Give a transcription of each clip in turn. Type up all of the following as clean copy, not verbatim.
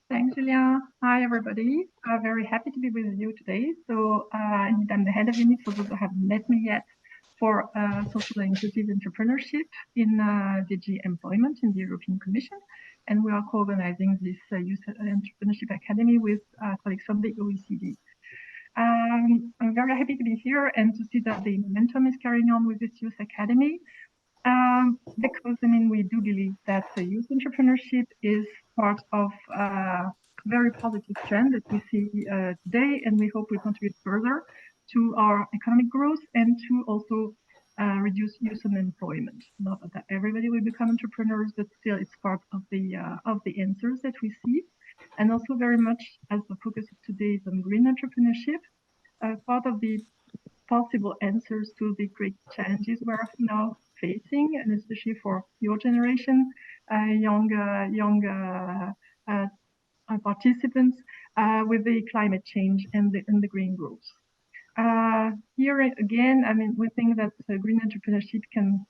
Thanks, Julia. Hi, everybody. Very happy to be with you today. Indeed, I'm the head of unit for those who haven't met me yet for social and inclusive entrepreneurship in DG Employment in the European Commission. And we are co-organizing this Youth Entrepreneurship Academy with colleagues from the OECD. I'm very happy to be here and to see that the momentum is carrying on with this Youth Academy. Because we do believe that youth entrepreneurship is part of a very positive trend that we see today, and we hope will contribute further to our economic growth and to also reduce youth unemployment. Not that everybody will become entrepreneurs, but still it's part of the answers that we see. And also very much as the focus of today is on green entrepreneurship, part of the possible answers to the great challenges we're now facing, and especially for your generation, young participants, with the climate change and the green growth. Here again, we think that green entrepreneurship can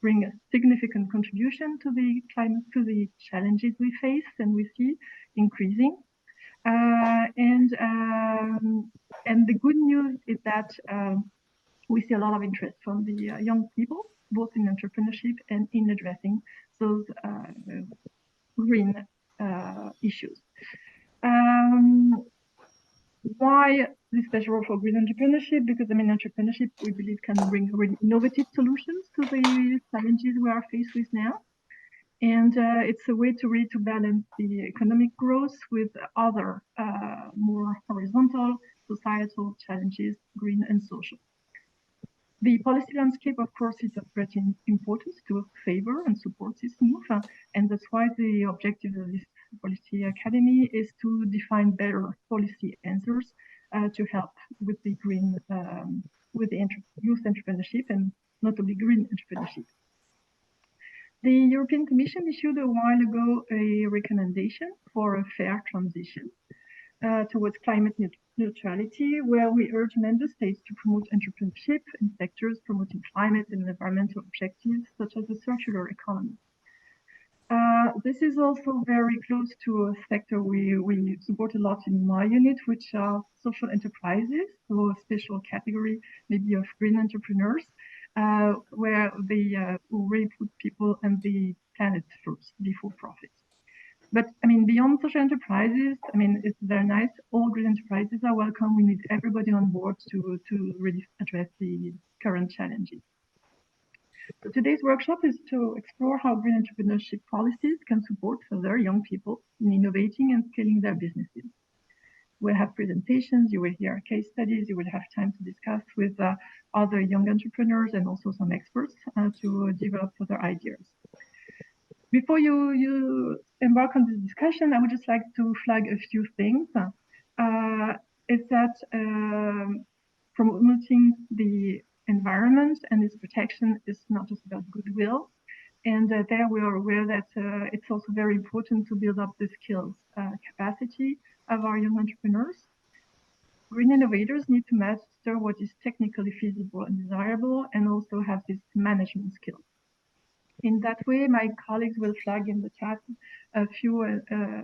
bring a significant contribution to the climate, to the challenges we face and we see increasing. And the good news is that we see a lot of interest from the young people, both in entrepreneurship and in addressing those green issues. Why this special role for green entrepreneurship? Because entrepreneurship, we believe, can bring really innovative solutions to the challenges we are faced with now. And it's a way to balance the economic growth with other more horizontal societal challenges, green and social. The policy landscape, of course, is of great importance to favor and support this move, and that's why the objective of this policy academy is to define better policy answers to help with the green, with the youth entrepreneurship and notably green entrepreneurship. The European Commission issued a while ago a recommendation for a fair transition towards climate neutrality, where we urge member states to promote entrepreneurship in sectors promoting climate and environmental objectives, such as the circular economy. This is also very close to a sector we support a lot in my unit, which are social enterprises, so a special category maybe of green entrepreneurs, where they really put people and the planet first before profit. But beyond social enterprises, it's very nice. All green enterprises are welcome. We need everybody on board to really address the current challenges. So today's workshop is to explore how green entrepreneurship policies can support further young people in innovating and scaling their businesses. We'll have presentations, you will hear case studies, you will have time to discuss with other young entrepreneurs and also some experts to develop further ideas. Before you embark on this discussion, I would just like to flag a few things. Is that promoting the environment and its protection is not just about goodwill. And there we are aware that it's also very important to build up the skills capacity of our young entrepreneurs. Green innovators need to master what is technically feasible and desirable, and also have this management skills. In that way, my colleagues will flag in the chat a few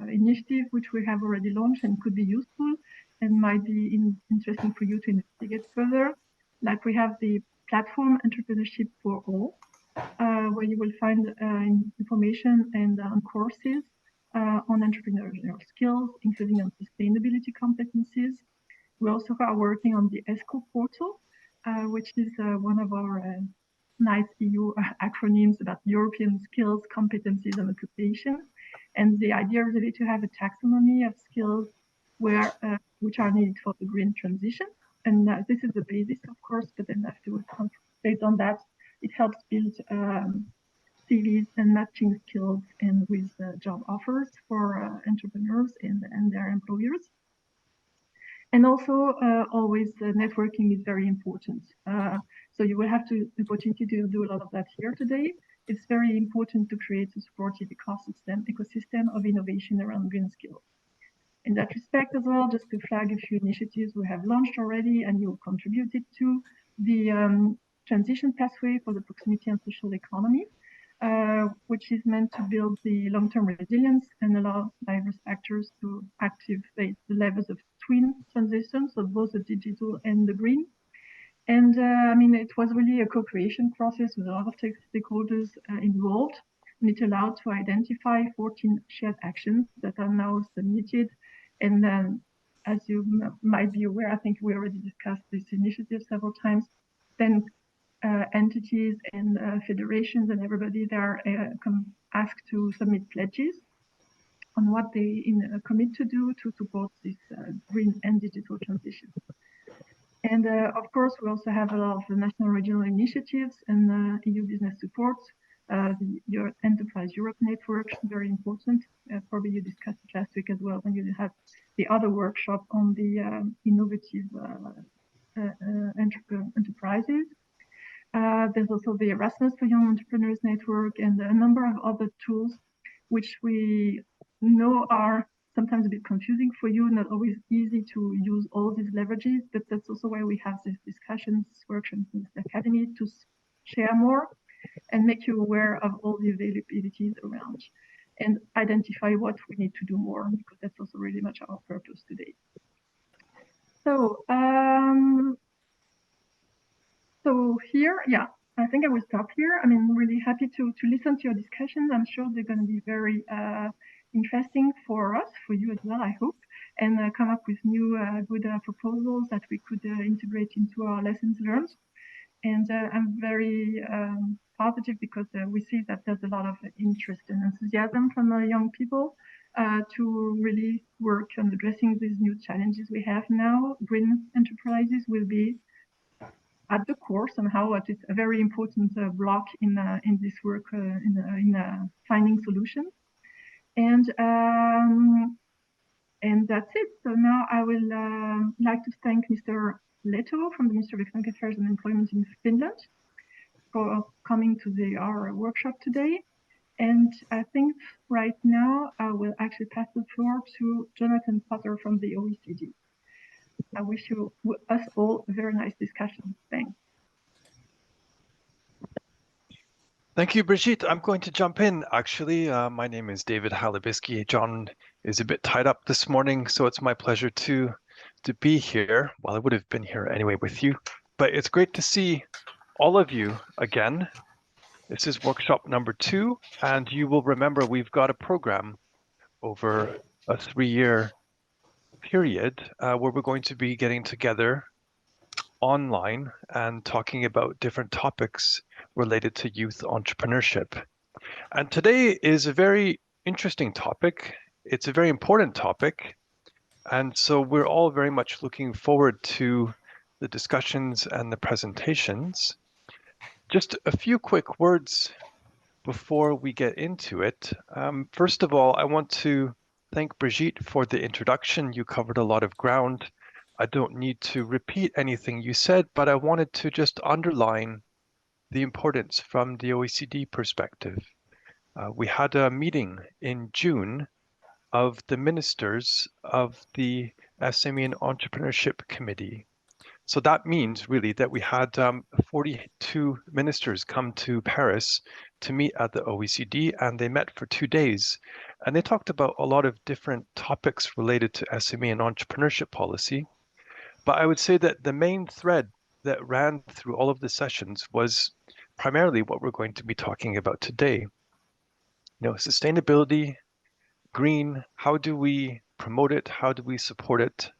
initiatives which we have already launched and could be useful and might be interesting for you to investigate further. Like we have the platform Entrepreneurship for All, where you will find information and courses on entrepreneurial skills, including on sustainability competencies. We also are working on the ESCO portal, which is one of our nice EU acronyms about European skills, competencies, and occupations. And the idea is really to have a taxonomy of skills where which are needed for the green transition. And this is the basis, of course, but then afterwards, based on that, it helps build CVs and matching skills and with job offers for entrepreneurs and their employers. And also, always networking is very important. So you will have the opportunity to do a lot of that here today. It's very important to create a supportive ecosystem of innovation around green skills. In that respect as well, just to flag a few initiatives we have launched already and you contributed to, the transition pathway for the proximity and social economy, which is meant to build the long-term resilience and allow diverse actors to activate the levels of twin transition, so both the digital and the green. And I mean, it was really a co-creation process with a lot of stakeholders involved, and it allowed to identify 14 shared actions that are now submitted. And then, as you might be aware, I think we already discussed this initiative several times. Then entities and federations and everybody there asked to submit pledges on what they commit to do to support this green and digital transition. And of course, we also have a lot of national regional initiatives and EU business support. The Enterprise Europe Network, very important. Probably you discussed it last week as well when you had the other workshop on the innovative enterprises. There's also the Erasmus for Young Entrepreneurs Network and a number of other tools which we know are sometimes a bit confusing for you, not always easy to use all these leverages, but that's also why we have these discussions, workshops in the academy to share more and make you aware of all the availabilities around and identify what we need to do more, because that's also really much our purpose today. So here, yeah, I think I will stop here. I mean, really happy to listen to your discussions. I'm sure they're going to be very interesting for us, for you as well, I hope, and come up with new good proposals that we could integrate into our lessons learned. And I'm very positive because we see that there's a lot of interest and enthusiasm from young people to really work on addressing these new challenges we have now. Green enterprises will be at the core somehow. It's a very important block in this work in finding solutions. And that's it. So now I will like to thank Mr. Leto from the Ministry of Economic Affairs and Employment in Finland for coming to our workshop today. And I think right now I will actually pass the floor to Jonathan Potter from the OECD. I wish us all a very nice discussion. Thanks. Thank you, Brigitte. I'm going to jump in, actually. My name is David Halabiski. John is a bit tied up this morning, so it's my pleasure to be here. Well, I would have been here anyway with you, but it's great to see all of you again. This is workshop number 2, and you will remember we've got a program over a 3-year period where we're going to be getting together online and talking about different topics related to youth entrepreneurship. And today is a very interesting topic. It's a very important topic. And so we're all very much looking forward to the discussions and the presentations. Just a few quick words before we get into it. First of all, I want to thank Brigitte for the introduction. You covered a lot of ground. I don't need to repeat anything you said, but I wanted to just underline the importance from the OECD perspective. We had a meeting in June of the ministers of the SME and Entrepreneurship Committee. So that means really that we had 42 ministers come to Paris to meet at the OECD, and they met for 2 days. And they talked about a lot of different topics related to SME and entrepreneurship policy. But I would say that the main thread that ran through all of the sessions was primarily what we're going to be talking about today. Sustainability, green, how do we promote it? How do we support it?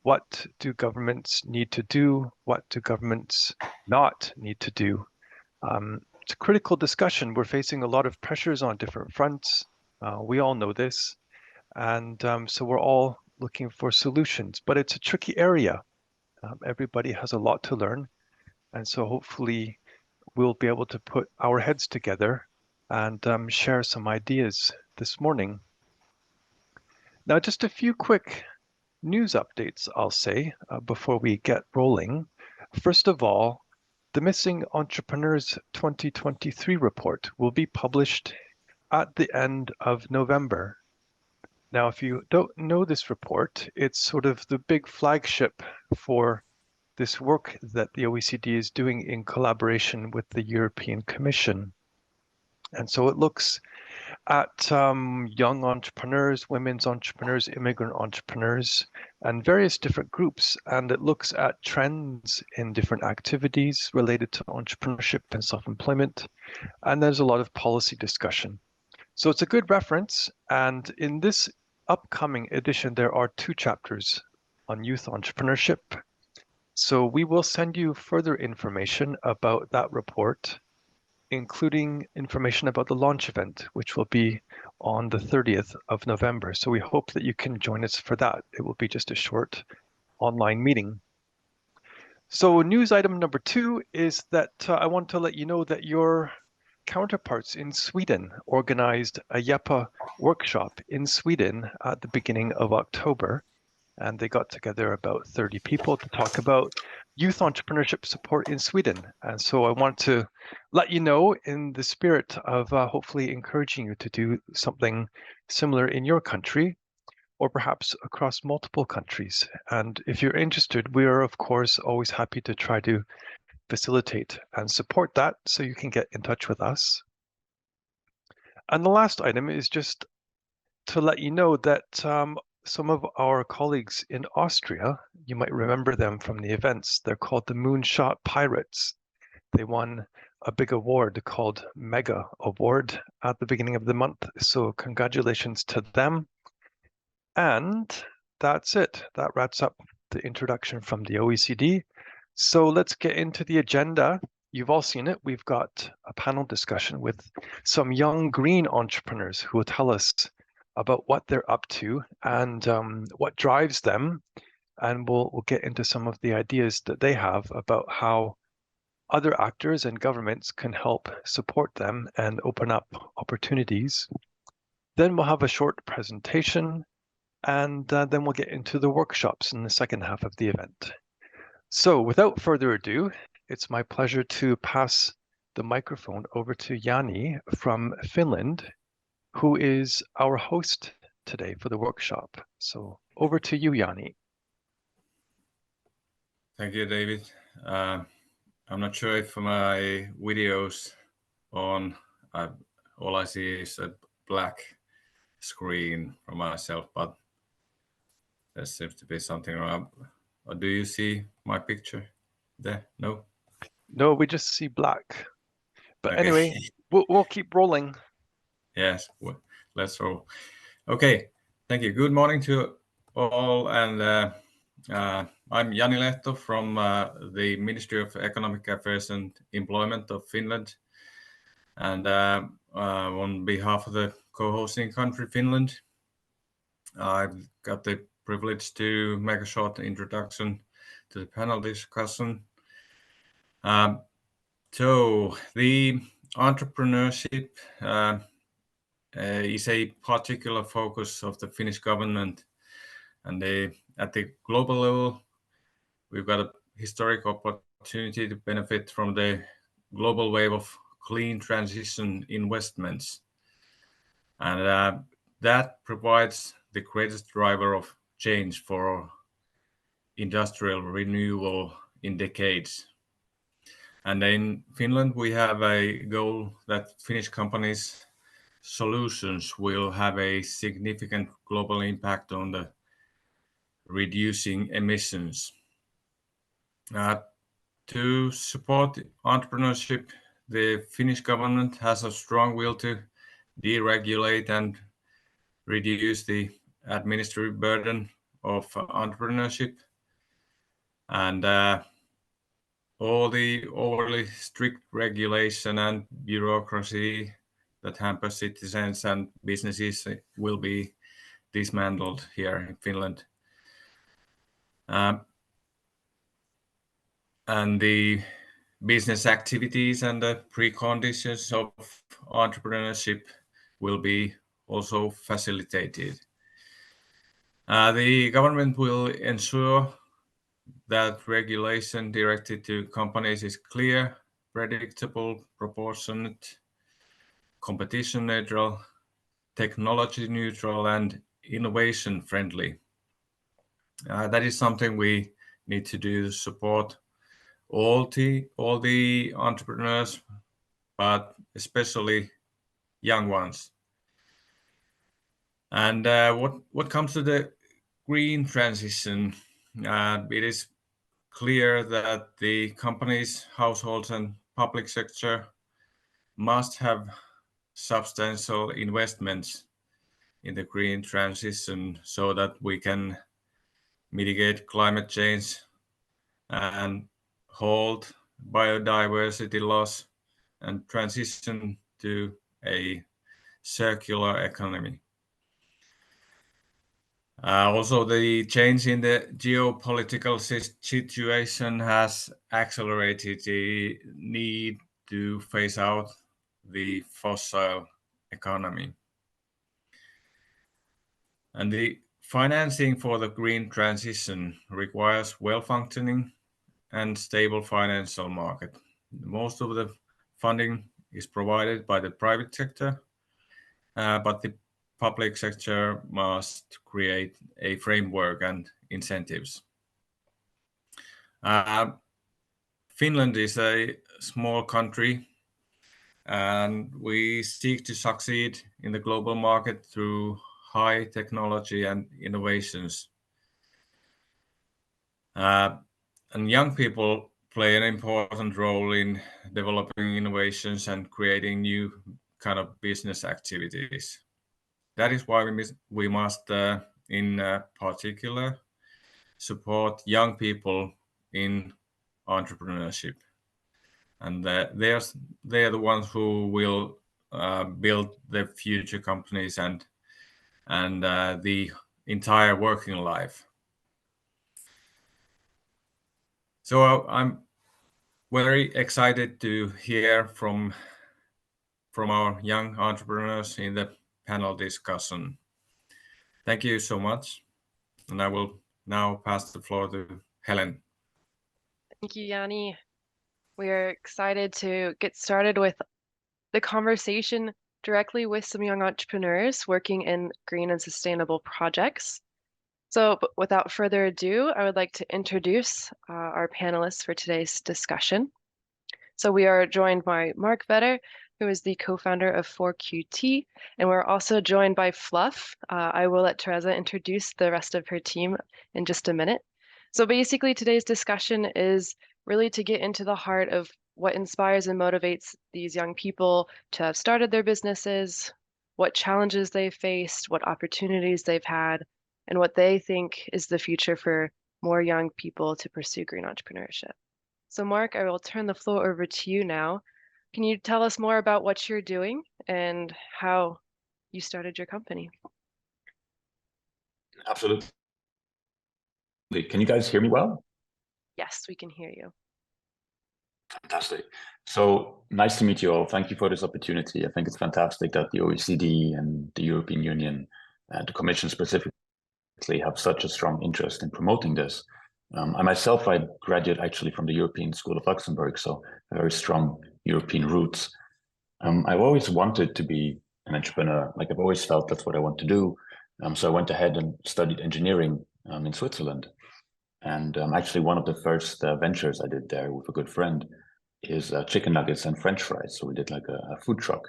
What do governments need to do? What do governments not need to do? It's a critical discussion. We're facing a lot of pressures on different fronts. We all know this. And so we're all looking for solutions, but it's a tricky area. Everybody has a lot to learn. And so hopefully we'll be able to put our heads together and share some ideas this morning. Now, just a few quick news updates, I'll say, before we get rolling. First of all, the Missing Entrepreneurs 2023 report will be published at the end of November. Now, if you don't know this report, it's sort of the big flagship for this work that the OECD is doing in collaboration with the European Commission. And so it looks at young entrepreneurs, women's entrepreneurs, immigrant entrepreneurs, and various different groups. And it looks at trends in different activities related to entrepreneurship and self-employment. And there's a lot of policy discussion. So it's a good reference. And in this upcoming edition, there are 2 chapters on youth entrepreneurship. So we will send you further information about that report, including information about the launch event, which will be on the 30th of November. So we hope that you can join us for that. It will be just a short online meeting. So news item number 2 is that I want to let you know that your counterparts in Sweden organized a YEPA workshop in Sweden at the beginning of October. And they got together about 30 people to talk about youth entrepreneurship support in Sweden. And so I want to let you know, in the spirit of hopefully encouraging you to do something similar in your country, or perhaps across multiple countries. And if you're interested, we are, of course, always happy to try to facilitate and support that, so you can get in touch with us. And the last item is just to let you know that some of our colleagues in Austria, you might remember them from the events. They're called the Moonshot Pirates. They won a big award called Mega Award at the beginning of the month. So congratulations to them. And that's it. That wraps up the introduction from the OECD. So let's get into the agenda. You've all seen it. We've got a panel discussion with some young green entrepreneurs who will tell us about what they're up to and what drives them. And we'll get into some of the ideas that they have about how other actors and governments can help support them and open up opportunities. Then we'll have a short presentation, and then we'll get into the workshops in the second half of the event. So without further ado, it's my pleasure to pass the microphone over to Jani from Finland, who is our host today for the workshop. So over to you, Jani. Thank you, David. I'm not sure if my video's on. All I see is a black screen for myself, but there seems to be something wrong. Or do you see my picture there? No? No, we just see black. But Okay. anyway, we'll keep rolling. Yes, let's roll. Okay, thank you. Good morning to all, and I'm Jani Lehto from the Ministry of Economic Affairs and Employment of Finland. And on behalf of the co-hosting country, Finland, I've got the privilege to make a short introduction to the panel discussion. So the entrepreneurship is a particular focus of the Finnish government, and at the global level, we've got a historic opportunity to benefit from the global wave of clean transition investments, and that provides the greatest driver of change for industrial renewal in decades. And in Finland, we have a goal that Finnish companies' solutions will have a significant global impact on the reducing emissions. To support entrepreneurship, the Finnish government has a strong will to deregulate and reduce the administrative burden of entrepreneurship. And all the overly strict regulation and bureaucracy that hamper citizens and businesses will be dismantled here in Finland. And the business activities and the preconditions of entrepreneurship will be also facilitated. The government will ensure that regulation directed to companies is clear, predictable, proportionate, competition neutral, technology neutral, and innovation friendly. That is something we need to do to support all the entrepreneurs, but especially young ones. And what comes to the green transition, it is clear that the companies, households, and public sector must have substantial investments in the green transition so that we can mitigate climate change and halt biodiversity loss and transition to a circular economy. Also, the change in the geopolitical situation has accelerated the need to phase out the fossil economy. And the financing for the green transition requires well-functioning and stable financial market. Most of the funding is provided by the private sector, but the public sector must create a framework and incentives. Finland is a small country, and we seek to succeed in the global market through high technology and innovations. And young people play an important role in developing innovations and creating new kind of business activities. That is why we must in particular, support young people in entrepreneurship. And they are the ones who will build the future companies and the entire working life. So I'm very excited to hear from our young entrepreneurs in the panel discussion. Thank you so much. And I will now pass the floor to Helen. Thank you, Yanni. We are excited to get started with the conversation directly with some young entrepreneurs working in green and sustainable projects. So without further ado, I would like to introduce our panelists for today's discussion. So we are joined by Mark Vetter, who is the co-founder of 4QT, and we're also joined by Fluff. I will let Teresa introduce the rest of her team in just a minute. So basically today's discussion is really to get into the heart of what inspires and motivates these young people to have started their businesses, what challenges they've faced, what opportunities they've had, and what they think is the future for more young people to pursue green entrepreneurship. So Mark, I will turn the floor over to you now. Can you tell us more about what you're doing and how you started your company? Absolutely. Can you guys hear me well? Yes, we can hear you. Fantastic. So nice to meet you all. Thank you for this opportunity. I think it's fantastic that the OECD and the European Union and the Commission specifically have such a strong interest in promoting this. I myself, I graduate actually from the European School of Luxembourg, so a very strong European roots. I've always wanted to be an entrepreneur. Like I've always felt that's what I want to do. So I went ahead and studied engineering in Switzerland. And actually one of the first ventures I did there with a good friend is chicken nuggets and French fries. So we did like a food truck,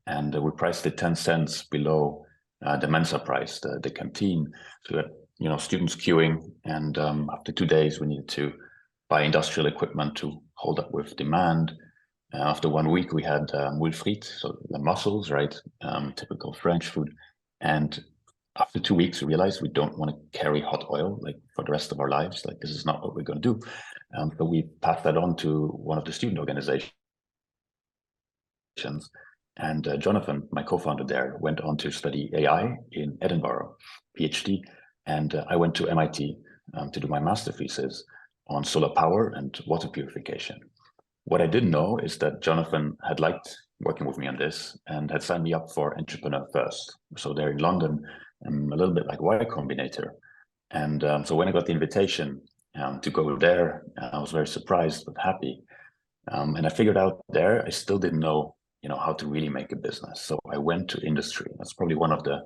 and we priced it 10 cents below the Mensa price, the canteen. So we had, students queuing, and after 2 days we needed to buy industrial equipment to hold up with demand. After 1 week we had moule frites, so the mussels, right? Typical French food. And after 2 weeks, we realized we don't want to carry hot oil like for the rest of our lives. Like this is not what we're going to do. So we passed that on to one of the student organizations. And Jonathan, my co-founder there, went on to study AI in Edinburgh, PhD. And I went to MIT to do my master thesis on solar power and water purification. What I didn't know is that Jonathan had liked working with me on this and had signed me up for Entrepreneur First. So they're in London, a little bit like Y Combinator. And so when I got the invitation to go there, I was very surprised but happy. And I figured out there, I still didn't know, how to really make a business. So I went to industry. That's probably one of the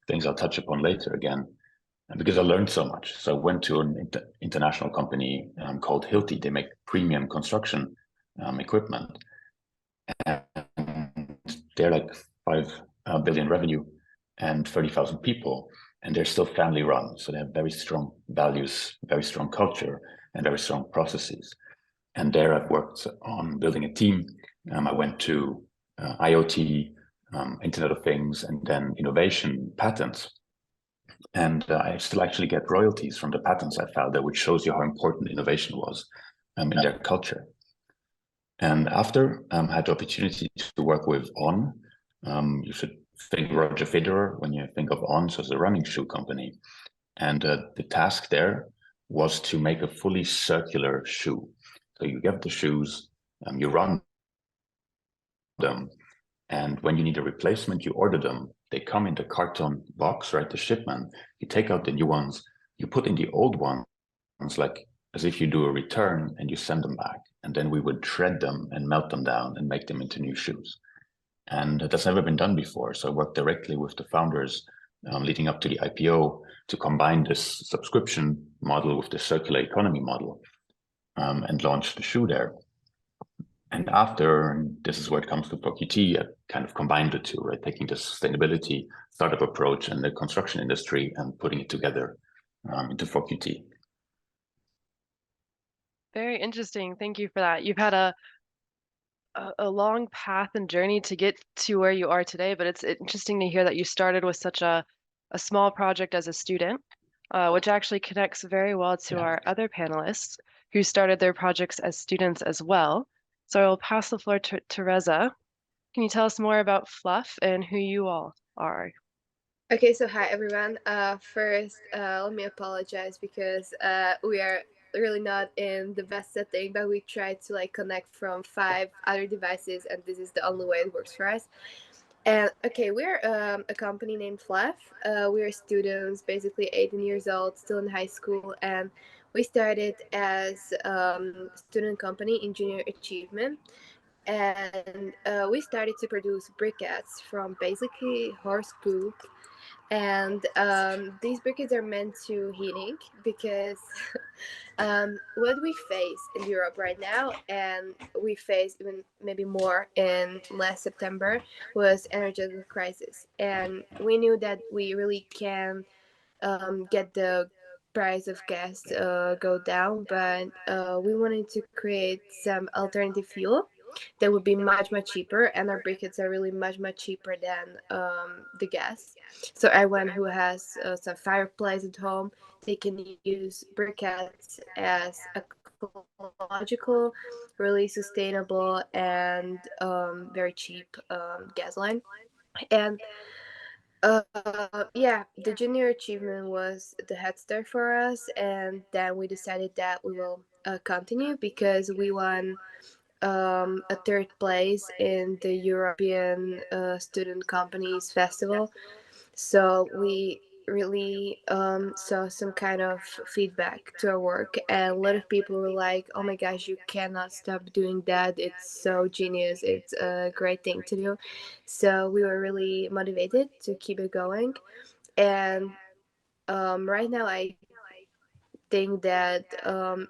things I'll touch upon later again, because I learned so much. So I went to an international company called Hilti. They make premium construction equipment. And they're like 5 billion revenue and 30,000 people, and they're still family run. So they have very strong values, very strong culture, and very strong processes. And there I've worked on building a team. I went to IoT, Internet of Things, and then innovation patents. And I still actually get royalties from the patents I filed there, which shows you how important innovation was in their culture. And after I had the opportunity to work with On. You should think Roger Federer when you think of On, so it's a running shoe company. And the task there was to make a fully circular shoe. So you get the shoes, you run them, and when you need a replacement, you order them. They come in the carton box, right? The shipment. You take out the new ones, you put in the old ones, like as if you do a return, and you send them back. And then we would shred them and melt them down and make them into new shoes. And that's never been done before. So I worked directly with the founders leading up to the IPO to combine this subscription model with the circular economy model and launch the shoe there. And after, and this is where it comes to 4QT, I kind of combined the two, right? Taking the sustainability startup approach and the construction industry and putting it together into 4QT. Very interesting. Thank you for that. You've had a long path and journey to get to where you are today, but it's interesting to hear that you started with such a small project as a student, which actually connects very well to our other panelists who started their projects as students as well. So I'll pass the floor to Reza. Can you tell us more about Fluff and who you all are? Okay, so hi everyone. First, let me apologize because we are really not in the best setting, but we tried to connect from 5 other devices, and this is the only way it works for us. And okay, we're a company named Fluff. We are students, basically 18 years old, still in high school, and we started as student company in junior achievement. And we started to produce briquettes from basically horse poop. And these briquettes are meant to heating because what we face in Europe right now, and we face even maybe more in last September, was energy crisis. And we knew that we really can get the price of gas go down, but we wanted to create some alternative fuel that would be much cheaper, and our briquettes are really much cheaper than the gas. So everyone who has some fireplace at home, they can use briquettes as ecological, really sustainable, and very cheap gasoline. And yeah, the junior achievement was the head start for us, and then we decided that we will continue because we won a third place in the European Student Companies Festival. So we really saw some kind of feedback to our work, and a lot of people were like, oh my gosh, you cannot stop doing that, it's so genius, it's a great thing to do. So we were really motivated to keep it going. And right now I think that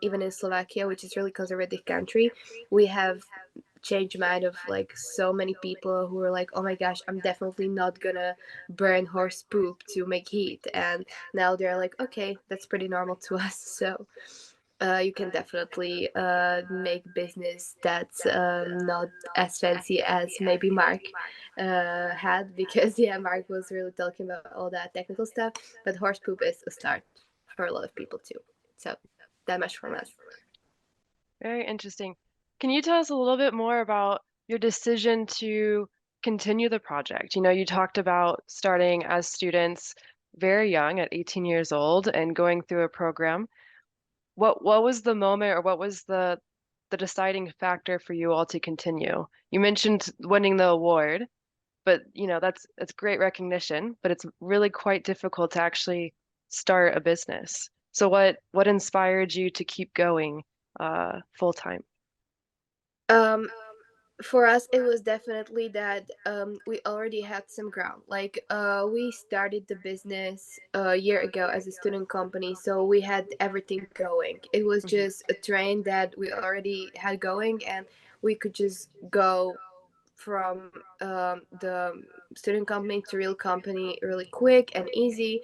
even in Slovakia, which is really conservative country, we have changed mind of so many people who were like, oh my gosh, I'm definitely not gonna burn horse poop to make heat. And now they're like, okay, that's pretty normal to us. So you can definitely make business that's not as fancy as maybe Mark had, because yeah, Mark was really talking about all that technical stuff, but horse poop is a start for a lot of people too. So that much from us. Very interesting. Can you tell us a little bit more about your decision to continue the project? You talked about starting as students very young at 18 years old and going through a program. What was the moment, or what was the deciding factor for you all to continue? You mentioned winning the award, but that's great recognition, but it's really quite difficult to actually start a business. So what inspired you to keep going full time? For us, it was definitely that we already had some ground. We started the business a year ago as a student company, so we had everything going. It was just a train that we already had going, and we could just go from the student company to real company really quick and easy,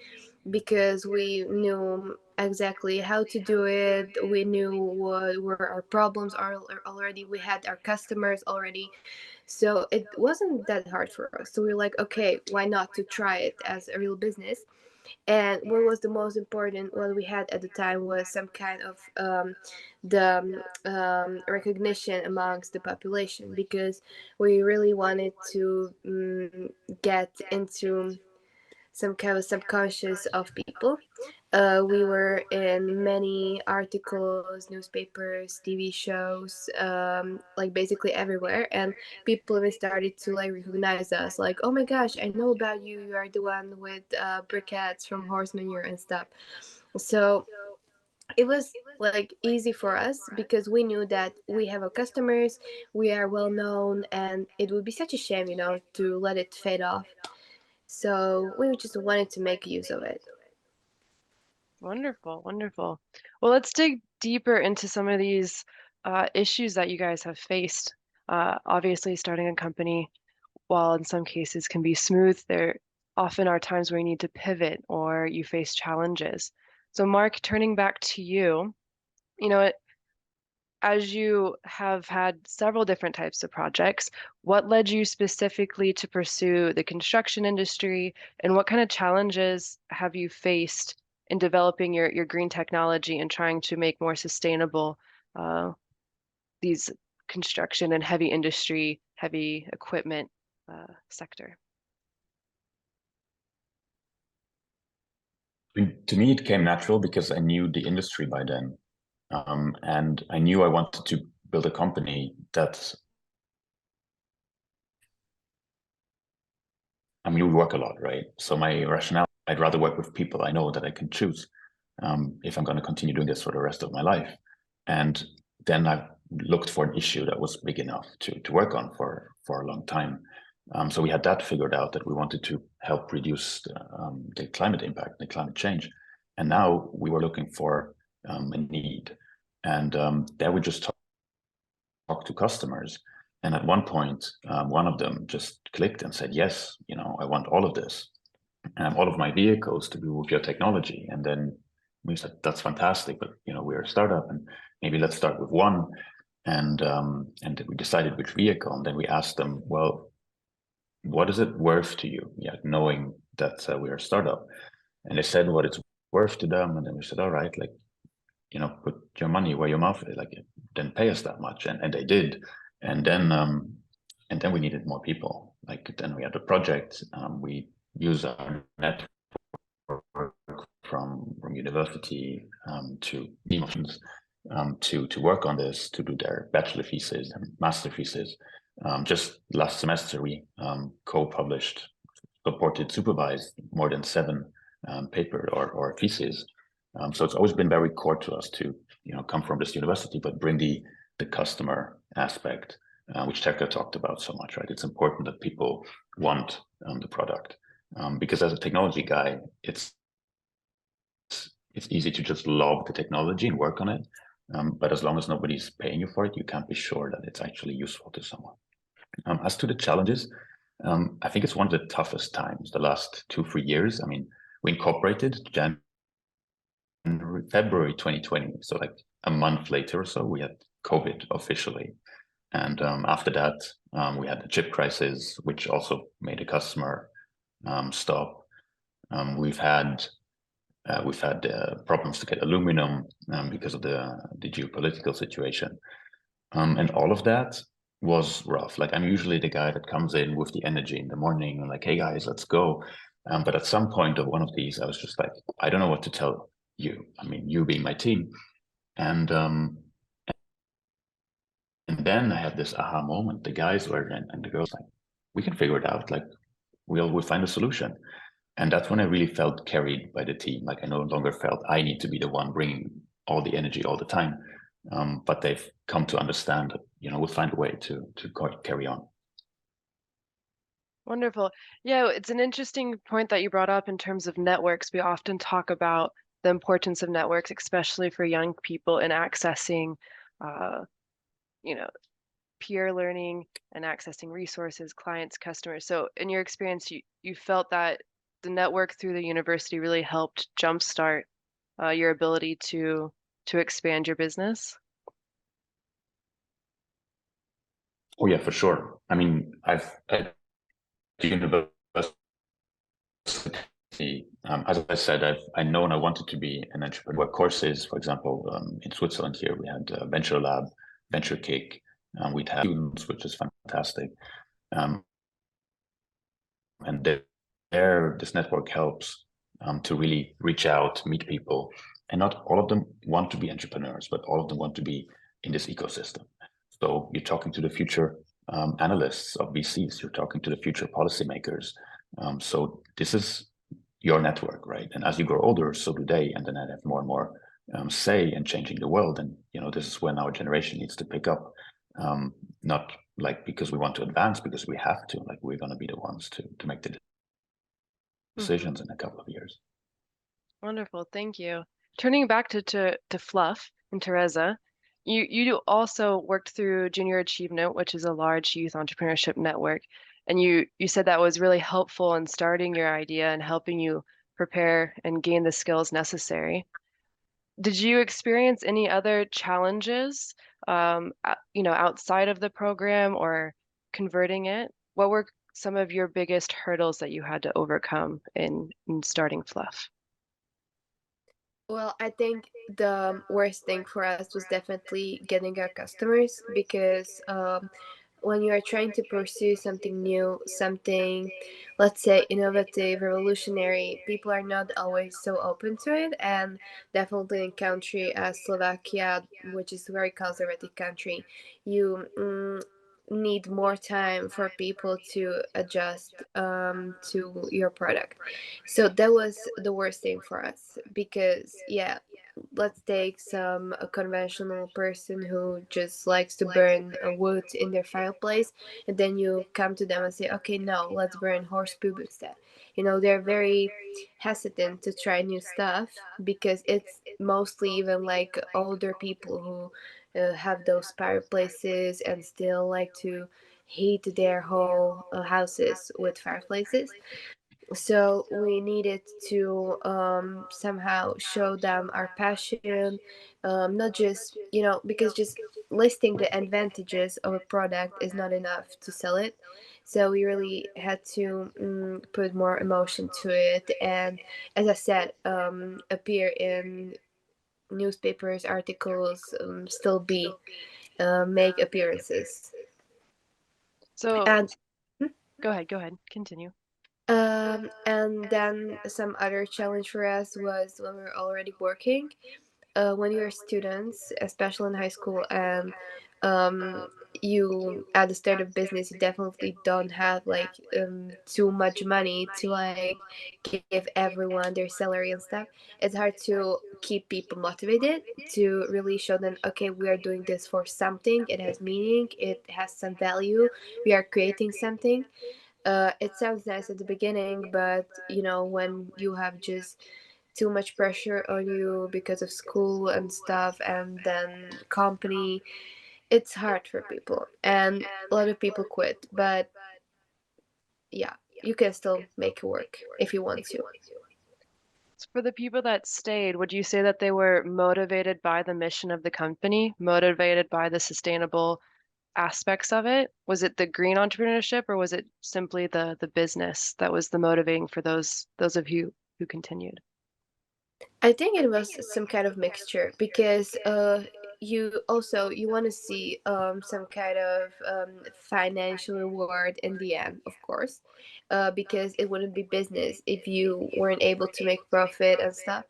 because we knew exactly how to do it. We knew what were our problems are already. We had our customers already, so it wasn't that hard for us. So we were like, okay, why not to try it as a real business? And what was the most important, what we had at the time, was some kind of the recognition amongst the population, because we really wanted to get into some kind of subconscious of people. We were in many articles, newspapers, TV shows, like basically everywhere, and people even started to like recognize us, like, oh my gosh, I know about you. You are the one with briquettes from horse manure and stuff. So it was like easy for us, because we knew that we have our customers, we are well known, and it would be such a shame, to let it fade off. So we just wanted to make use of it. Wonderful, wonderful. Well, let's dig deeper into some of these issues that you guys have faced. Obviously, starting a company, while in some cases can be smooth, there often are times where you need to pivot or you face challenges. So, Mark, turning back to you, you know, as you have had several different types of projects, what led you specifically to pursue the construction industry, and what kind of challenges have you faced in developing your green technology and trying to make more sustainable these construction and heavy industry, heavy equipment sector? To me, it came natural because I knew the industry by then. And I knew I wanted to build a company that, I mean, we work a lot, right? So my rationale, I'd rather work with people I know that I can choose if I'm going to continue doing this for the rest of my life. And then I looked for an issue that was big enough to work on for a long time. So we had that figured out, that we wanted to help reduce the climate impact, the climate change. And now we were looking for a need. And there we just talked to customers. And at one point, one of them just clicked and said, yes, I want all of this. All of my vehicles to be with your technology. And then we said, that's fantastic, but we're a startup, and maybe let's start with one. And we decided which vehicle. And then we asked them, well, what is it worth to you? Yeah, knowing that we're a startup. And they said what it's worth to them. And then we said, all right, like, put your money where your mouth is, like, then pay us that much. And they did. And then we needed more people. Like, then we had a project. We use our network from university to emotions to work on this, to do their bachelor thesis and master thesis. Just last semester, we co-published, supported, supervised more than 7 paper or theses. So it's always been very core to us to come from this university, but bring the customer aspect, which Tekla talked about so much, right? It's important that people want the product, because as a technology guy, it's easy to just love the technology and work on it, but as long as nobody's paying you for it, you can't be sure that it's actually useful to someone. As to the challenges, I think it's one of the toughest times the last 2-3 years. I mean, we incorporated February 2020, so like a month later or so, we had COVID officially. And after that, we had the chip crisis, which also made the customer stop. We've had problems to get aluminum because of the geopolitical situation. And all of that was rough. Like, I'm usually the guy that comes in with the energy in the morning and like, hey guys, let's go. But at some point of one of these, I was just like, I don't know what to tell you. I mean, you being my team. And then I had this aha moment. The guys were, and the girls, like, we can figure it out. Like, we'll find a solution. And that's when I really felt carried by the team. Like, I no longer felt I need to be the one bringing all the energy all the time. But they've come to understand that, we'll find a way to carry on. Wonderful. Yeah, it's an interesting point that you brought up in terms of networks. We often talk about the importance of networks, especially for young people in accessing, you know, peer learning and accessing resources, clients, customers. So in your experience, you felt that the network through the university really helped jumpstart your ability to expand your business? Oh yeah, for sure. I mean, I've at the university, as I said, I known I wanted to be an entrepreneur. What courses, for example, in Switzerland here, we had Venture Lab, Venture Kick. We'd have students, which is fantastic. And there, this network helps to really reach out, meet people. And not all of them want to be entrepreneurs, but all of them want to be in this ecosystem. So you're talking to the future analysts of VCs, you're talking to the future policymakers. So this is your network, right? And as you grow older, so do they, and then I have more and more say in changing the world. And this is when our generation needs to pick up, not like because we want to advance, because we have to. Like we're going to be the ones to make the decisions in a couple of years. Wonderful, thank you. Turning back to Fluff and Teresa, you also worked through Junior Achievement, which is a large youth entrepreneurship network, and you said that was really helpful in starting your idea and helping you prepare and gain the skills necessary. Did you experience any other challenges, outside of the program or converting it? What were some of your biggest hurdles that you had to overcome in starting Fluff? Well, I think the worst thing for us was definitely getting our customers because when you are trying to pursue something new, something, let's say, innovative, revolutionary, people are not always so open to it. And definitely in country as Slovakia, which is a very conservative country, you need more time for people to adjust to your product. So that was the worst thing for us because, yeah, let's take some a conventional person who just likes to burn wood in their fireplace, and then you come to them and say, okay, no, let's burn horse poop instead. They're very hesitant to try new stuff because it's mostly even like older people who have those fireplaces and still like to heat their whole houses with fireplaces. So we needed to somehow show them our passion, not just because just listing the advantages of a product is not enough to sell it. So we really had to put more emotion to it, and as I said, appear in newspapers, articles, still be make appearances. So And go ahead, continue. and then some other challenge for us was when we were already working. When you're students, especially in high school, and you at the start of business, you definitely don't have like too much money to like give everyone their salary and stuff. It's hard to keep people motivated to really show them, okay, we are doing this for something. It has meaning. It has some value. We are creating something. It sounds nice at the beginning, but when you have just too much pressure on you because of school and stuff, and then company, it's hard for people, and a lot of people quit. But yeah, you can still make it work if you want to. So for the people that stayed, would you say that they were motivated by the mission of the company, motivated by the sustainable aspects of it? Was it the green entrepreneurship, or was it simply the business that was the motivating for those of you who continued? I think it was some kind of mixture because you want to see some kind of financial reward in the end, of course, because it wouldn't be business if you weren't able to make profit and stuff.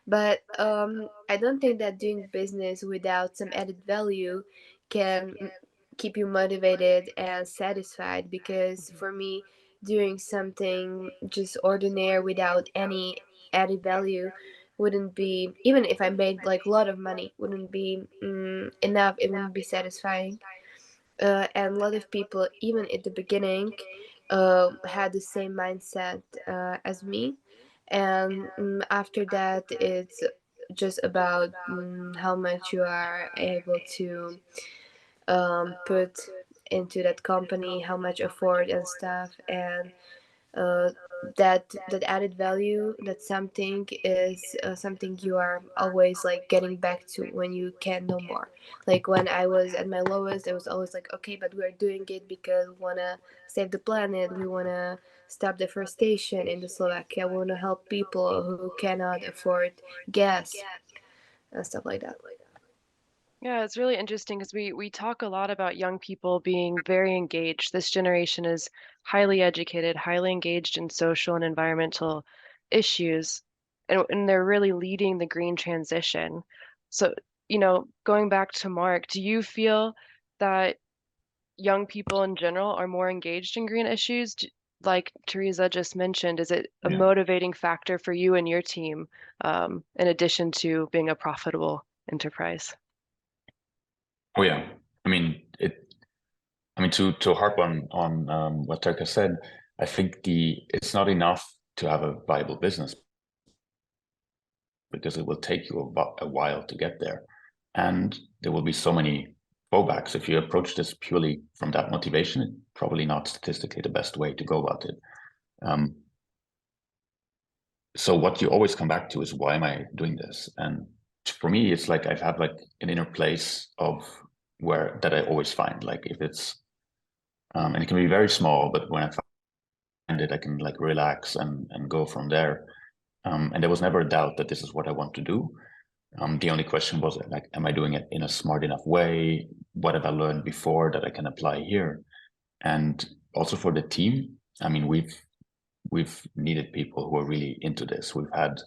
But I don't think that doing business without some added value can keep you motivated and satisfied, because for me, doing something just ordinary without any added value wouldn't be, even if I made like a lot of money, wouldn't be enough. It wouldn't be satisfying. And a lot of people, even at the beginning, had the same mindset as me. And after that, it's just about how much you are able to put into that company, how much effort and stuff, and that added value, that something is something you are always like getting back to when you can no more. Like when I was at my lowest, I was always like, okay, but we are doing it because we want to save the planet, we want to stop deforestation in the Slovakia, we want to help people who cannot afford gas and stuff like that. Yeah, it's really interesting because we talk a lot about young people being very engaged. This generation is highly educated, highly engaged in social and environmental issues, and they're really leading the green transition. So, going back to Mark, do you feel that young people in general are more engaged in green issues? Like Teresa just mentioned, is it a Yeah. motivating factor for you and your team, in addition to being a profitable enterprise? Oh yeah, I mean to harp on what Turka said, I think it's not enough to have a viable business because it will take you a while to get there, and there will be so many fallbacks. If you approach this purely from that motivation, it's probably not statistically the best way to go about it. So what you always come back to is, why am I doing this? And for me, it's like I have like an inner place of where that I always find. Like if it's and it can be very small, but when I find it, I can like relax and go from there. And there was never a doubt that this is what I want to do. The only question was like, am I doing it in a smart enough way? What have I learned before that I can apply here? And also for the team, I mean, we've needed people who are really into this. We've had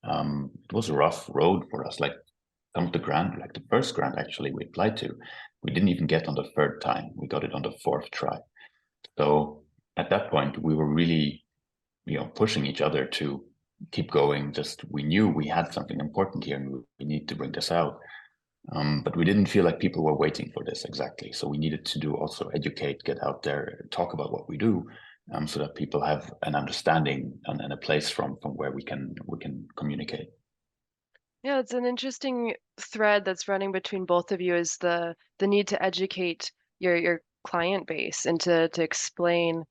it was a rough road for us. Like some of the grant, like the first grant actually we applied to, we didn't even get on the third time. We got it on the fourth try. So at that point, we were really, pushing each other to keep going. Just we knew we had something important here, and we need to bring this out. But we didn't feel like people were waiting for this exactly. So we needed to do also educate, get out there, talk about what we do, so that people have an understanding and a place from where we can communicate. Yeah, it's an interesting thread that's running between both of you is the need to educate your client base and to explain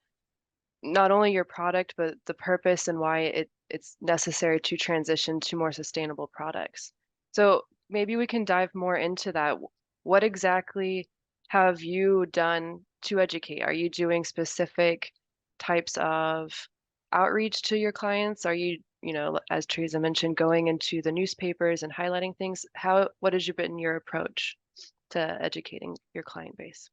not only your product but the purpose and why it's necessary to transition to more sustainable products. So maybe we can dive more into that. What exactly have you done to educate? Are you doing specific types of outreach to your clients? Are you, as Teresa mentioned, going into the newspapers and highlighting things? What has been your approach to educating your client base?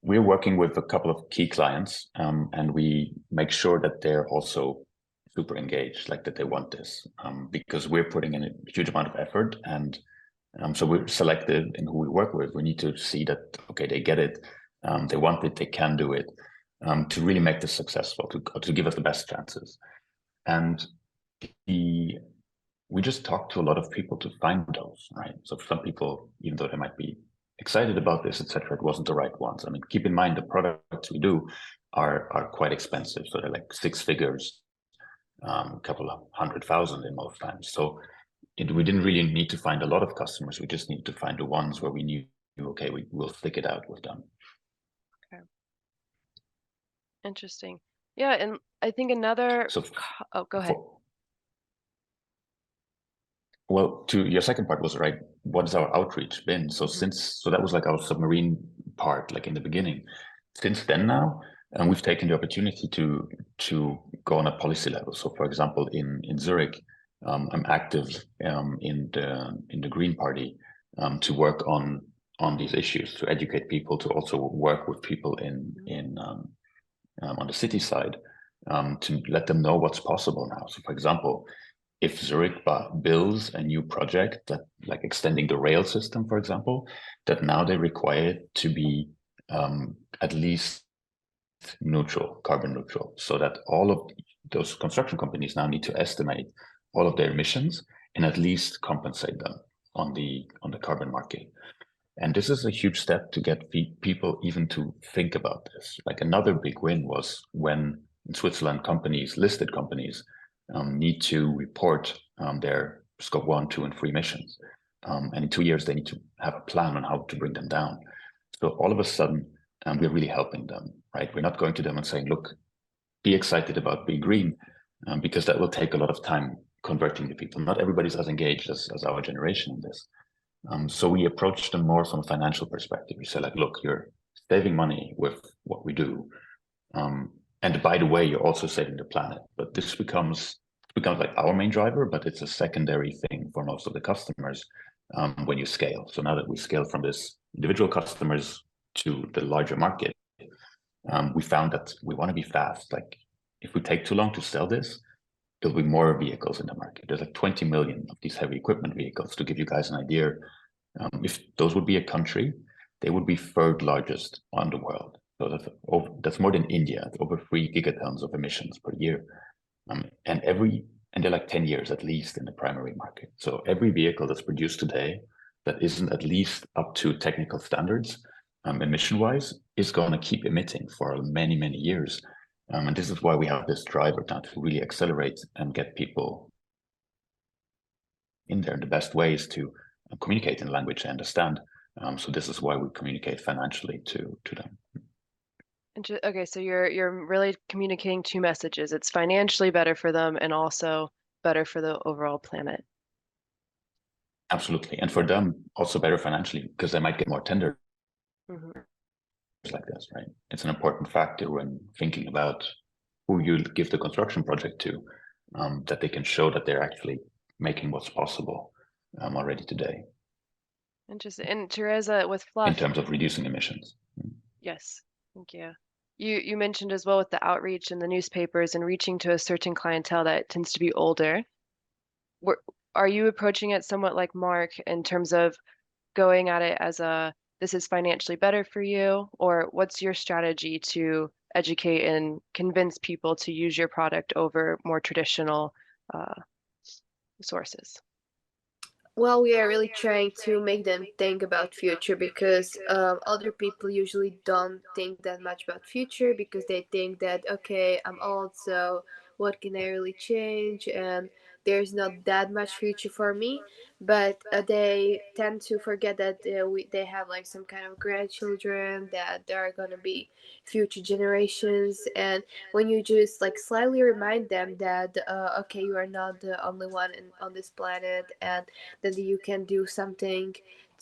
We're working with a couple of key clients, and we make sure that they're also super engaged, like that they want this, because we're putting in a huge amount of effort, and so we're selective in who we work with. We need to see that, okay, they get it, they want it, they can do it, to really make this successful, to give us the best chances. And we just talk to a lot of people to find those, right? So for some people, even though they might be excited about this, etc., it wasn't the right ones. I mean, keep in mind the products we do are quite expensive, so they're like 6 figures, a couple of 100,000 in most times. So we didn't really need to find a lot of customers. We just needed to find the ones where we knew, okay, we will stick it out with them. Okay. Interesting. Yeah, and I think another. So, oh, go ahead. Well, to your second part was right. What has our outreach been? So so that was like our submarine part, like in the beginning. Since then now, and we've taken the opportunity to go on a policy level. So, for example, in Zurich, I'm active in the Green Party to work on these issues, to educate people, to also work with people on the city side, to let them know what's possible now. So, for example, if Zurich builds a new project that, like extending the rail system, for example, that now they require it to be at least carbon neutral, so that all of those construction companies now need to estimate all of their emissions and at least compensate them on the carbon market. And this is a huge step to get people even to think about this. Like another big win was when in Switzerland, listed companies, need to report their scope 1, 2, and 3 emissions. and in 2 years they need to have a plan on how to bring them down. So all of a sudden, we're really helping them, right? We're not going to them and saying, look, be excited about being green, because that will take a lot of time converting the people. Not everybody's as engaged as our generation in this. So we approach them more from a financial perspective. We say, like, look, you're saving money with what we do. And by the way, you're also saving the planet. But this becomes like our main driver, but it's a secondary thing for most of the customers when you scale. So now that we scale from this individual customers to the larger market, we found that we want to be fast. Like, if we take too long to sell this, there'll be more vehicles in the market. There's like 20 million of these heavy equipment vehicles. To give you guys an idea, if those would be a country, they would be third largest on the world. So that's more than India. It's over 3 gigatons of emissions per year. And they're like 10 years at least in the primary market. So every vehicle that's produced today that isn't at least up to technical standards, emission-wise, is going to keep emitting for many, many years. And this is why we have this driver now to really accelerate and get people in there. And the best way is to communicate in language they understand. So this is why we communicate financially to them. Okay, so you're really communicating two messages. It's financially better for them and also better for the overall planet. Absolutely. And for them, also better financially, because they might get more tenders like this, right? It's an important factor when thinking about who you give the construction project to, that they can show that they're actually making what's possible already today. Interesting. And Teresa, with Fluff, in terms of reducing emissions. Yes, thank you. You mentioned as well with the outreach in the newspapers and reaching to a certain clientele that tends to be older. Are you approaching it somewhat like Mark in terms of going at it as this is financially better for you, or what's your strategy to educate and convince people to use your product over more traditional sources? Well, we are really trying to make them think about future, because other people usually don't think that much about future, because they think that, okay, I'm old, so what can I really change, and there's not that much future for me. But they tend to forget that they have like some kind of grandchildren, that there are going to be future generations. And when you just like slightly remind them that okay, you are not the only one on this planet, and that you can do something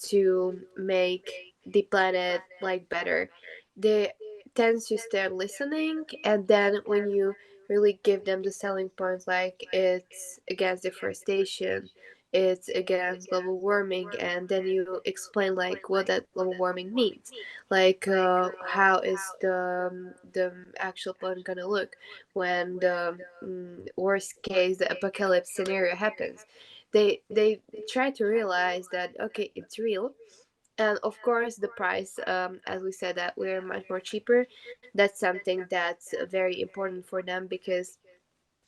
to make the planet like better, they tend to start listening. And then when you really give them the selling points, like it's against deforestation, it's against global warming, and then you explain like what that global warming means, like how is the actual planet gonna look when the worst case, the apocalypse scenario happens. They try to realize that, okay, it's real. And of course the price, as we said, that we're much more cheaper, that's something that's very important for them, because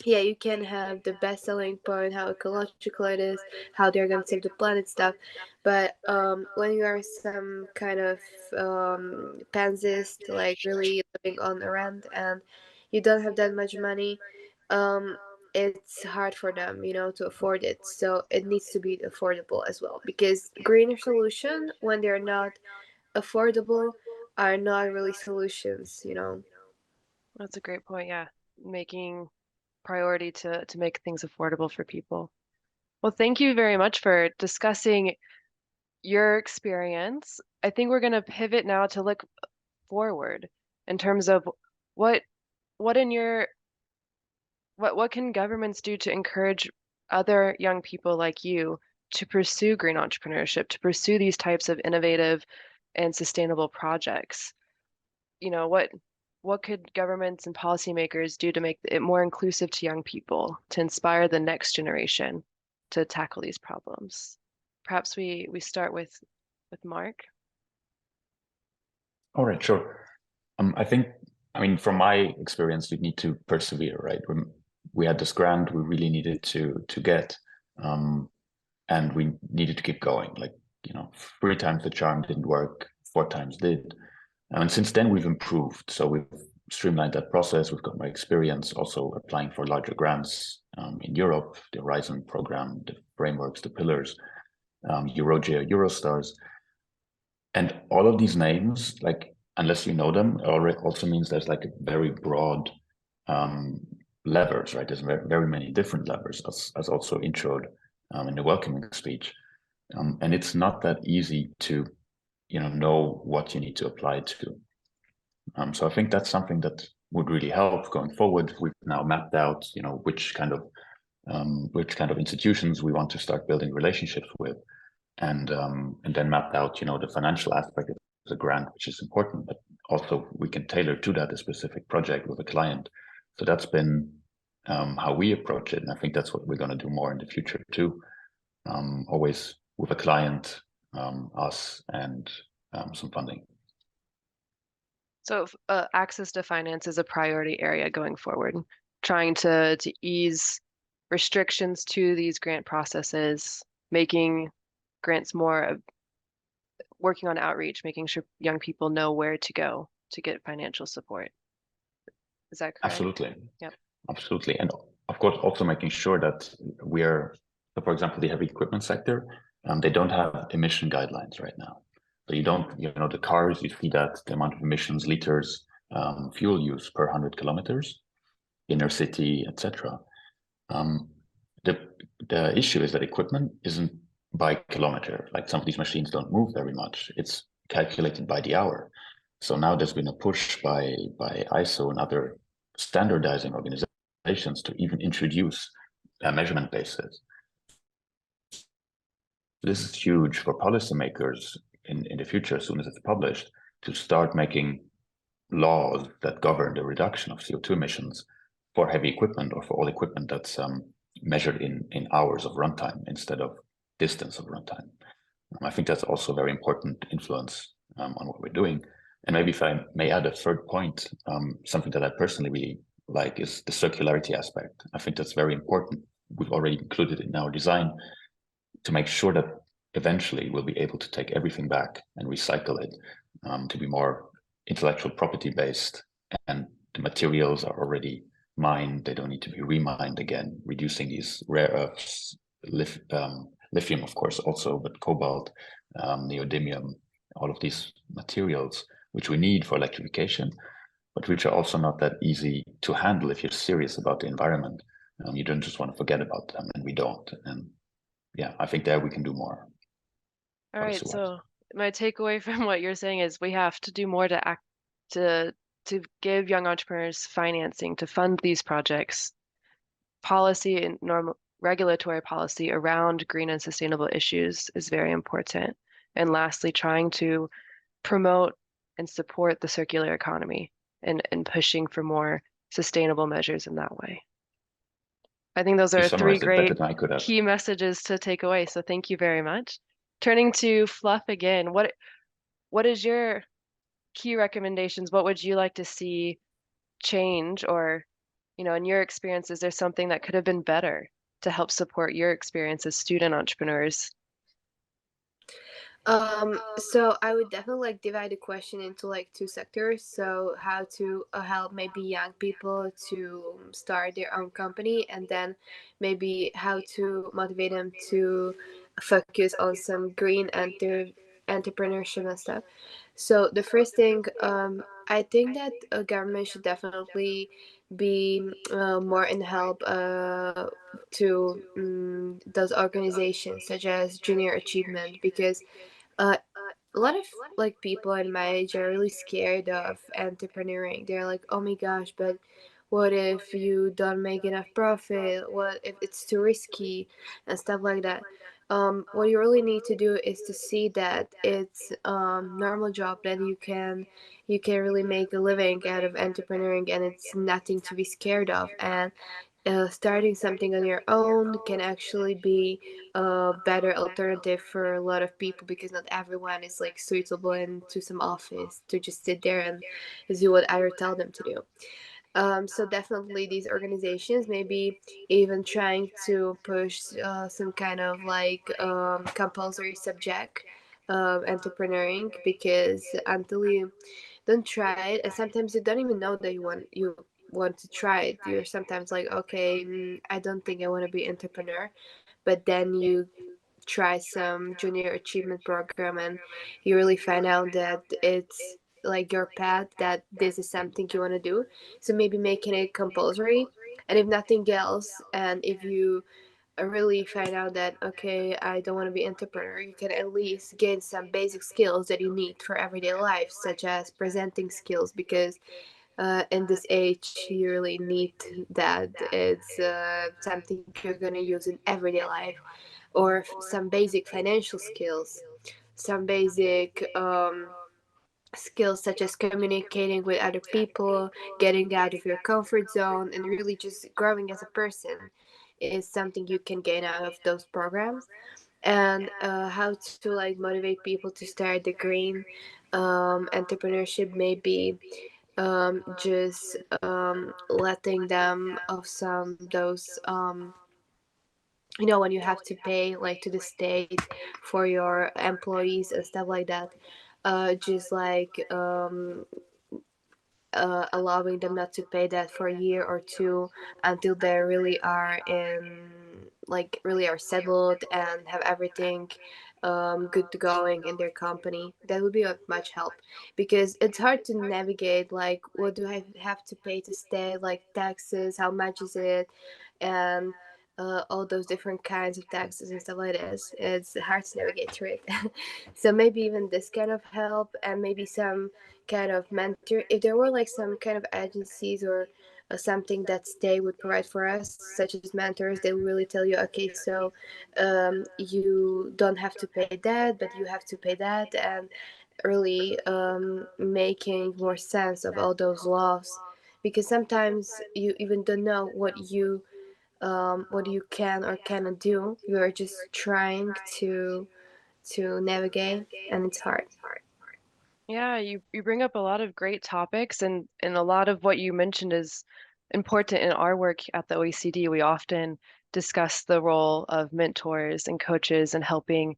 yeah, you can have the best selling point, how ecological it is, how they're going to save the planet stuff. But when you are some kind of pansiest, like really living on the rent, and you don't have that much money, it's hard for them, to afford it. So it needs to be affordable as well, because greener solution, when they're not affordable, are not really solutions. That's a great point. Yeah, making priority to make things affordable for people. Well, thank you very much for discussing your experience. I think we're going to pivot now to look forward in terms of what can governments do to encourage other young people like you to pursue green entrepreneurship, to pursue these types of innovative and sustainable projects? What could governments and policymakers do to make it more inclusive to young people, to inspire the next generation to tackle these problems? Perhaps we start with Mark. All right, sure. I mean, from my experience, you need to persevere, right? We had this grant we really needed to get, and we needed to keep going. Like, 3 times the charm didn't work, 4 times did. And since then we've improved. So we've streamlined that process. We've got more experience also applying for larger grants in Europe, the Horizon program, the frameworks, the pillars. Eurostars. And all of these names, like, unless you know them, also means there's like a very broad levers, right? There's very many different levers, as also introed in the welcoming speech. And it's not that easy to, know what you need to apply to. So I think that's something that would really help going forward. We've now mapped out, which kind of institutions we want to start building relationships with, and then mapped out, the financial aspect of the grant, which is important, but also we can tailor to that a specific project with a client. So that's been how we approach it, and I think that's what we're going to do more in the future too. Always with a client, us, and some funding. So access to finance is a priority area going forward, trying to ease restrictions to these grant processes, making grants more, working on outreach, making sure young people know where to go to get financial support. Is that correct? Absolutely. Yep. Absolutely. And of course, also making sure that so for example, the heavy equipment sector, they don't have emission guidelines right now. So you don't, the cars, you see that the amount of emissions, liters, fuel use per 100 kilometers, inner city, etc. The issue is that equipment isn't by kilometer. Like, some of these machines don't move very much. It's calculated by the hour. So now there's been a push by ISO and other standardizing organizations to even introduce measurement bases. This is huge for policymakers in the future, as soon as it's published, to start making laws that govern the reduction of CO2 emissions for heavy equipment, or for all equipment that's measured in hours of runtime instead of distance of runtime. I think that's also a very important influence on what we're doing. And maybe if I may add a third point, something that I personally really like is the circularity aspect. I think that's very important. We've already included it in our design to make sure that eventually we'll be able to take everything back and recycle it, to be more intellectual property based, and the materials are already mined. They don't need to be remined again, reducing these rare earths, lithium, of course, also, but cobalt, neodymium, all of these materials, which we need for electrification, but which are also not that easy to handle if you're serious about the environment. You don't just want to forget about them, and we don't. And yeah, I think there we can do more. All right, so my takeaway from what you're saying is we have to do more to give young entrepreneurs financing to fund these projects. Policy and regulatory policy around green and sustainable issues is very important. And lastly, trying to promote and support the circular economy and pushing for more sustainable measures in that way. I think those are three great key messages to take away. So thank you very much. Turning to Fluff again, what is your key recommendations? What would you like to see change, or, in your experience, is there something that could have been better to help support your experience as student entrepreneurs? So I would definitely divide the question into two sectors. So how to help maybe young people to start their own company, and then maybe how to motivate them to focus on some green entrepreneurship and stuff. So the first thing, I think that a government should definitely be more in help to those organizations such as Junior Achievement, because a lot of people in my age are really scared of entrepreneuring. They're like, oh my gosh, but what if you don't make enough profit? What if it's too risky and stuff like that? What you really need to do is to see that it's normal job that you can really make a living out of entrepreneuring, and it's nothing to be scared of. And starting something on your own can actually be a better alternative for a lot of people, because not everyone is suitable into some office to just sit there and do what I tell them to do. So definitely these organizations maybe even trying to push some kind of compulsory subject of entrepreneuring, because until you don't try it, and sometimes you don't even know that you want to try it. You're sometimes like, okay, I don't think I want to be entrepreneur, but then you try some junior achievement program and you really find out that it's like your path, that this is something you want to do. So maybe making it compulsory, and if nothing else, and if you really find out that okay, I don't want to be entrepreneur, you can at least gain some basic skills that you need for everyday life, such as presenting skills, because in this age you really need that. It's something you're going to use in everyday life. Or some basic financial skills, some basic skills such as communicating with other people, getting out of your comfort zone, and really just growing as a person is something you can gain out of those programs. And how to like motivate people to start the green entrepreneurship, maybe just letting them of some those when you have to pay like to the state for your employees and stuff like that, just like allowing them not to pay that for a year or two until they really are in, like really are settled and have everything good to going in their company. That would be of much help, because it's hard to navigate like what do I have to pay to stay, like taxes, how much is it, and all those different kinds of taxes and stuff like this. It's hard to navigate through it. So maybe even this kind of help, and maybe some kind of mentor, if there were like some kind of agencies or something that state would provide for us, such as mentors. They will really tell you, okay, so you don't have to pay that, but you have to pay that, and really making more sense of all those laws, because sometimes you even don't know what you can or cannot do. You are just trying to navigate, and it's hard. Yeah, you bring up a lot of great topics, and a lot of what you mentioned is important in our work at the OECD. We often discuss the role of mentors and coaches in helping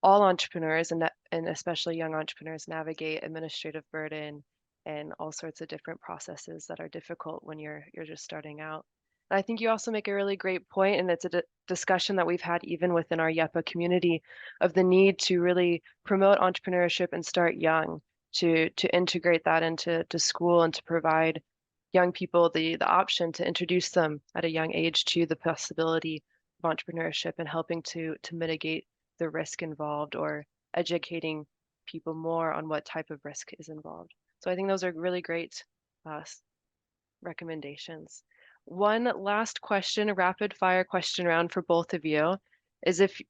all entrepreneurs and especially young entrepreneurs navigate administrative burden and all sorts of different processes that are difficult when you're just starting out. And I think you also make a really great point, and it's a discussion that we've had even within our YEPA community of the need to really promote entrepreneurship and start young, to integrate that into school and to provide young people the option to introduce them at a young age to the possibility of entrepreneurship and helping to mitigate the risk involved, or educating people more on what type of risk is involved. So I think those are really great uh, recommendations. One last question, a rapid fire question round for both of you, is if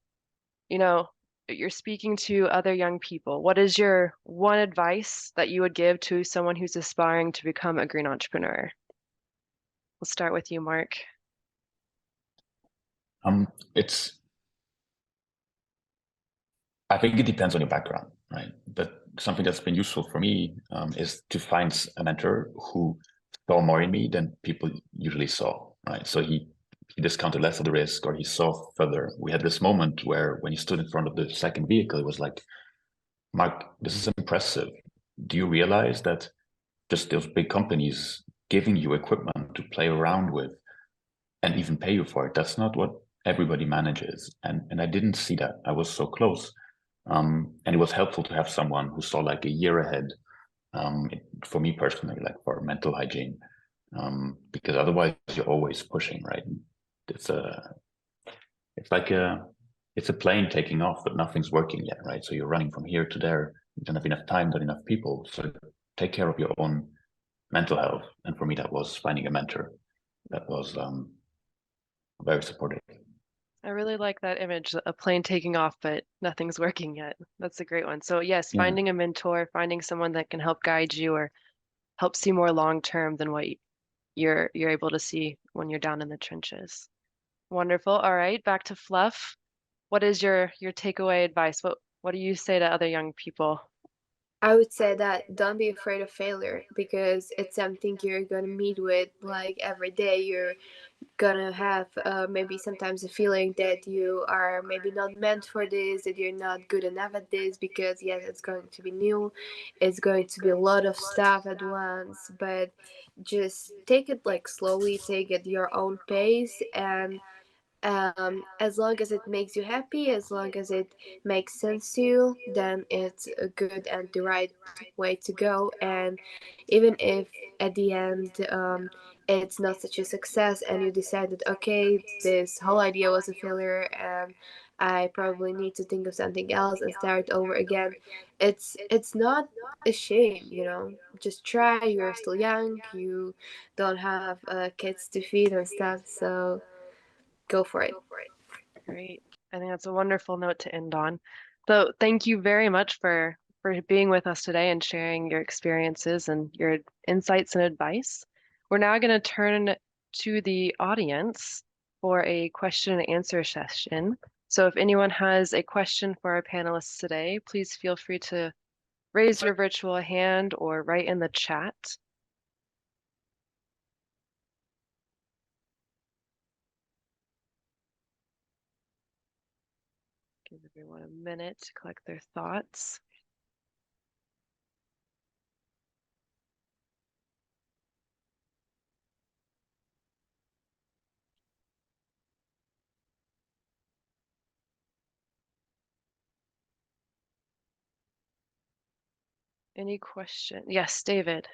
you know you're speaking to other young people, what is your one advice that you would give to someone who's aspiring to become a green entrepreneur? We'll start with you, Mark. It's I think it depends on your background, right? But something that's been useful for me is to find a mentor who saw more in me than people usually saw, right? So he discounted less of the risk, or he saw further. We had this moment where when he stood in front of the second vehicle, it was like, Mark, this is impressive. Do you realize that just those big companies giving you equipment to play around with and even pay you for it, that's not what everybody manages. And I didn't see that. I was so close. And it was helpful to have someone who saw like a year ahead, for me personally, like for mental hygiene, because otherwise you're always pushing, right? It's a, it's like it's a plane taking off, but nothing's working yet, right? So you're running from here to there. You don't have enough time, not enough people. So take care of your own mental health. And for me, that was finding a mentor that was very supportive. I really like that image, a plane taking off, but nothing's working yet. That's a great one. So yes, Yeah. finding a mentor, finding someone that can help guide you or help see more long term than what you're able to see when you're down in the trenches. Wonderful. All right, back to Fluff. What is your takeaway advice? What do you say to other young people? I would say that don't be afraid of failure, because it's something you're gonna meet with like every day. You're gonna have maybe sometimes a feeling that you are maybe not meant for this, that you're not good enough at this, because yes, it's going to be new, it's going to be a lot of stuff at once. But just take it like slowly, take it your own pace, and As long as it makes you happy, as long as it makes sense to you, then it's a good and the right way to go. And even if at the end it's not such a success and you decided, okay, this whole idea was a failure and I probably need to think of something else and start over again, it's not a shame, you know. Just try. You're still young, you don't have kids to feed and stuff, so go for it. Great. I think that's a wonderful note to end on. So thank you very much for being with us today and sharing your experiences and your insights and advice. We're now going to turn to the audience for a question and answer session. So if anyone has a question for our panelists today, please feel free to raise your virtual hand or write in the chat. Give everyone a minute to collect their thoughts. Any question? Yes, David.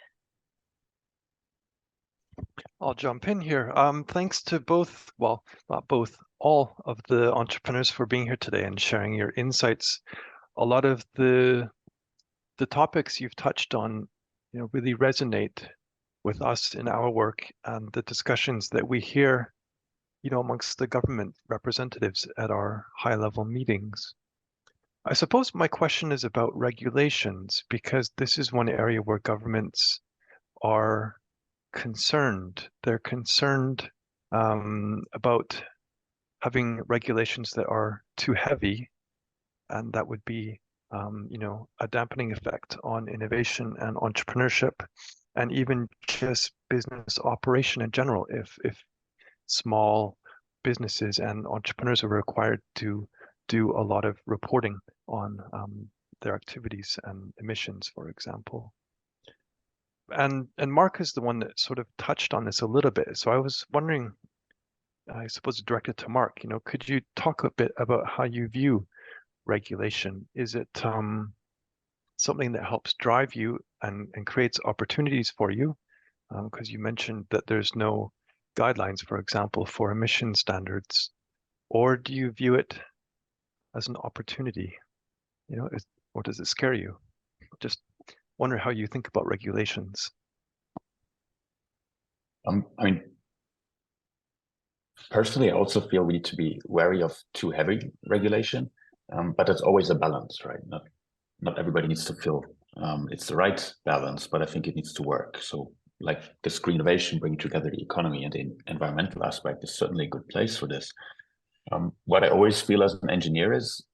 I'll jump in here. Thanks to both, well, not both, all of the entrepreneurs for being here today and sharing your insights. A lot of the topics you've touched on, really resonate with us in our work and the discussions that we hear, amongst the government representatives at our high-level meetings. I suppose my question is about regulations, because this is one area where governments are concerned. They're concerned about having regulations that are too heavy, and that would be, a dampening effect on innovation and entrepreneurship, and even just business operation in general. If small businesses and entrepreneurs are required to do a lot of reporting on their activities and emissions, for example. And Mark is the one that sort of touched on this a little bit. So I was wondering, I suppose directed to Mark, could you talk a bit about how you view regulation? Is it something that helps drive you and creates opportunities for you? Because you mentioned that there's no guidelines, for example, for emission standards. Or do you view it as an opportunity? Or does it scare you? Just wonder how you think about regulations. I mean, personally, I also feel we need to be wary of too heavy regulation, but it's always a balance, right? Not everybody needs to feel it's the right balance, but I think it needs to work. So, like this green innovation bringing together the economy and the environmental aspect is certainly a good place for this. What I always feel as an engineer is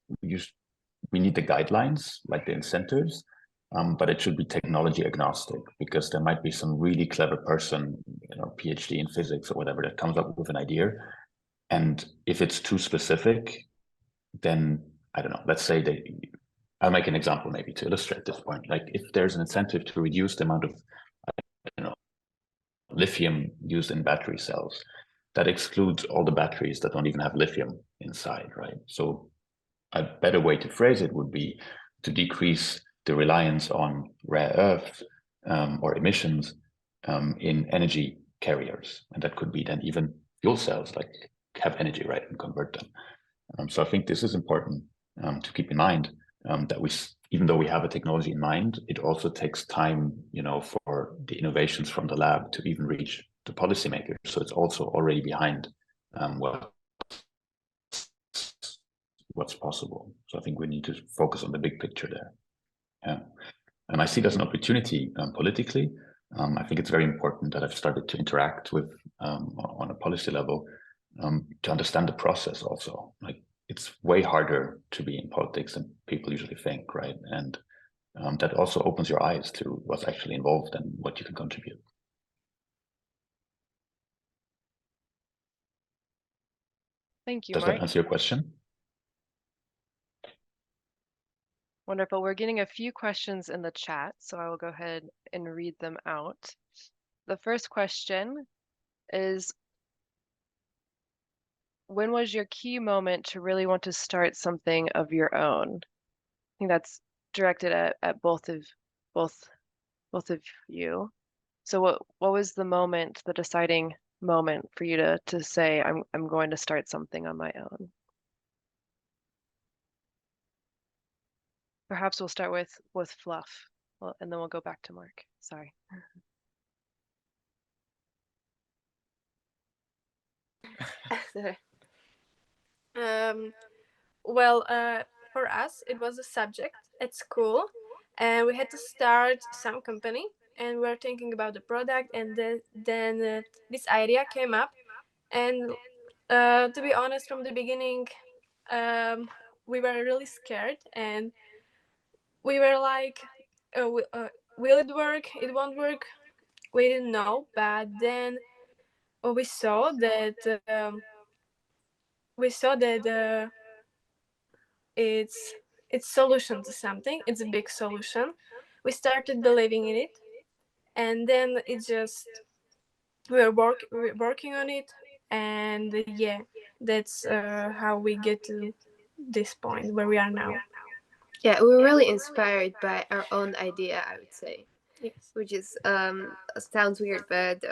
we need the guidelines, like the incentives, but it should be technology agnostic, because there might be some really clever person, PhD in physics or whatever, that comes up with an idea. And if it's too specific, then I don't know, let's say I'll make an example maybe to illustrate this point. Like if there's an incentive to reduce the amount of, lithium used in battery cells, that excludes all the batteries that don't even have lithium inside, right? So a better way to phrase it would be to decrease the reliance on rare earths or emissions in energy carriers. And that could be then even fuel cells, like have energy, right, and convert them. So I think this is important to keep in mind, that even though we have a technology in mind, it also takes time, for the innovations from the lab to even reach the policymakers. So it's also already behind what's possible. So I think we need to focus on the big picture there. Yeah. And I see it as an opportunity politically. I think it's very important that I've started to interact with on a policy level to understand the process also. Like it's way harder to be in politics than people usually think, right? And that also opens your eyes to what's actually involved and what you can contribute. Thank you, Does Mark. that answer your question? Wonderful. We're getting a few questions in the chat, so I will go ahead and read them out. The first question is, when was your key moment to really want to start something of your own? I think that's directed at both of you. So what was the moment, the deciding moment for you to say I'm going to start something on my own? Perhaps we'll start with Fluff, and then we'll go back to Mark. Sorry. Sorry. Well, for us, it was a subject at school, and we had to start some company, and we were thinking about the product, and then this idea came up, and to be honest, from the beginning, we were really scared, and we were like, will it work? It won't work. We didn't know, but then we saw that it's solution to something. It's a big solution. We started believing in it, and then it just we're working on it, and yeah, that's how we get to this point where we are now. Yeah, we were really inspired by our own idea, I would say. Yes. Which is sounds weird, but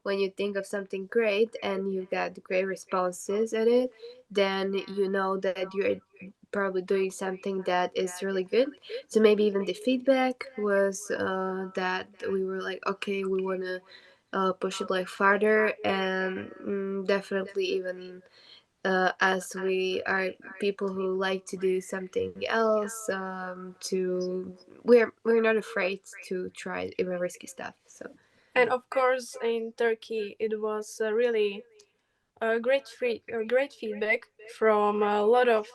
when you think of something great and you get great responses at it, then you know that you're probably doing something that is really good. So maybe even the feedback was that we were like, okay, we want to push it like farther, and definitely even as we are people who like to do something else, we're not afraid to try even risky stuff. So And of course, in Turkey, it was really great feedback from a lot of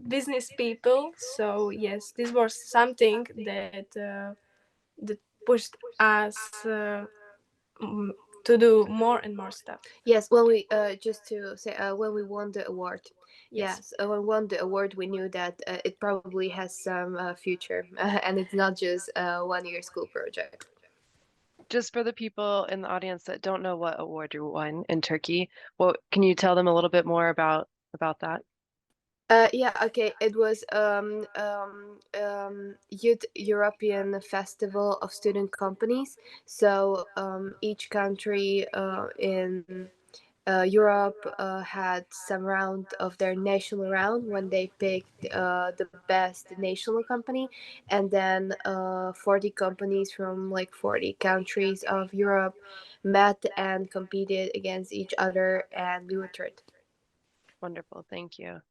business people. So yes, this was something that pushed us mm, to do more and more stuff. yes, when we just to say when we won the award. Yes. Yes, when we won the award, we knew that it probably has some future, and it's not just a 1 year school project. Just for the people in the audience that don't know what award you won in Turkey, what can you tell them a little bit more about that? Yeah, okay. It was Youth European Festival of Student Companies. So each country in Europe had some round of their national round when they picked the best national company, and then 40 companies from like 40 countries of Europe met and competed against each other, and we were third. Wonderful, thank you.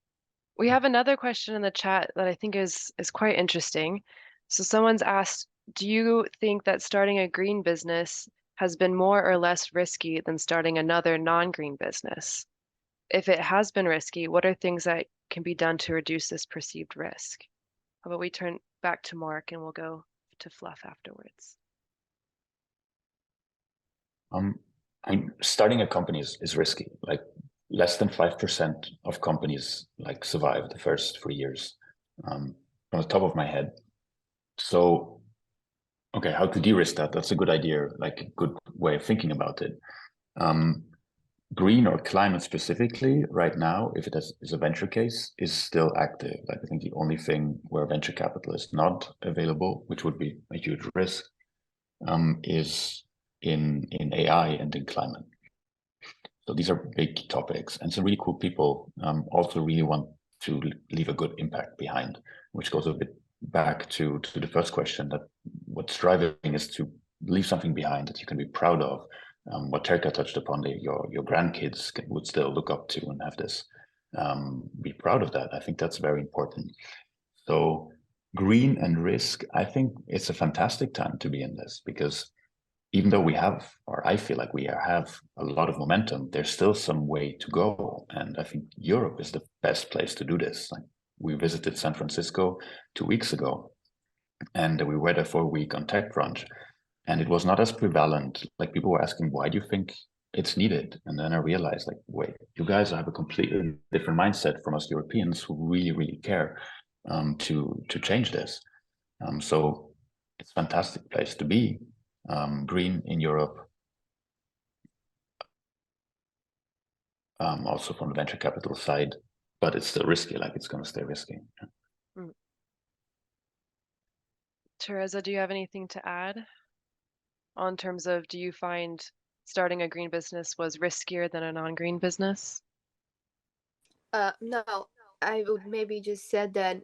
We have another question in the chat that I think is quite interesting. So someone's asked, do you think that starting a green business has been more or less risky than starting another non-green business? If it has been risky, what are things that can be done to reduce this perceived risk? How about we turn back to Mark and we'll go to Fluff afterwards. Starting a company is risky. Like less than 5% of companies like survive the first 3 years, from the top of my head. So, okay, how to de-risk that? That's a good idea, like a good way of thinking about it. Green or climate specifically, right now, if it is a venture case, is still active. Like I think the only thing where venture capital is not available, which would be a huge risk, is in AI and in climate. So these are big topics, and some really cool people also really want to leave a good impact behind, which goes a bit back to the first question, that what's driving is to leave something behind that you can be proud of. What Terka touched upon, your grandkids would still look up to and have this, be proud of that. I think that's very important. So green and risk, I think it's a fantastic time to be in this, because even though we have, or I feel like we have a lot of momentum, there's still some way to go. And I think Europe is the best place to do this. Like, we visited San Francisco 2 weeks ago, and we were there for a week on TechCrunch, and it was not as prevalent. Like, people were asking, why do you think it's needed? And then I realized, like, wait, you guys have a completely different mindset from us Europeans who really, really care to change this. So it's a fantastic place to be. Green in Europe. also from the venture capital side, but it's still risky, like it's going to stay risky. Teresa, do you have anything to add on terms of, do you find starting a green business was riskier than a non-green business? No, I would maybe just said that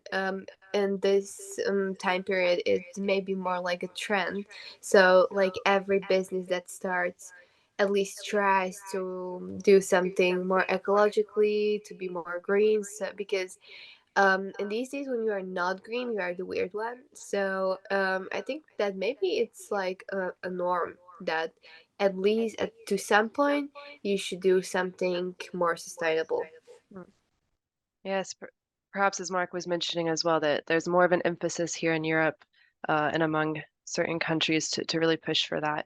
in this time period, it may be more like a trend. So like every business that starts at least tries to do something more ecologically, to be more green. So because in these days when you are not green, you are the weird one. So I think that maybe it's like a norm that at least to some point you should do something more sustainable. Yes, perhaps as Mark was mentioning as well, that there's more of an emphasis here in Europe and among certain countries to really push for that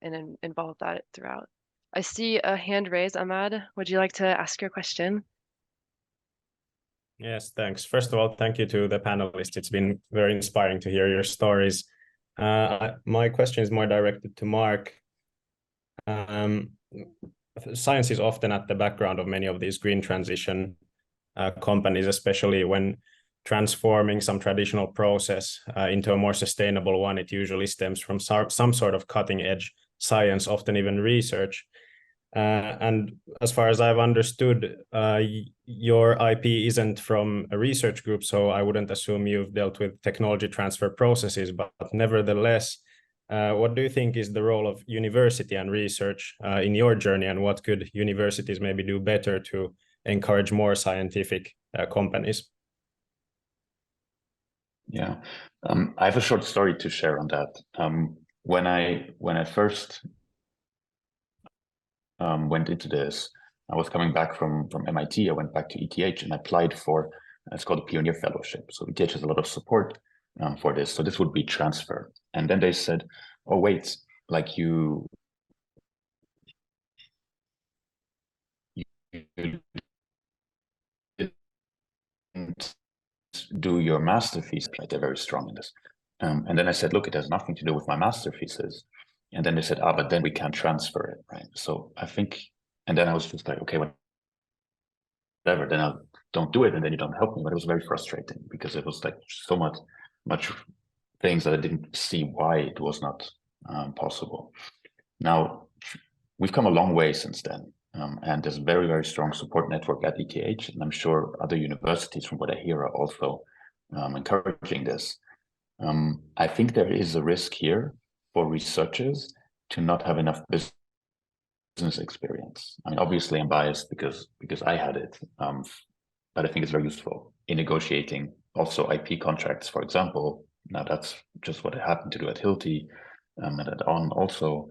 and involve that throughout. I see a hand raised. Ahmad, would you like to ask your question? Yes, thanks. First of all, thank you to the panelists. It's been very inspiring to hear your stories. My question is more directed to Mark. Science is often at the background of many of these green transition companies, especially when transforming some traditional process into a more sustainable one. It usually stems from some sort of cutting edge science, often even research. And as far as I've understood, your IP isn't from a research group, so I wouldn't assume you've dealt with technology transfer processes, but nevertheless, what do you think is the role of university and research in your journey, and what could universities maybe do better to encourage more scientific companies? Yeah, I have a short story to share on that. When I first went into this, I was coming back from MIT. I went back to ETH and applied for, it's called a Pioneer Fellowship. So ETH has a lot of support for this. So this would be transfer. And then they said, oh, wait, like you didn't do your master thesis. Like they're very strong in this. And then I said, look, it has nothing to do with my master thesis. And then they said, but then we can't transfer it, right? So I think, and then I was just like, okay, whatever, then I don't do it, and then you don't help me. But it was very frustrating because it was like so much things that I didn't see why it was not possible. Now, we've come a long way since then. And there's a very, very strong support network at ETH, and I'm sure other universities, from what I hear, are also encouraging this. I think there is a risk here for researchers to not have enough business experience. I mean, obviously I'm biased because I had it, but I think it's very useful in negotiating also IP contracts, for example. Now that's just what I happened to do at Hilti and at On also,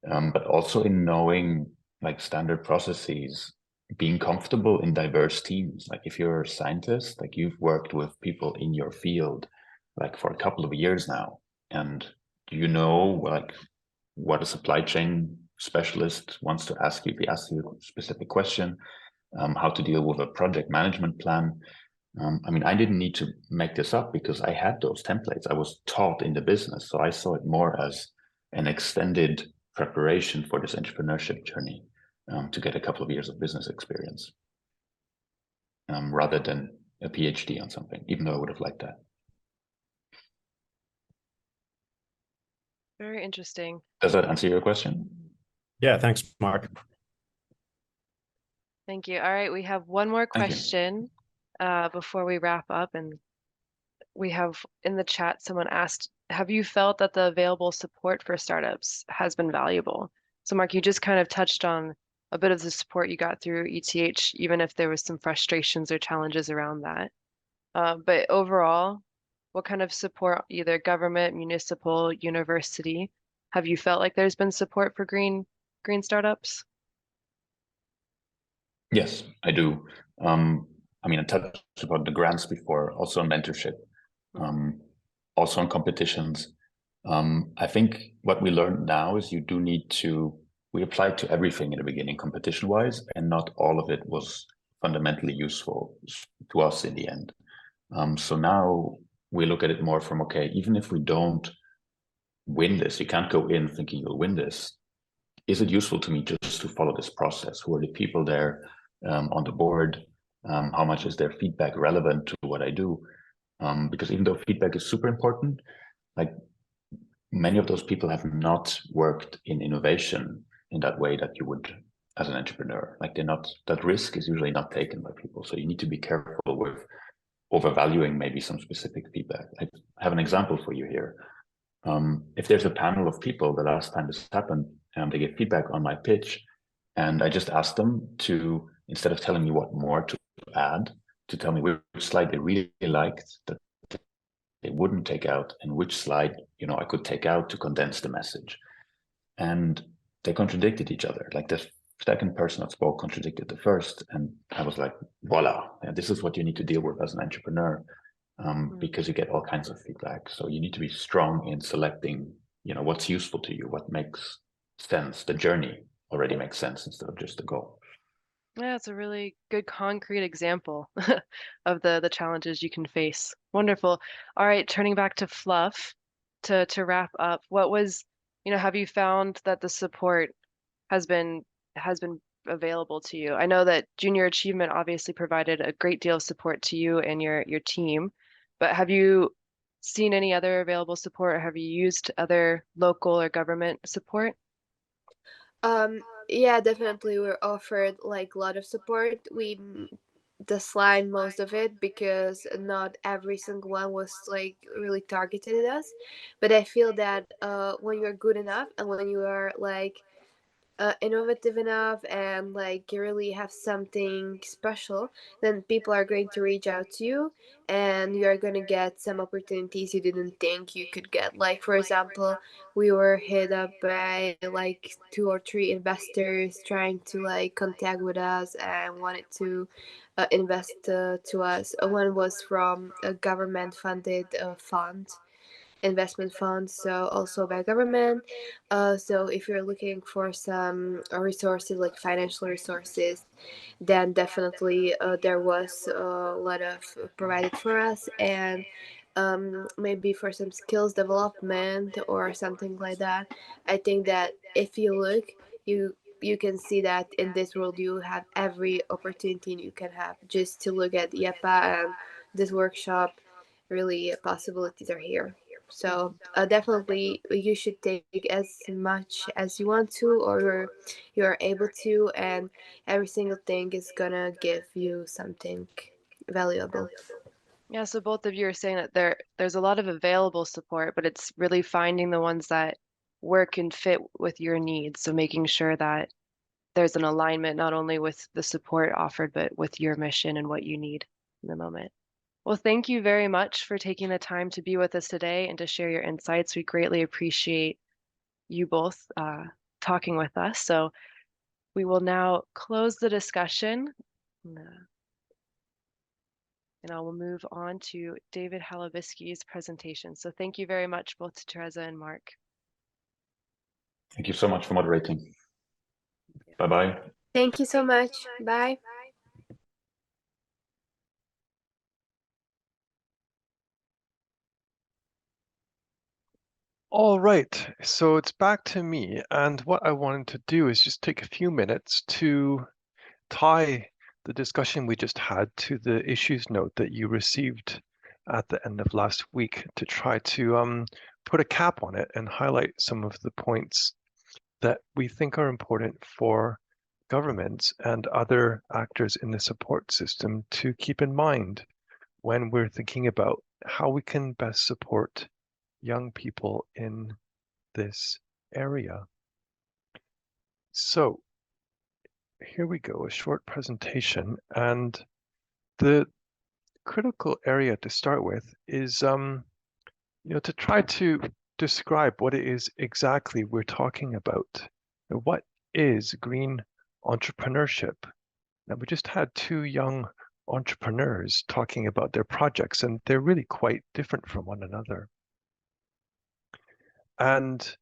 but also in knowing like standard processes, being comfortable in diverse teams. Like if you're a scientist, like you've worked with people in your field like for a couple of years now, and you know like what a supply chain specialist wants to ask you if he asks you a specific question, how to deal with a project management plan. I mean, I didn't need to make this up because I had those templates. I was taught in the business, so I saw it more as an extended preparation for this entrepreneurship journey to get a couple of years of business experience rather than a PhD on something, even though I would have liked that. Very interesting. Does that answer your question? Yeah, thanks, Mark. Thank you. All right, we have one more question before we wrap up, and we have in the chat someone asked, have you felt that the available support for startups has been valuable? So Mark, you just kind of touched on a bit of the support you got through ETH, even if there was some frustrations or challenges around that. But overall, what kind of support, either government, municipal, university, have you felt like there's been support for green startups? Yes, I do. I mean, I touched about the grants before, also on mentorship, also on competitions. I think what we learned now is you do need to, we applied to everything in the beginning competition-wise, and not all of it was fundamentally useful to us in the end. So now we look at it more from, okay, even if we don't win this, you can't go in thinking you'll win this. is it useful to me just to follow this process? Who are the people there on the board? How much is their feedback relevant to what I do? Because even though feedback is super important, like many of those people have not worked in innovation in that way that you would as an entrepreneur. Like that risk is usually not taken by people. So you need to be careful with overvaluing maybe some specific feedback. I have an example for you here. If there's a panel of people, the last time this happened, they give feedback on my pitch, and I just asked them to, instead of telling me what more to add, to tell me which slide they really liked that they wouldn't take out, and which slide I could take out to condense the message. And they contradicted each other. Like the second person that spoke contradicted the first, and I was like, voila, this is what you need to deal with as an entrepreneur, because you get all kinds of feedback. So you need to be strong in selecting what's useful to you, what makes sense. The journey already makes sense instead of just the goal. Yeah, it's a really good concrete example of the challenges you can face. Wonderful. All right, turning back to Fluff to wrap up. What was, have you found that the support has been available to you? I know that Junior Achievement obviously provided a great deal of support to you and your team, but have you seen any other available support, or have you used other local or government support? Yeah, definitely. We're offered like a lot of support. We declined most of it because not every single one was like really targeted at us. But I feel that when you're good enough and when you are like innovative enough and like you really have something special, then people are going to reach out to you and you are going to get some opportunities you didn't think you could get. Like for example, we were hit up by like 2 or 3 investors trying to like contact with us and wanted to invest to us. One was from a government funded fund, investment funds, so also by government. So if you're looking for some resources like financial resources, then definitely there was a lot of provided for us. And maybe for some skills development or something like that, I think that if you look, you can see that in this world you have every opportunity you can have. Just to look at YEPA and this workshop, really possibilities are here. So definitely you should take as much as you want to or you're able to, and every single thing is gonna give you something valuable. Yeah, so both of you are saying that there's a lot of available support, but it's really finding the ones that work and fit with your needs. So making sure that there's an alignment not only with the support offered, but with your mission and what you need in the moment. Well, thank you very much for taking the time to be with us today and to share your insights. We greatly appreciate you both talking with us. So we will now close the discussion. And I will move on to David Halavisky's presentation. So thank you very much, both to Teresa and Mark. Thank you so much for moderating. Bye-bye. Thank you so much. Bye. All right, so it's back to me, and what I wanted to do is just take a few minutes to tie the discussion we just had to the issues note that you received at the end of last week, to try to put a cap on it and highlight some of the points that we think are important for governments and other actors in the support system to keep in mind when we're thinking about how we can best support young people in this area. So here we go, a short presentation, and the critical area to start with is to try to describe what it is exactly we're talking about. What is green entrepreneurship? Now, we just had 2 young entrepreneurs talking about their projects, and they're really quite different from one another. And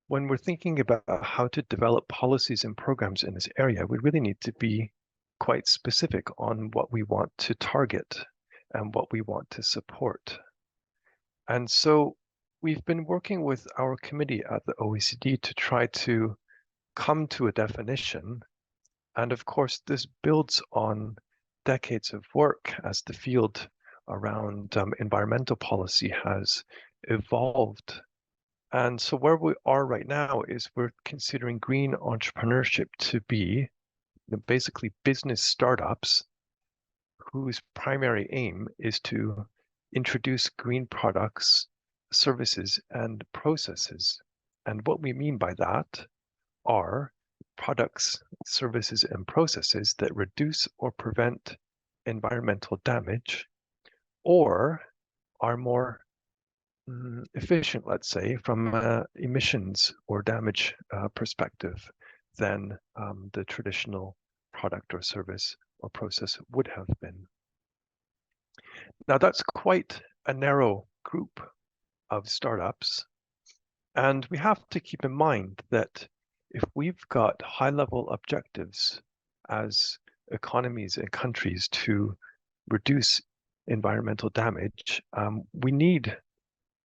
when we're thinking about how to develop policies and programs in this area, we really need to be quite specific on what we want to target and what we want to support. And so we've been working with our committee at the OECD to try to come to a definition. And of course, this builds on decades of work as the field around environmental policy has evolved. And so where we are right now is we're considering green entrepreneurship to be basically business startups whose primary aim is to introduce green products, services, and processes. And what we mean by that are products, services, and processes that reduce or prevent environmental damage or are more efficient, let's say, from emissions or damage perspective than the traditional product or service or process would have been. Now, that's quite a narrow group of startups. And we have to keep in mind that if we've got high-level objectives as economies and countries to reduce environmental damage, we need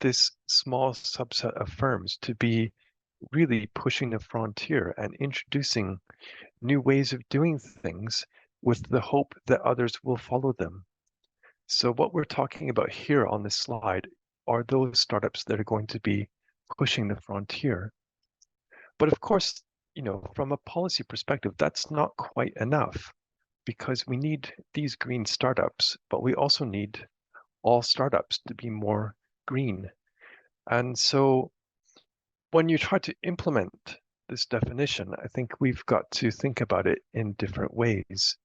this small subset of firms to be really pushing the frontier and introducing new ways of doing things with the hope that others will follow them. So what we're talking about here on this slide are those startups that are going to be pushing the frontier. But of course, from a policy perspective, that's not quite enough because we need these green startups, but we also need all startups to be more green. And so when you try to implement this definition, I think we've got to think about it in different ways.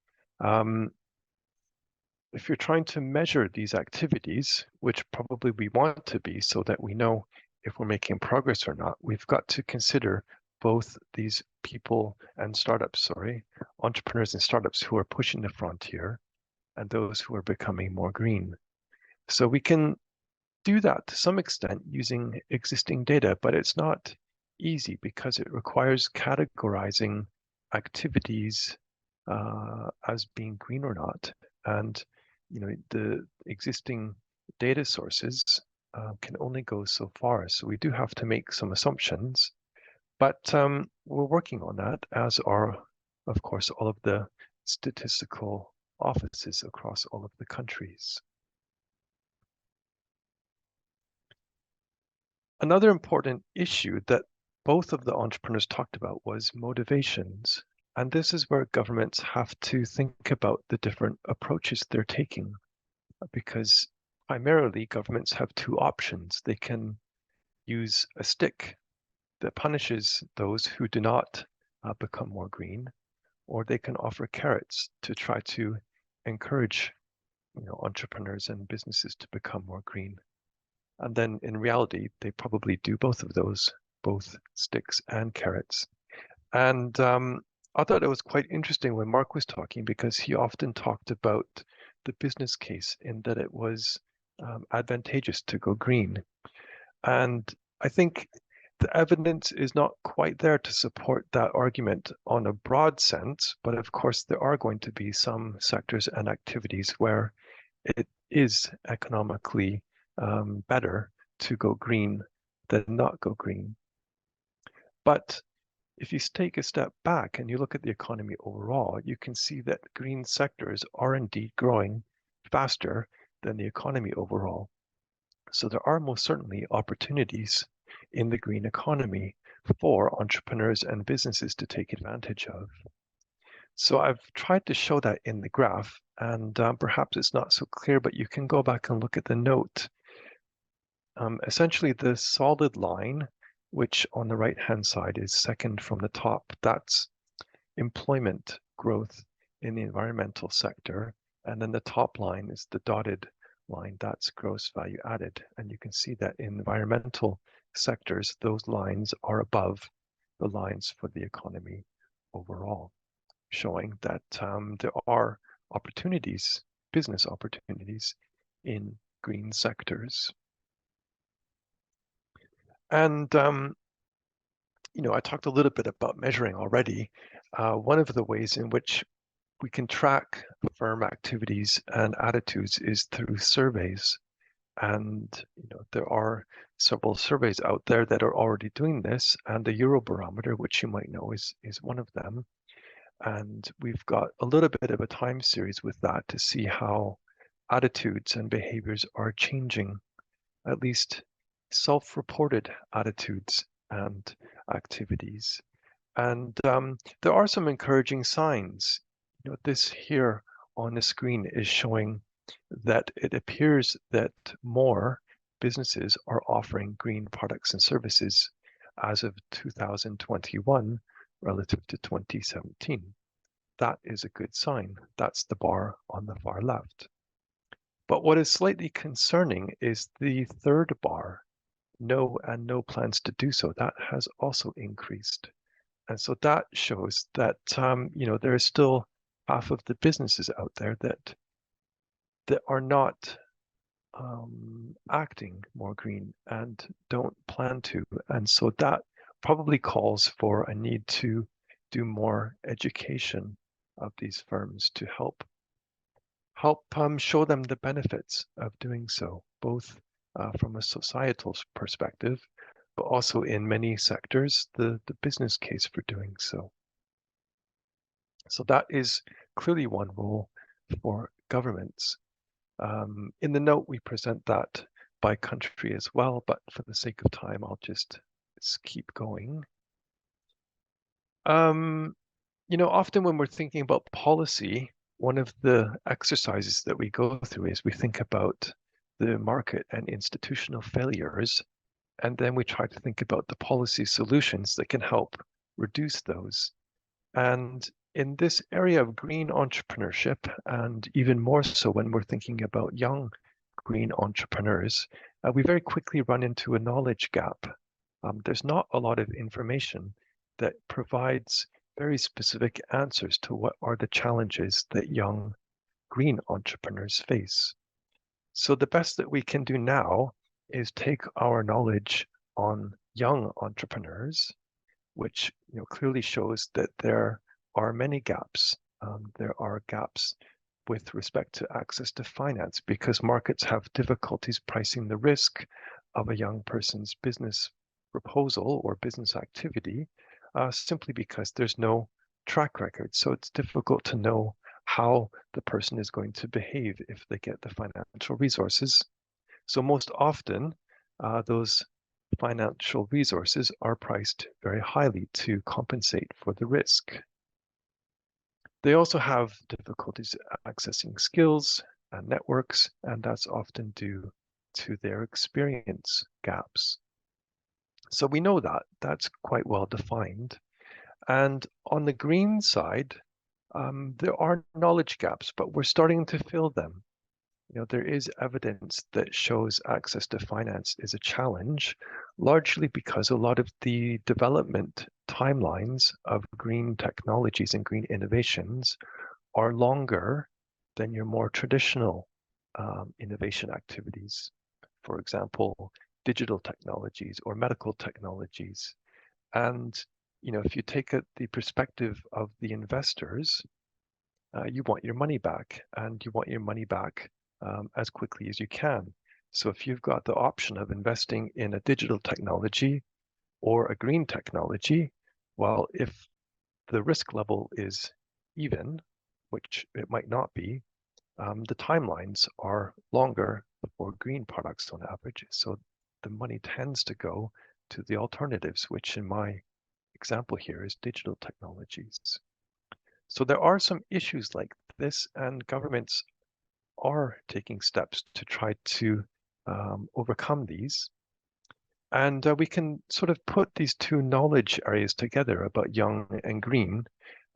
If you're trying to measure these activities, which probably we want to be so that we know if we're making progress or not, we've got to consider both these people and startups, entrepreneurs and startups who are pushing the frontier and those who are becoming more green. So we can do that to some extent using existing data, but it's not easy because it requires categorizing activities as being green or not. And the existing data sources can only go so far. So we do have to make some assumptions, but we're working on that, as are, of course, all of the statistical offices across all of the countries. Another important issue that both of the entrepreneurs talked about was motivations. And this is where governments have to think about the different approaches they're taking, because primarily governments have two options. They can use a stick that punishes those who do not become more green, or they can offer carrots to try to encourage entrepreneurs and businesses to become more green. And then in reality, they probably do both of those, both sticks and carrots. And I thought it was quite interesting when Mark was talking, because he often talked about the business case in that it was advantageous to go green. And I think the evidence is not quite there to support that argument on a broad sense, but of course there are going to be some sectors and activities where it is economically better to go green than not go green. But if you take a step back and you look at the economy overall, you can see that green sectors are indeed growing faster than the economy overall. So there are most certainly opportunities in the green economy for entrepreneurs and businesses to take advantage of. So I've tried to show that in the graph, and perhaps it's not so clear, but you can go back and look at the note. Essentially, the solid line, which on the right-hand side is second from the top, that's employment growth in the environmental sector. And then the top line is the dotted line, that's gross value added. And you can see that in environmental sectors, those lines are above the lines for the economy overall, showing that there are opportunities, business opportunities in green sectors. And, I talked a little bit about measuring already. One of the ways in which we can track firm activities and attitudes is through surveys. And there are several surveys out there that are already doing this, and the Eurobarometer, which you might know, is one of them. And we've got a little bit of a time series with that to see how attitudes and behaviors are changing, at least self-reported attitudes and activities. And there are some encouraging signs. This here on the screen is showing that it appears that more businesses are offering green products and services as of 2021 relative to 2017. That is a good sign. That's the bar on the far left. But what is slightly concerning is the third bar, no and no plans to do so. That has also increased. And so that shows that, there is still half of the businesses out there that are not acting more green and don't plan to. And so that probably calls for a need to do more education of these firms to help show them the benefits of doing so, both from a societal perspective, but also in many sectors, the business case for doing so. So that is clearly one role for governments. In the note, we present that by country as well, but for the sake of time, I'll just keep going. Often when we're thinking about policy, one of the exercises that we go through is we think about the market and institutional failures, and then we try to think about the policy solutions that can help reduce those. And in this area of green entrepreneurship, and even more so when we're thinking about young green entrepreneurs, we very quickly run into a knowledge gap. There's not a lot of information that provides very specific answers to what are the challenges that young green entrepreneurs face. So the best that we can do now is take our knowledge on young entrepreneurs, which clearly shows that there are many gaps. There are gaps with respect to access to finance because markets have difficulties pricing the risk of a young person's business proposal or business activity, simply because there's no track record. So it's difficult to know how the person is going to behave if they get the financial resources. So most often, those financial resources are priced very highly to compensate for the risk. They also have difficulties accessing skills and networks, and that's often due to their experience gaps. So we know that that's quite well defined. And on the green side, there are knowledge gaps, but we're starting to fill them. There is evidence that shows access to finance is a challenge, largely because a lot of the development timelines of green technologies and green innovations are longer than your more traditional innovation activities. For example, digital technologies or medical technologies. And if you take the perspective of the investors, you want your money back, and you want your money back as quickly as you can. So if you've got the option of investing in a digital technology or a green technology, well, if the risk level is even, which it might not be, the timelines are longer for green products on average. So the money tends to go to the alternatives, which in my example here is digital technologies. So there are some issues like this, and governments are taking steps to try to overcome these. And we can sort of put these two knowledge areas together about young and green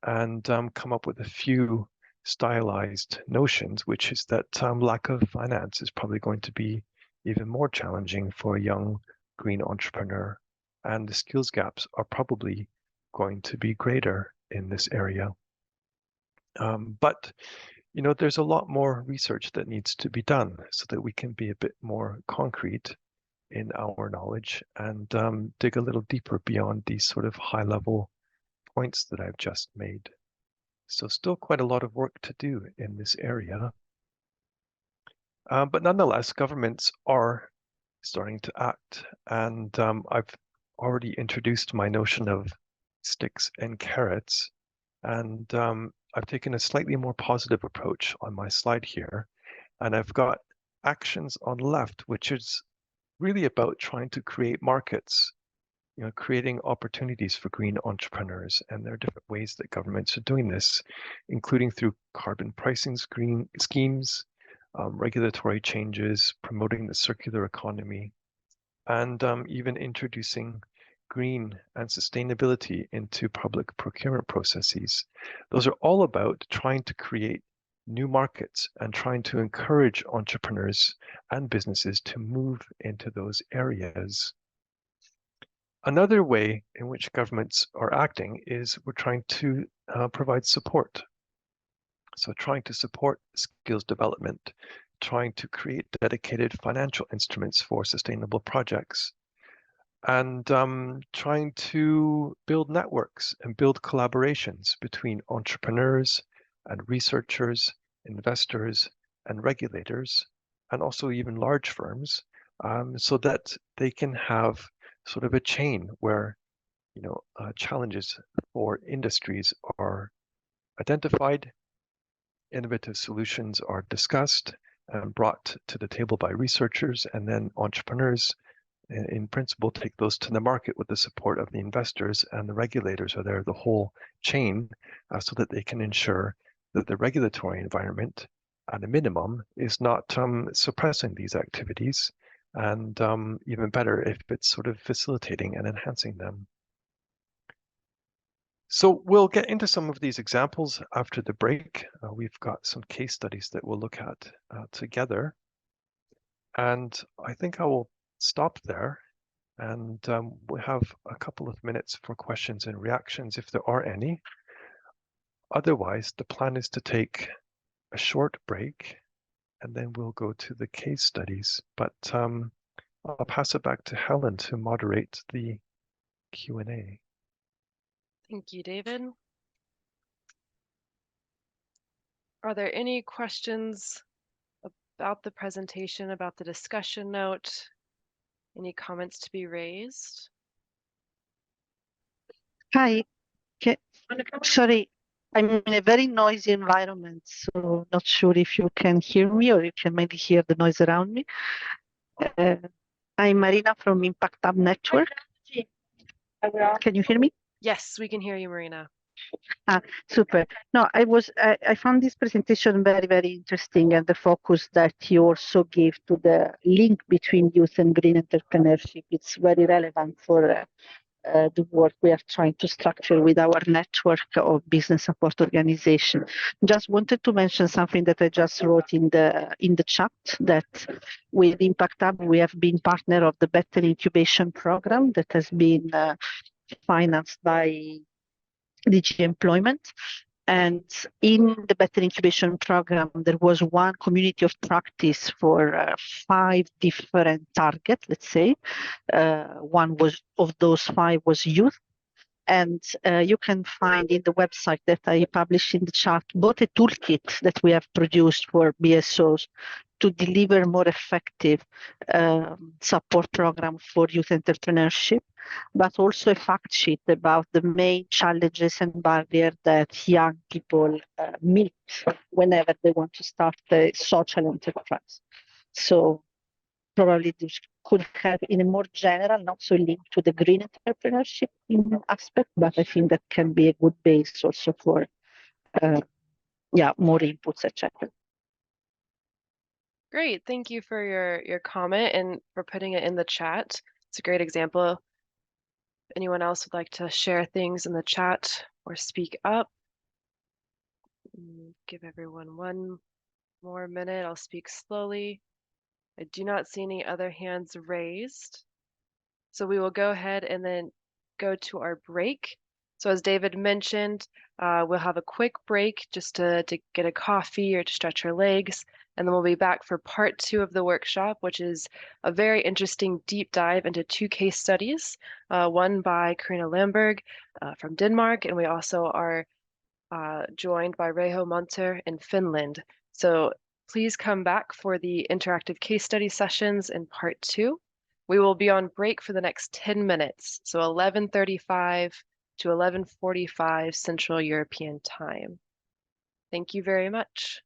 and come up with a few stylized notions, which is that lack of finance is probably going to be even more challenging for a young green entrepreneur. And the skills gaps are probably going to be greater in this area. But there's a lot more research that needs to be done so that we can be a bit more concrete in our knowledge and dig a little deeper beyond these sort of high-level points that I've just made. So still quite a lot of work to do in this area. But nonetheless, governments are starting to act. And I've already introduced my notion of sticks and carrots. And I've taken a slightly more positive approach on my slide here. And I've got actions on the left, which is really about trying to create markets, creating opportunities for green entrepreneurs. And there are different ways that governments are doing this, including through carbon pricing schemes, regulatory changes, promoting the circular economy, and even introducing green and sustainability into public procurement processes. Those are all about trying to create new markets and trying to encourage entrepreneurs and businesses to move into those areas. Another way in which governments are acting is we're trying to provide support. So trying to support skills development, trying to create dedicated financial instruments for sustainable projects, and trying to build networks and build collaborations between entrepreneurs and researchers, investors and regulators, and also even large firms, so that they can have sort of a chain where challenges for industries are identified, innovative solutions are discussed and brought to the table by researchers, and then entrepreneurs in principle take those to the market with the support of the investors, and the regulators are there, the whole chain, so that they can ensure that the regulatory environment at a minimum is not suppressing these activities, and even better if it's sort of facilitating and enhancing them. So we'll get into some of these examples after the break. We've got some case studies that we'll look at together. And I think I will stop there, and we'll have a couple of minutes for questions and reactions if there are any. Otherwise, the plan is to take a short break and then we'll go to the case studies. But I'll pass it back to Helen to moderate the Q&A. Thank you, David. Are there any questions about the presentation, about the discussion note? Any comments to be raised? Hi. Sorry, I'm in a very noisy environment, so not sure if you can hear me or you can maybe hear the noise around me. I'm Marina from Impact Hub Network. Can you hear me? Yes, we can hear you, Marina. Super. No, I found this presentation very, very interesting, and the focus that you also gave to the link between youth and green entrepreneurship. It's very relevant for the work we are trying to structure with our network of business support organization. Just wanted to mention something that I just wrote in the chat, that with Impact Hub we have been partner of the Better Incubation Program that has been financed by DG Employment. And in the Better Incubation Program, there was one community of practice for 5 different targets, let's say. One of those 5 was youth. And you can find in the website that I published in the chat both a toolkit that we have produced for BSOs to deliver more effective support program for youth entrepreneurship, but also a fact sheet about the main challenges and barriers that young people meet whenever they want to start a social enterprise. So probably this could have in a more general, not so linked to the green entrepreneurship aspect, but I think that can be a good base also for more inputs, etc. Great, thank you for your comment and for putting it in the chat. It's a great example. If anyone else would like to share things in the chat or speak up, give everyone one more minute. I'll speak slowly. I do not see any other hands raised. So we will go ahead and then go to our break. So as David mentioned, we'll have a quick break just to get a coffee or to stretch our legs. And then we'll be back for part 2 of the workshop, which is a very interesting deep dive into 2 case studies, one by Karina Lamberg from Denmark, and we also are joined by Reijo Monter in Finland. So please come back for the interactive case study sessions in part 2. We will be on break for the next 10 minutes, so 11:35 to 11:45 Central European Time. Thank you very much.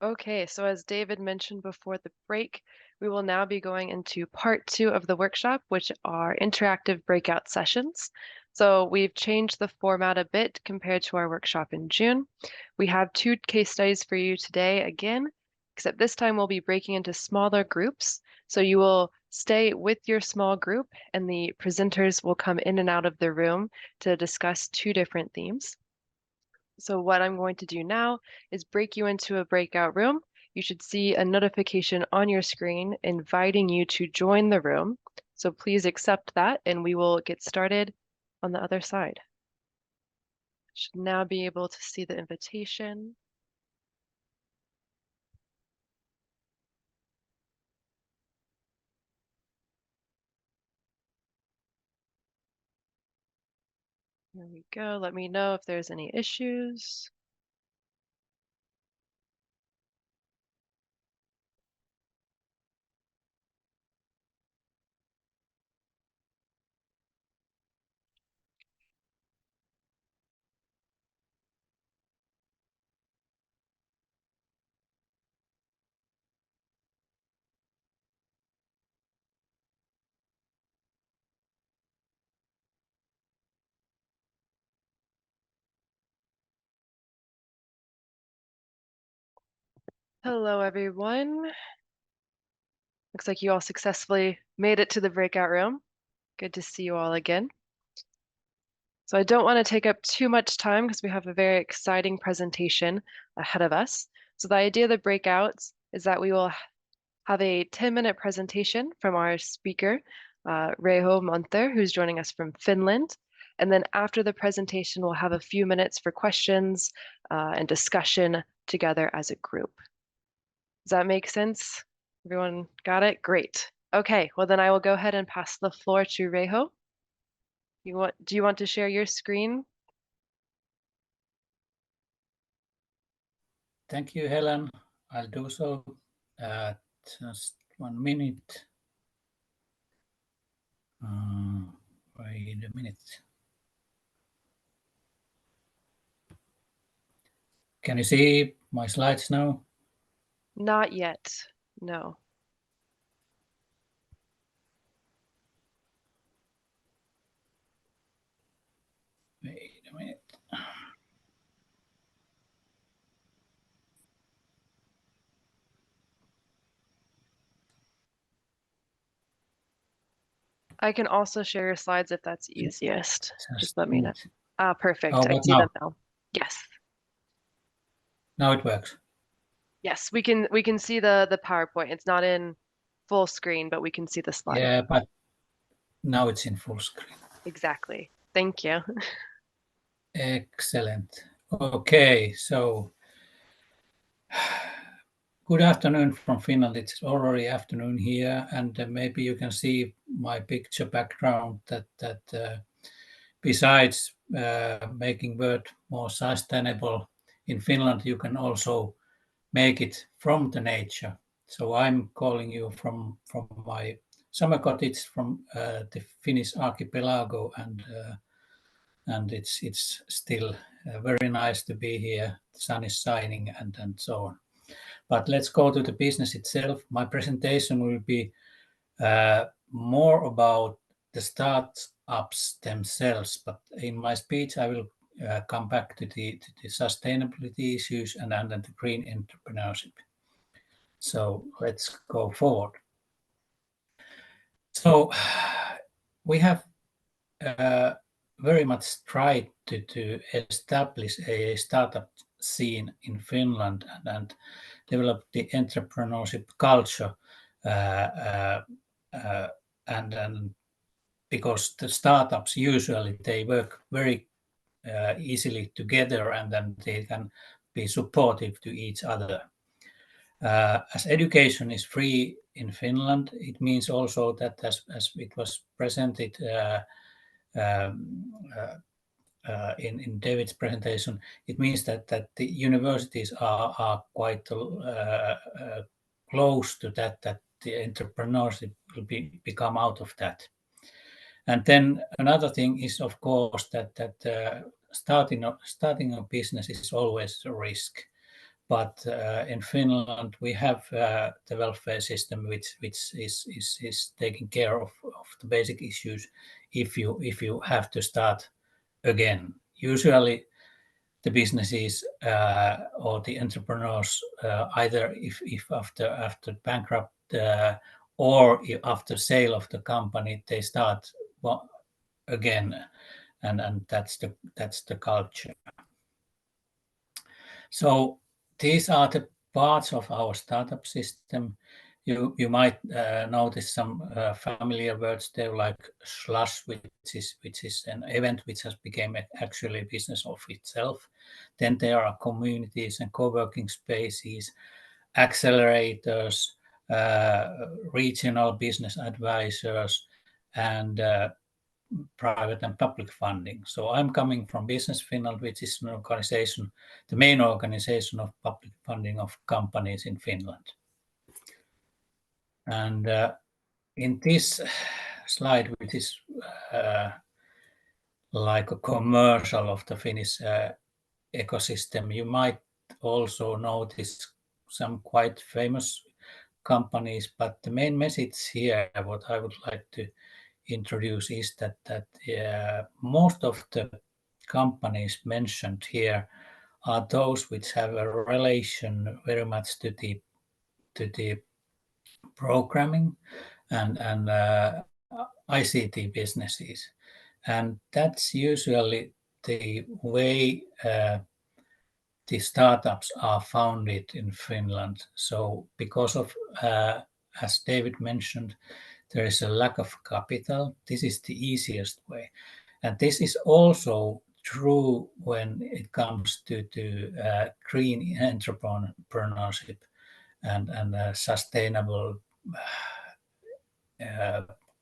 Okay, so as David mentioned before the break, we will now be going into part 2 of the workshop, which are interactive breakout sessions. So we've changed the format a bit compared to our workshop in June. We have 2 case studies for you today again, except this time we'll be breaking into smaller groups. So you will stay with your small group and the presenters will come in and out of the room to discuss 2 different themes. So what I'm going to do now is break you into a breakout room. You should see a notification on your screen inviting you to join the room. So please accept that and we will get started on the other side. Should now be able to see the invitation. There we go. Let me know if there's any issues. Hello, everyone. Looks like you all successfully made it to the breakout room. Good to see you all again. So I don't want to take up too much time because we have a very exciting presentation ahead of us. So the idea of the breakouts is that we will have a 10-minute presentation from our speaker, Reijo Monther, who's joining us from Finland. And then after the presentation, we'll have a few minutes for questions and discussion together as a group. Does that make sense? Everyone got it? Great. Okay, well then I will go ahead and pass the floor to Reijo. Do you want to share your screen? Thank you, Helen. I'll do so. Just 1 minute. Wait a minute. Can you see my slides now? Not yet. No. Wait a minute. I can also share your slides if that's easiest. Just let me know. Just Ah, perfect. How I about see now? them now. Yes. Now it works. Yes, we can see the PowerPoint. It's not in full screen, but we can see the slide. Yeah, but now it's in full screen. Exactly. Thank you. Excellent. Okay, so good afternoon from Finland. It's already afternoon here, and maybe you can see my picture background that besides making world more sustainable in Finland, you can also make it from the nature. So I'm calling you from my summer cottage from the Finnish archipelago, and it's still very nice to be here. The sun is shining and so on. But let's go to the business itself. My presentation will be more about the startups themselves, but in my speech I will come back to the sustainability issues and the green entrepreneurship. So let's go forward. So we have very much tried to establish a startup scene in Finland and develop the entrepreneurship culture, and because the startups usually they work very easily together, and then they can be supportive to each other. As education is free in Finland, it means also that as it was presented in David's presentation, it means that the universities are quite close to that the entrepreneurship will become out of that. And then another thing is, of course, that starting a business is always a risk. But in Finland, we have the welfare system, which is taking care of the basic issues if you have to start again. Usually, the businesses or the entrepreneurs, either if after bankrupt or after sale of the company, they start again, and that's the culture. So these are the parts of our startup system. You might notice some familiar words there, like slush, which is an event which has become actually a business of itself. Then there are communities and co-working spaces, accelerators, regional business advisors, and private and public funding. So I'm coming from Business Finland, which is an organization, the main organization of public funding of companies in Finland. And in this slide, which is like a commercial of the Finnish ecosystem, you might also notice some quite famous companies, but the main message here, what I would like to introduce is that most of the companies mentioned here are those which have a relation very much to the programming and ICT businesses, and that's usually the way the startups are founded in Finland. So because of as David mentioned, there is a lack of capital. This is the easiest way. And this is also true when it comes to green entrepreneurship and sustainable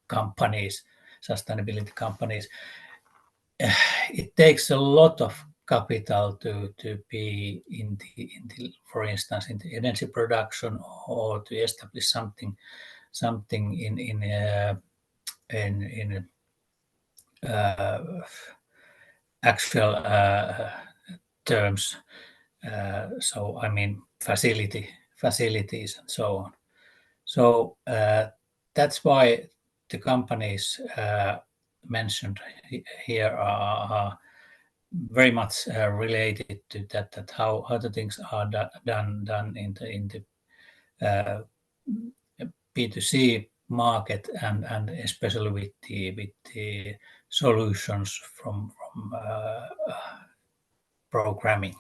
companies, sustainability companies. It takes a lot of capital to be in the, for instance, in the energy production or to establish something in actual terms. So I mean facilities and so on. So that's why the companies mentioned here are very much related to that how other things are done in the B2C market and especially with the solutions from programming.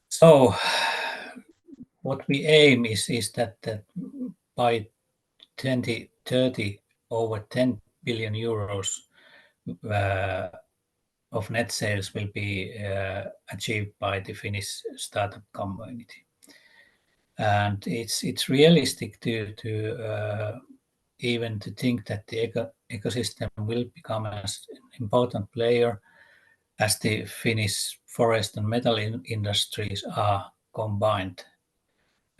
So what we aim is that by 2030 over 10 billion euros of net sales will be achieved by the Finnish startup community. And it's realistic to even to think that the ecosystem will become as an important player as the Finnish forest and metal industries are combined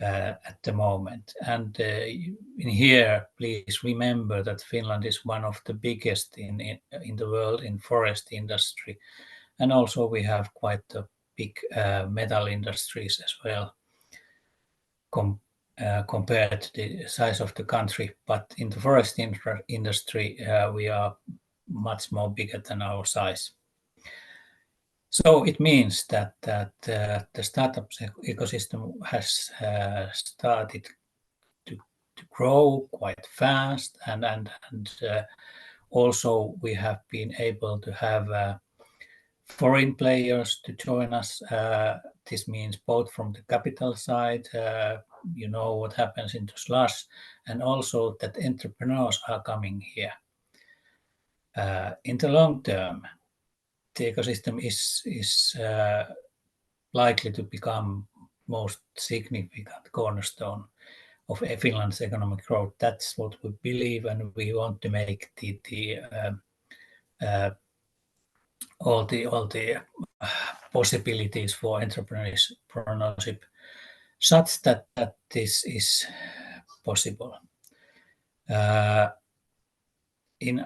at the moment. And in here, please remember that Finland is one of the biggest in the world in forest industry. And also we have quite a big metal industries as well compared to the size of the country. But in the forest industry, we are much more bigger than our size. So it means that the startup ecosystem has started to grow quite fast, and also we have been able to have foreign players to join us. This means both from the capital side, you know what happens in the slush, and also that entrepreneurs are coming here. In the long term, the ecosystem is likely to become most significant cornerstone of Finland's economic growth. That's what we believe, and we want to make all the possibilities for entrepreneurship such that this is possible. In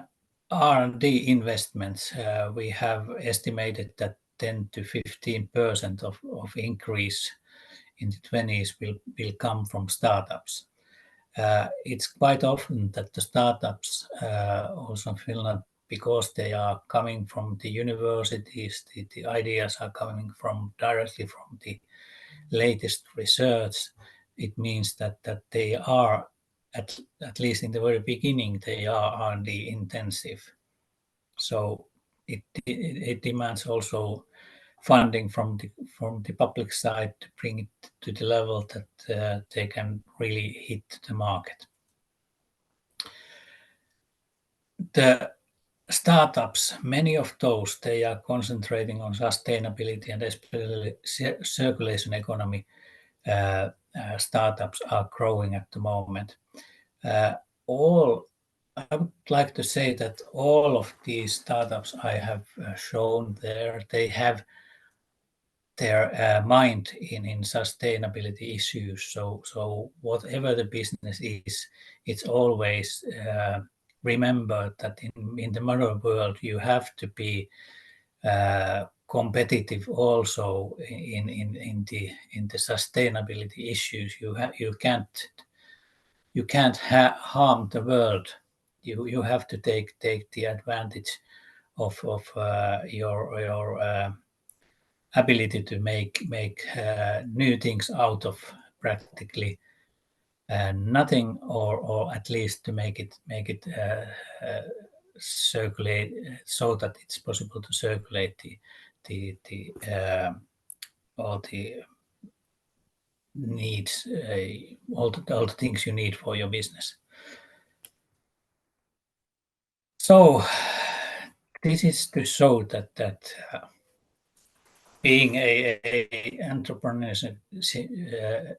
R&D investments, we have estimated that 10 to 15% of increase in the 20s will come from startups. It's quite often that the startups, also in Finland, because they are coming from the universities, the ideas are coming directly from the latest research. It means that they are, at least in the very beginning, they are R&D intensive. So it demands also funding from the public side to bring it to the level that they can really hit the market. The startups, many of those, they are concentrating on sustainability and especially circulation economy. Startups are growing at the moment. I would like to say that all of these startups I have shown there, they have their mind in sustainability issues. So whatever the business is, it's always remember that in the modern world you have to be competitive also in the sustainability issues. You can't harm the world. You have to take the advantage of your ability to make new things out of practically nothing, or at least to make it circulate so that it's possible to circulate all the needs, all the things you need for your business. So this is to show that being a entrepreneur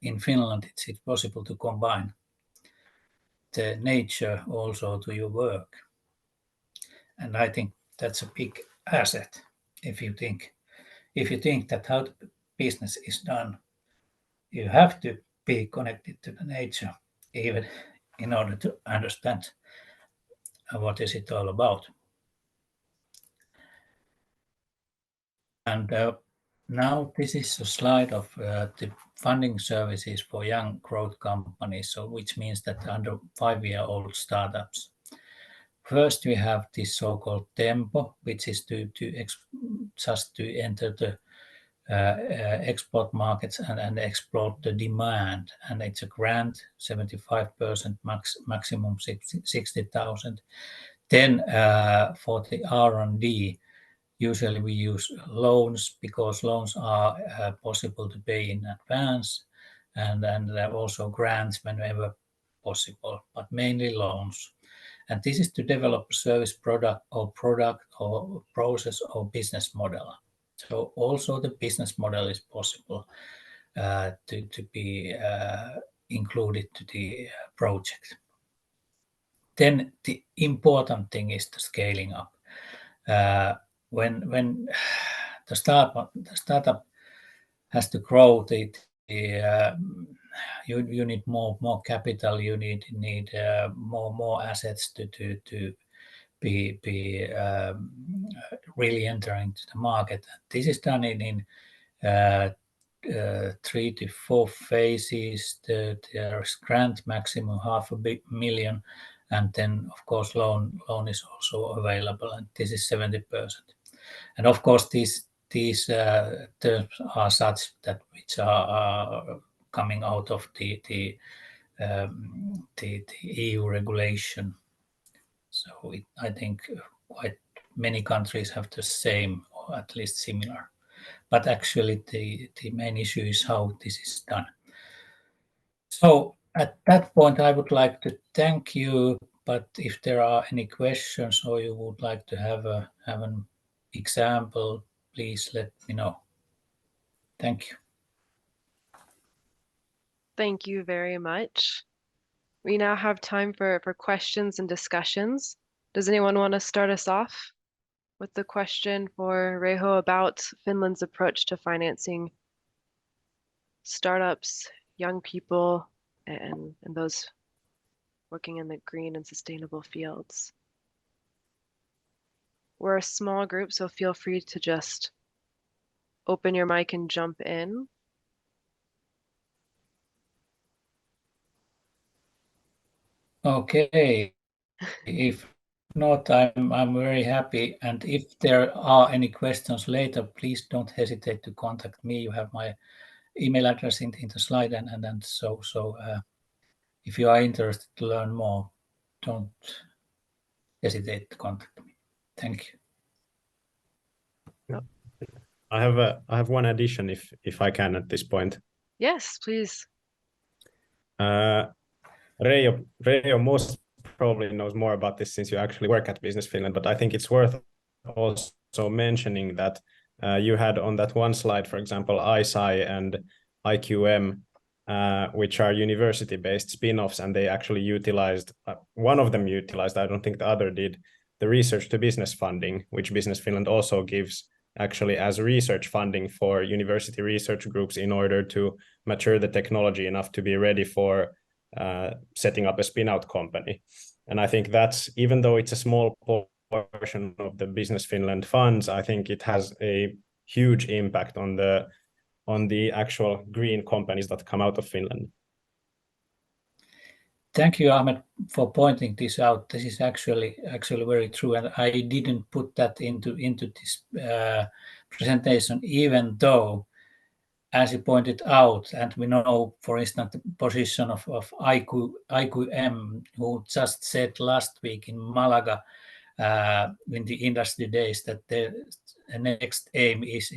in Finland, it's possible to combine the nature also to your work. And I think that's a big asset if you think that how the business is done. You have to be connected to the nature even in order to understand what is it all about. And now this is a slide of the funding services for young growth companies, so which means that under 5-year-old startups. First, we have this so-called tempo, which is just to enter the export markets and explore the demand, and it's a grant, 75% maximum 60,000. Then for the R&D, usually we use loans because loans are possible to pay in advance, and there are also grants whenever possible, but mainly loans. And this is to develop a service product or process or business model. So also the business model is possible to be included to the project. Then the important thing is the scaling up. When the startup has to grow, you need more capital. You need more assets to be really entering to the market. This is done in 3 to 4 phases. There's grant maximum 500,000, and then of course loan is also available, and this is 70%. And of course these terms are such that which are coming out of the EU regulation. So I think quite many countries have the same, or at least similar. But actually the main issue is how this is done. So at that point, I would like to thank you, but if there are any questions or you would like to have an example, please let me know. Thank you. Thank you very much. We now have time for questions and discussions. Does anyone want to start us off with the question for Reijo about Finland's approach to financing startups, young people, and those working in the green and sustainable fields? We're a small group, so feel free to just open your mic and jump in. Okay. If not, I'm very happy. And if there are any questions later, please don't hesitate to contact me. You have my email address in the slide, and so if you are interested to learn more, don't hesitate to contact me. Thank you. I have one addition if I can at this point. Yes, please. Reijo most probably knows more about this since you actually work at Business Finland, but I think it's worth also mentioning that you had on that one slide, for example, ISI and IQM, which are university-based spin-offs, and they actually utilized, one of them utilized, I don't think the other did, the research to business funding, which Business Finland also gives actually as research funding for university research groups in order to mature the technology enough to be ready for setting up a spin-out company. And I think that's, even though it's a small portion of the Business Finland funds, I think it has a huge impact on the actual green companies that come out of Finland. Thank you, Ahmed, for pointing this out. This is actually very true, and I didn't put that into this presentation, even though, as you pointed out, and we know, for instance, the position of IQM, who just said last week in Malaga in the industry days that the next aim is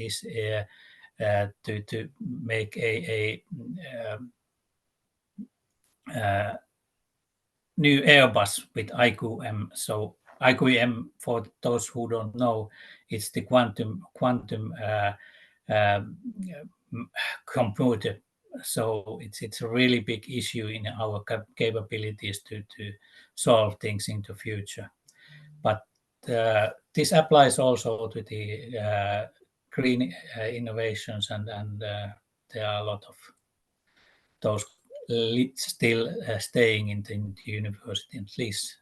to make a new Airbus with IQM. So IQM, for those who don't know, it's the quantum computer. So it's a really big issue in our capabilities to solve things in the future. But this applies also to the green innovations, and there are a lot of those still staying in the university. At least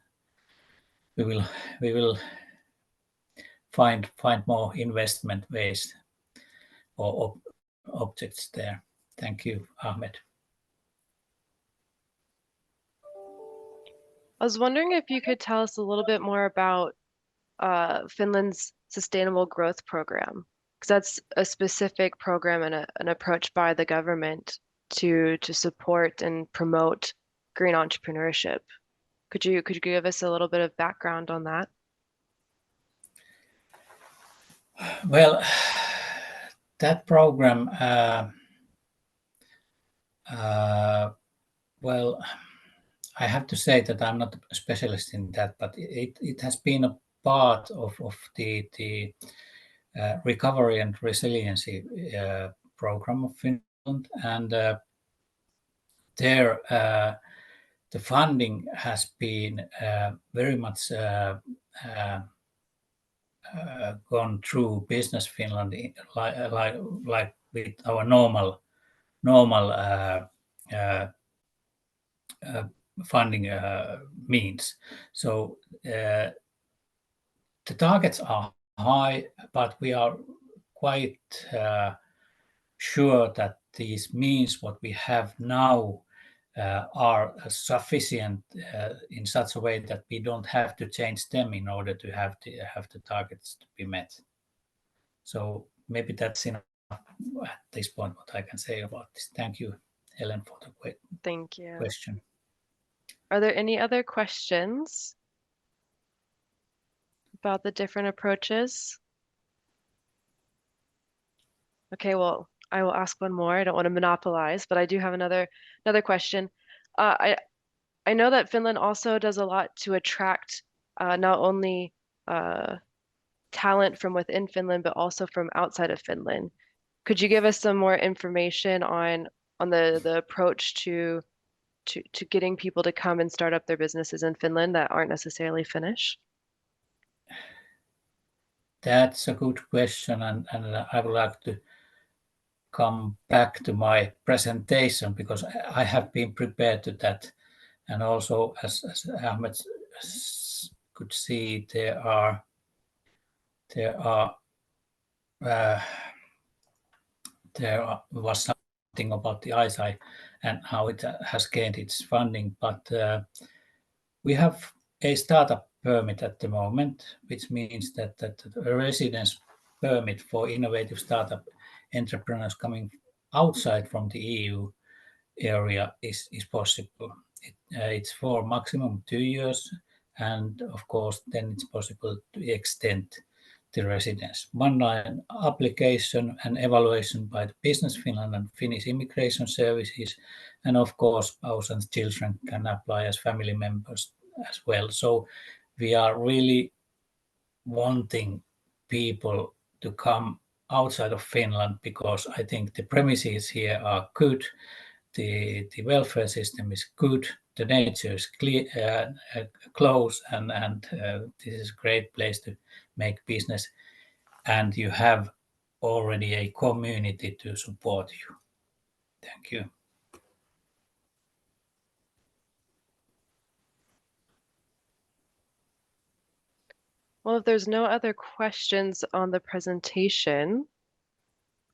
we will find more investment ways or objects there. Thank you, Ahmed. I was wondering if you could tell us a little bit more about Finland's Sustainable Growth Program, because that's a specific program and an approach by the government to support and promote green entrepreneurship. Could you give us a little bit of background on that? Well, that program, well, I have to say that I'm not a specialist in that, but it has been a part of the recovery and resiliency program of Finland, and there the funding has been very much gone through Business Finland, like with our normal funding means. So the targets are high, but we are quite sure that these means what we have now are sufficient in such a way that we don't have to change them in order to have the targets to be met. So maybe that's enough at this point what I can say about this. Thank you, Helen, for the Thank you. question. Are there any other questions about the different approaches? Okay, well, I will ask one more. I don't want to monopolize, but I do have another question. I know that Finland also does a lot to attract not only talent from within Finland, but also from outside of Finland. Could you give us some more information on the approach to getting people to come and start up their businesses in Finland that aren't necessarily Finnish? That's a good question, and I would like to come back to my presentation because I have been prepared to that. And also, as Ahmed could see, there was something about the ISI and how it has gained its funding, but we have a startup permit at the moment, which means that a residence permit for innovative startup entrepreneurs coming outside from the EU area is possible. It's for maximum 2 years, and of course then it's possible to extend the residence. One-line application and evaluation by the Business Finland and Finnish Immigration Services, and of course spouse and children can apply as family members as well. So we are really wanting people to come outside of Finland because I think the premises here are good, the welfare system is good, the nature is close, and this is a great place to make business, and you have already a community to support you. Thank you. Well, if there's no other questions on the presentation,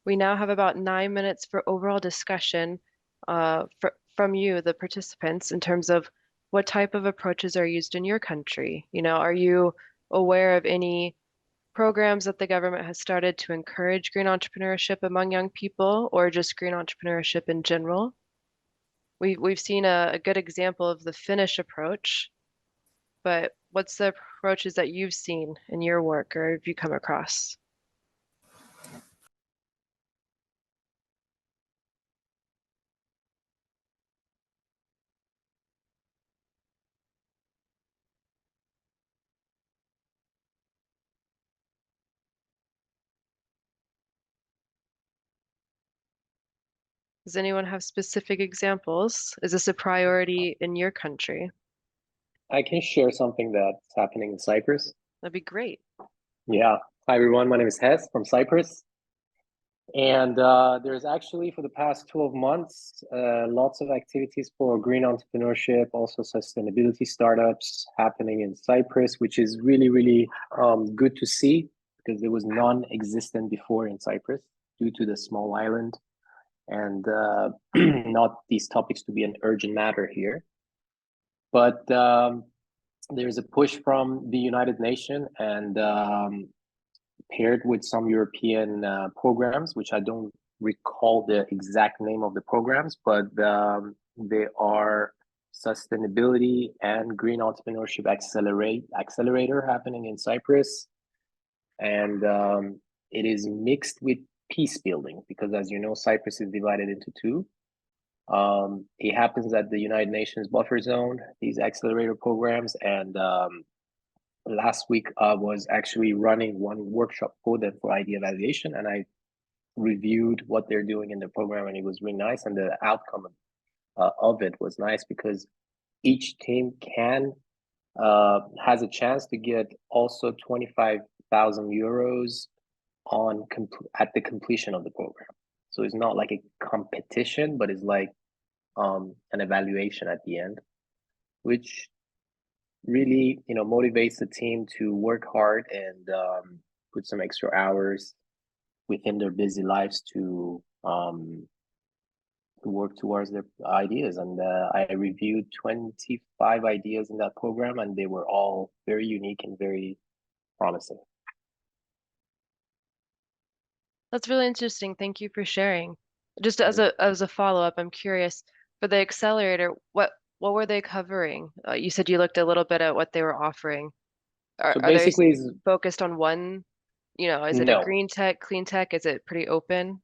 we now have about 9 minutes for overall discussion from you, the participants, in terms of what type of approaches are used in your country. You know, are you aware of any programs that the government has started to encourage green entrepreneurship among young people, or just green entrepreneurship in general? We've seen a good example of the Finnish approach, but what's the approaches that you've seen in your work or have you come across? Does anyone have specific examples? Is this a priority in your country? I can share something that's happening in Cyprus. That'd be great. Yeah. Hi, everyone. My name is Hes from Cyprus. And there's actually, for the past 12 months, lots of activities for green entrepreneurship, also sustainability startups happening in Cyprus, which is really, really good to see because there was non-existent before in Cyprus. due to the small island and not these topics to be an urgent matter here. But there's a push from the United Nations and paired with some European programs, which I don't recall the exact name of the programs, but they are sustainability and green entrepreneurship accelerator happening in Cyprus. And it is mixed with peace building because, as you know, Cyprus is divided into two. It happens at the United Nations buffer zone, these accelerator programs. And last week I was actually running one workshop for them for idea validation, and I reviewed what they're doing in the program, and it was really nice. And the outcome of it was nice because each team has a chance to get also 25,000 euros at the completion of the program. So it's not like a competition, but it's like an evaluation at the end, which really motivates the team to work hard and put some extra hours within their busy lives to work towards their ideas. And I reviewed 25 ideas in that program, and they were all very unique and very promising. That's really interesting. Thank you for sharing. Just as a follow-up, I'm curious, for the accelerator, what were they covering? You said you looked a little bit at what they were offering. So basically, they focused on one, is it a green tech, clean tech? Is it pretty open?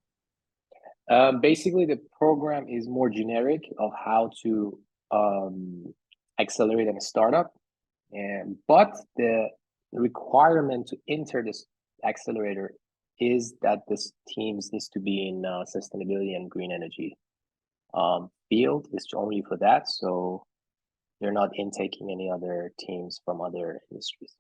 Basically, the program is more generic of how to accelerate a startup, but the requirement to enter this accelerator is that this teams needs to be in sustainability and green energy field. It's only for that, so they're not intaking any other teams from other industries.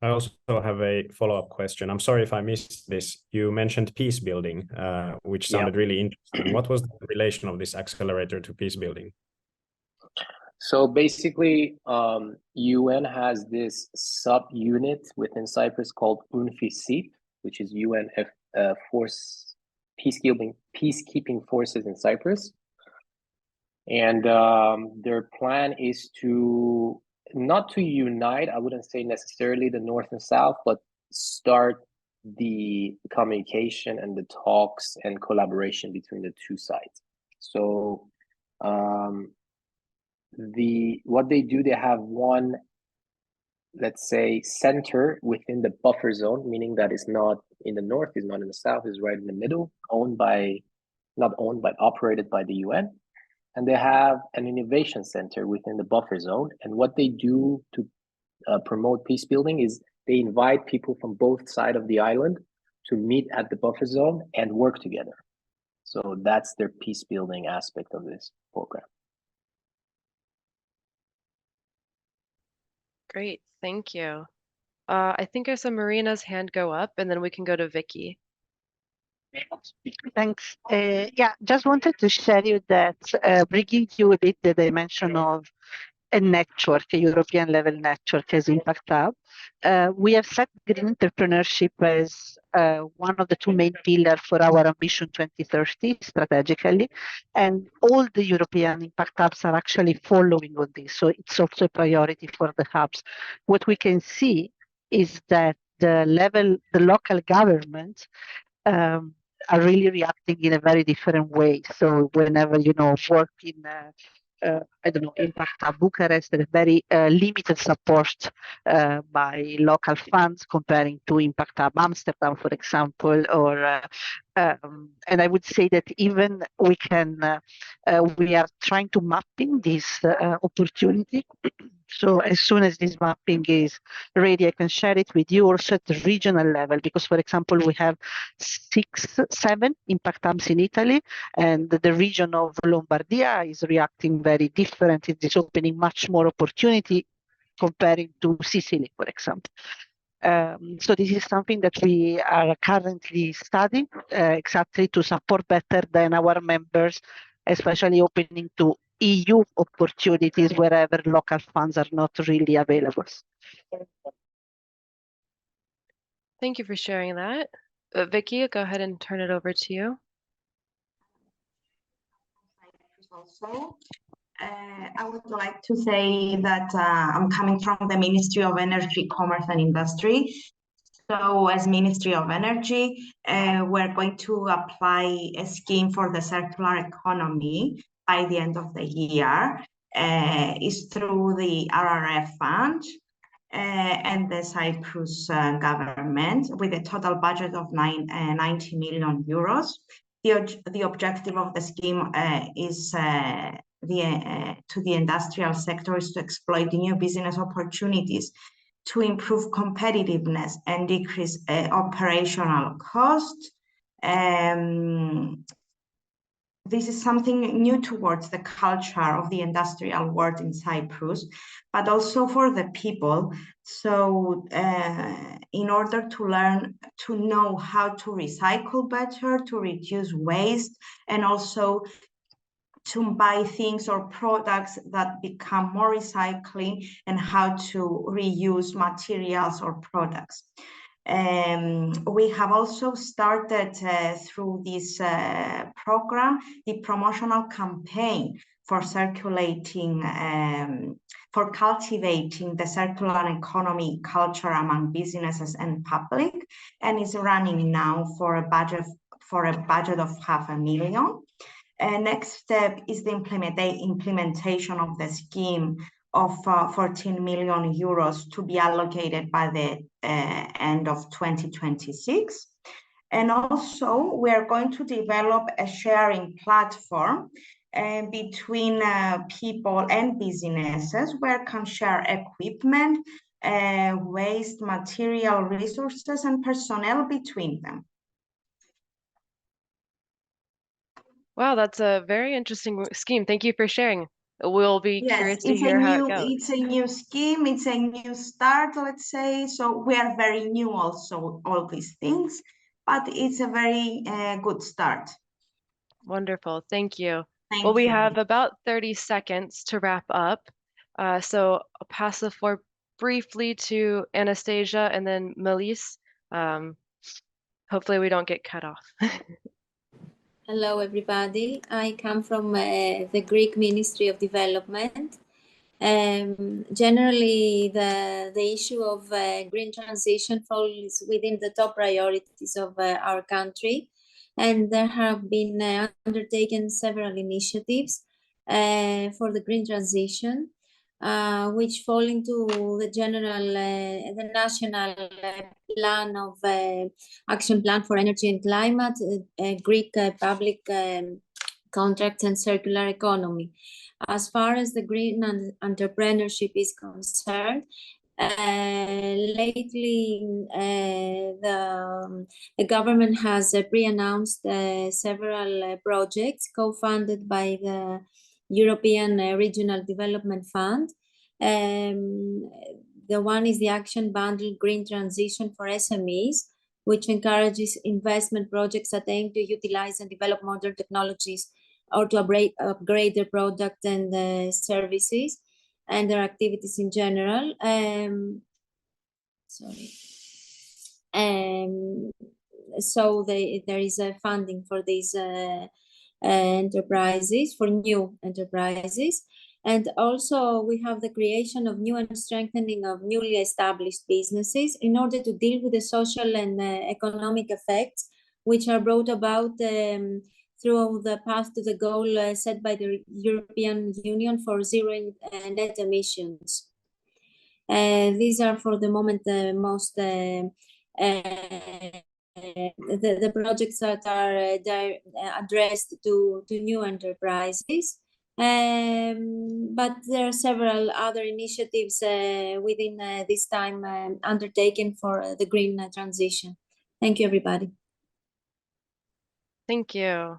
I also have a follow-up question. I'm sorry if I missed this. You mentioned peace building, which sounded really interesting. What was the relation of this accelerator to peace building? So basically, UN has this sub-unit within Cyprus called UNFICYP, which is UN peacekeeping forces in Cyprus. And their plan is not to unite, I wouldn't say necessarily the North and South, but start the communication and the talks and collaboration between the two sides. So what they do, they have one, let's say, center within the buffer zone, meaning that it's not in the north, it's not in the south, it's right in the middle, operated by the UN. And they have an innovation center within the buffer zone. And what they do to promote peace building is they invite people from both sides of the island to meet at the buffer zone and work together. So that's their peace building aspect of this program. Great, thank you. I think I saw Marina's hand go up, and then we can go to Vicky. Thanks. Yeah, just wanted to share you that bringing you a bit the dimension of a network, a European level network as Impact Hub. We have set green entrepreneurship as one of the two main pillars for our Ambition 2030 strategically, and all the European Impact Hubs are actually following on this. So it's also a priority for the hubs. What we can see is that the local government are really reacting in a very different way. So whenever work in I don't know, Impact Hub Bucharest, there is very limited support by local funds comparing to Impact Hub Amsterdam, for example, or and I would say that even we are trying to mapping this opportunity. So as soon as this mapping is ready, I can share it with you also at the regional level, because, for example, we have 7 impact hubs in Italy, and the region of Lombardia is reacting very different. It is opening much more opportunity comparing to Sicily, for example. So this is something that we are currently studying exactly to support better than our members, especially opening to EU opportunities wherever local funds are not really available. Thank you for sharing that. Vicky, go ahead and turn it over to you. Also, I would like to say that I'm coming from the Ministry of Energy, Commerce and Industry. So as Ministry of Energy, we're going to apply a scheme for the circular economy by the end of the year. It's through the RRF fund and the Cyprus government with a total budget of 90 million euros. The objective of the scheme is to the industrial sector is to exploit new business opportunities to improve competitiveness and decrease operational costs. This is something new towards the culture of the industrial world in Cyprus, but also for the people. So in order to learn to know how to recycle better, to reduce waste, and also to buy things or products that become more recycling and how to reuse materials or products. We have also started through this program the promotional campaign for circulating, for cultivating the circular economy culture among businesses and public, and is running now for a budget of 500,000. Next step is the implementation of the scheme of 14 million euros to be allocated by the end of 2026. And also, we are going to develop a sharing platform between people and businesses where can share equipment, waste, material resources, and personnel between them. Wow, that's a very interesting scheme. Thank you for sharing. We'll be curious to Yes, hear how it goes. it's a new scheme, it's a new start, let's say. So we are very new also, all these things, but it's a very good start. Wonderful, thank you. Thank Well, we you. have about 30 seconds to wrap up. So I'll pass the floor briefly to Anastasia and then Melise. Hopefully we don't get cut off. Hello, everybody. I come from the Greek Ministry of Development. Generally, the issue of green transition falls within the top priorities of our country, and there have been undertaken several initiatives for the green transition, which fall into the general, the national plan of action plan for energy and climate, Greek public contracts and circular economy. As far as the green entrepreneurship is concerned, lately the government has pre-announced several projects co-funded by the European Regional Development Fund. The one is the Action Bundle Green Transition for SMEs, which encourages investment projects that aim to utilize and develop modern technologies or to upgrade their product and services and their activities in general. So there is a funding for these enterprises, for new enterprises. And also we have the creation of new and strengthening of newly established businesses in order to deal with the social and economic effects which are brought about through the path to the goal set by the European Union for zero net emissions. These are for the moment the most the projects that are addressed to new enterprises. But there are several other initiatives within this time undertaken for the green transition. Thank you, everybody. Thank you.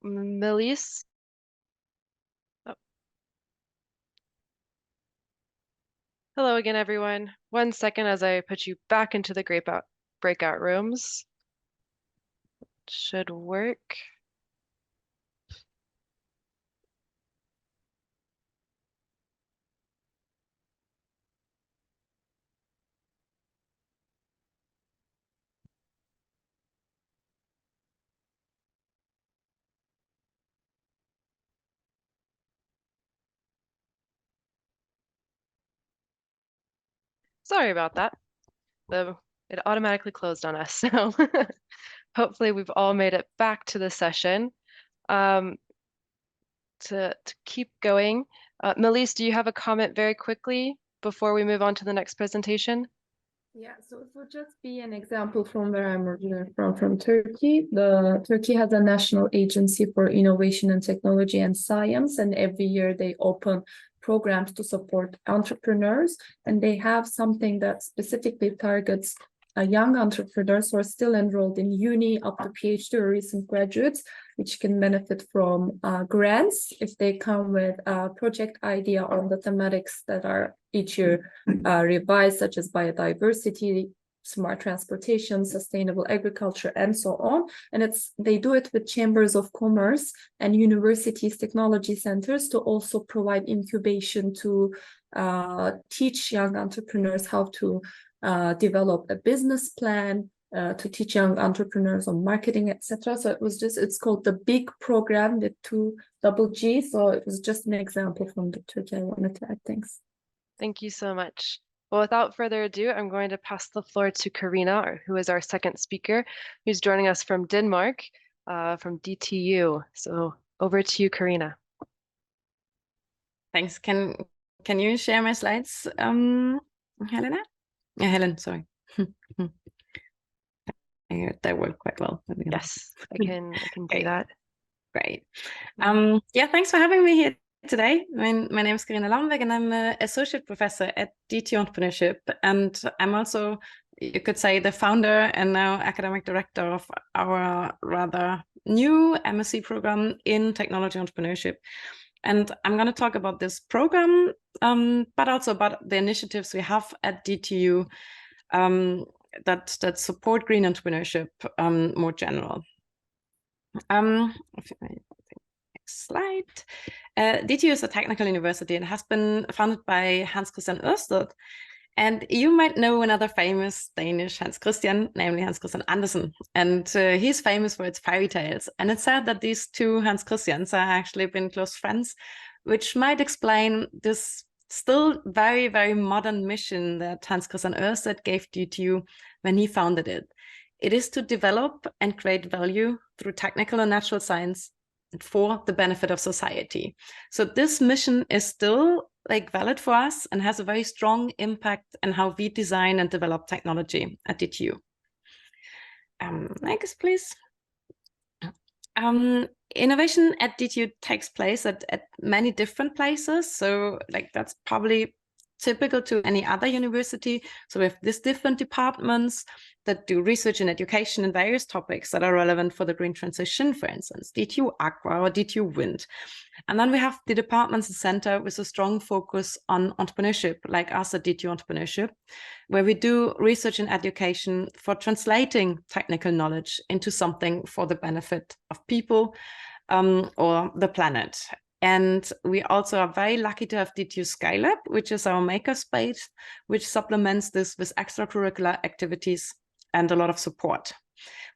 Melise? Oh. Hello again, everyone. 1 second as I put you back into the breakout rooms. Should work. Sorry about that. It automatically closed on us. So hopefully we've all made it back to the session. To keep going, Melis, do you have a comment very quickly before we move on to the next presentation? Yeah, so it would just be an example from where I'm originally from Turkey. Turkey has a national agency for innovation and technology and science, and every year they open programs to support entrepreneurs, and they have something that specifically targets young entrepreneurs who are still enrolled in uni up to PhD or recent graduates, which can benefit from grants if they come with a project idea on the thematics that are each year revised, such as biodiversity, smart transportation, sustainable agriculture, and so on. And they do it with chambers of commerce and universities, technology centers, to also provide incubation to teach young entrepreneurs how to develop a business plan, to teach young entrepreneurs on marketing, etc. So it's called the BIG program, the 2 double G. So it was just an example from the Turkey I wanted to add. Thanks. Thank you so much. Well, without further ado, I'm going to pass the floor to Karina, who is our second speaker, who's joining us from Denmark, from DTU. So over to you, Karina. Thanks. Can you share my slides, Helena? Yeah, Helen, sorry. I heard that worked quite well. Yes, I can do that. Great. Yeah, thanks for having me here today. My name is Karina Lambeck, and I'm an associate professor at DTU Entrepreneurship. And I'm also, you could say, the founder and now academic director of our rather new MSc program in technology entrepreneurship. And I'm going to talk about this program, but also about the initiatives we have at DTU that support green entrepreneurship more general. Next slide. DTU is a technical university and has been founded by Hans Christian Ørsted. And you might know another famous Danish Hans Christian, namely Hans Christian Andersen. And he's famous for its fairy tales. And it's said that these two Hans Christians are actually been close friends, which might explain this still very, very modern mission that Hans Christian Ørsted gave DTU when he founded it. It is to develop and create value through technical and natural science for the benefit of society. So this mission is still valid for us and has a very strong impact on how we design and develop technology at DTU. Next, please. Innovation at DTU takes place at many different places. So that's probably typical to any other university. So we have these different departments that do research and education in various topics that are relevant for the green transition, for instance, DTU Aqua or DTU Wind. And then we have the departments and center with a strong focus on entrepreneurship, like us at DTU Entrepreneurship, where we do research and education for translating technical knowledge into something for the benefit of people or the planet. And we also are very lucky to have DTU Skylab, which is our makerspace, which supplements this with extracurricular activities and a lot of support.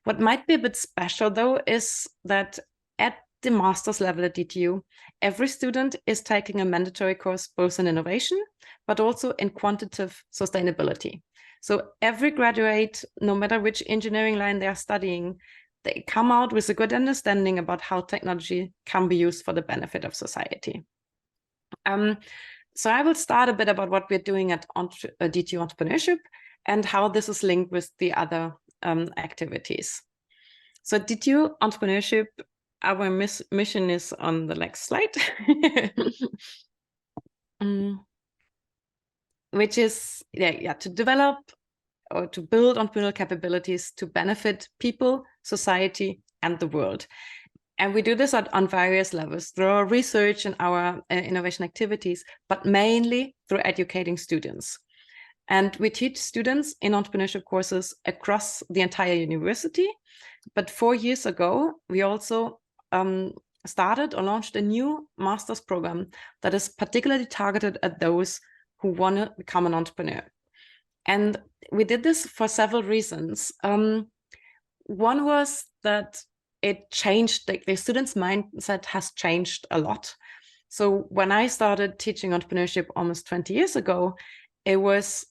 What might be a bit special, though, is that at the master's level at DTU, every student is taking a mandatory course both in innovation, but also in quantitative sustainability. So every graduate, no matter which engineering line they are studying, they come out with a good understanding about how technology can be used for the benefit of society. So I will start a bit about what we're doing at DTU Entrepreneurship and how this is linked with the other activities. So DTU Entrepreneurship, our mission is on the next slide, which is to develop or to build entrepreneurial capabilities to benefit people, society, and the world. And we do this on various levels through our research and our innovation activities, but mainly through educating students. And we teach students in entrepreneurship courses across the entire university. But 4 years ago, we also started or launched a new master's program that is particularly targeted at those who want to become an entrepreneur. And we did this for several reasons. One was that it changed, the students' mindset has changed a lot. So when I started teaching entrepreneurship almost 20 years ago, it was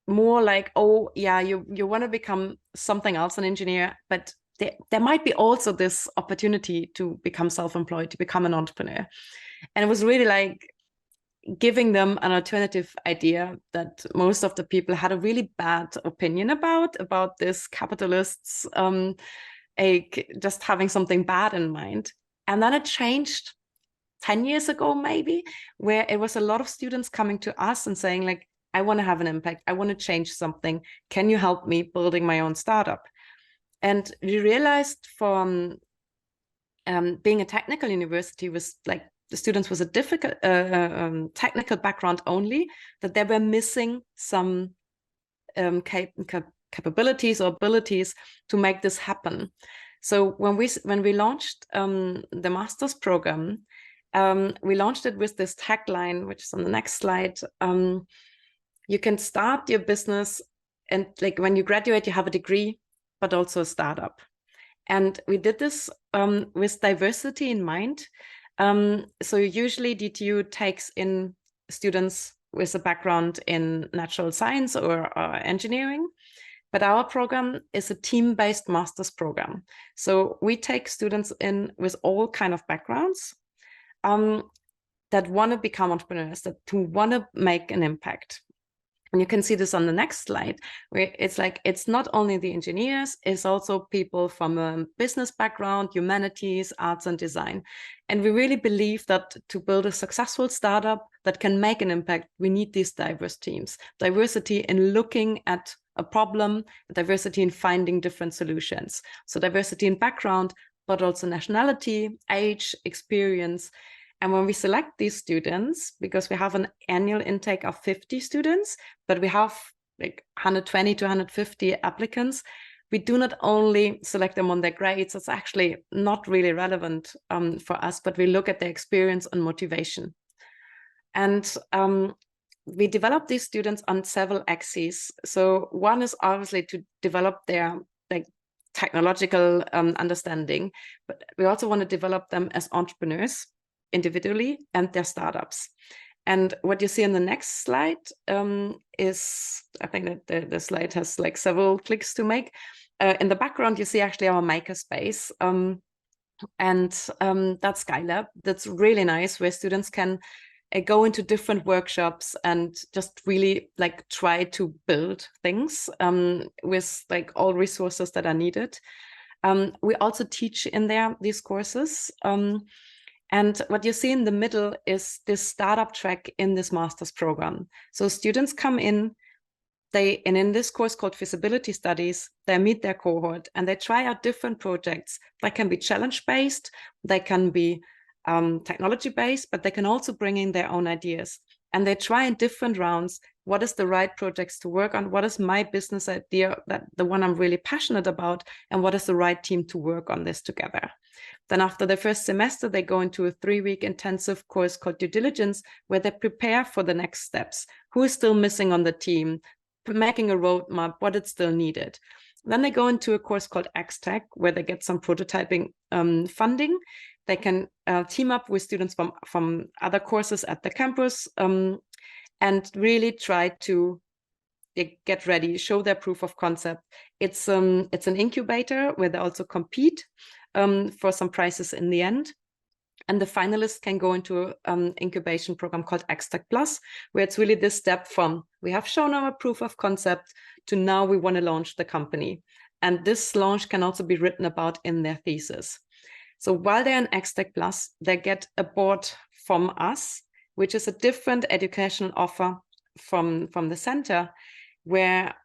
more like, oh yeah, you want to become something else, an engineer, but there might be also this opportunity to become self-employed, to become an entrepreneur. And it was really like giving them an alternative idea that most of the people had a really bad opinion about this capitalists just having something bad in mind. And then it changed 10 years ago, maybe, where it was a lot of students coming to us and saying like, I want to have an impact. I want to change something. Can you help me building my own startup? And we realized from being a technical university was like the students was a difficult technical background only, that they were missing some capabilities or abilities to make this happen. So when we launched the master's program, we launched it with this tagline, which is on the next slide. You can start your business, and like when you graduate, you have a degree, but also a startup. And we did this with diversity in mind. So usually DTU takes in students with a background in natural science or engineering, but our program is a team-based master's program. So we take students in with all kind of backgrounds that want to become entrepreneurs, that who want to make an impact. And you can see this on the next slide, where it's like, it's not only the engineers, it's also people from a business background, humanities, arts and design. And we really believe that to build a successful startup that can make an impact, we need these diverse teams. Diversity in looking at a problem, diversity in finding different solutions. So diversity in background, but also nationality, age, experience. And when we select these students, because we have an annual intake of 50 students, but we have like 120 to 150 applicants, we do not only select them on their grades. It's actually not really relevant for us, but we look at their experience and motivation. And we develop these students on several axes. So one is obviously to develop their like technological understanding, but we also want to develop them as entrepreneurs individually and their startups. And what you see on the next slide is, I think that the slide has like several clicks to make. In the background, you see actually our makerspace. And that's Skylab. That's really nice, where students can go into different workshops and just really like try to build things with like all resources that are needed. We also teach in there these courses. And what you see in the middle is this startup track in this master's program. So students come in, and in this course called feasibility studies, they meet their cohort and they try out different projects. They can be challenge-based, they can be technology-based, but they can also bring in their own ideas. And they try in different rounds, what is the right projects to work on? What is my business idea, the one I'm really passionate about? And what is the right team to work on this together? Then after the first semester, they go into a 3-week intensive course called due diligence, where they prepare for the next steps. Who is still missing on the team? Making a roadmap, what is still needed. Then they go into a course called XTech, where they get some prototyping funding. They can team up with students from other courses at the campus and really try to get ready, show their proof of concept. It's an incubator where they also compete for some prizes in the end. And the finalists can go into an incubation program called XTech Plus, where it's really this step from we have shown our proof of concept to now we want to launch the company. And this launch can also be written about in their thesis. So while they're in XTech Plus, they get a board from us, which is a different educational offer from the center, where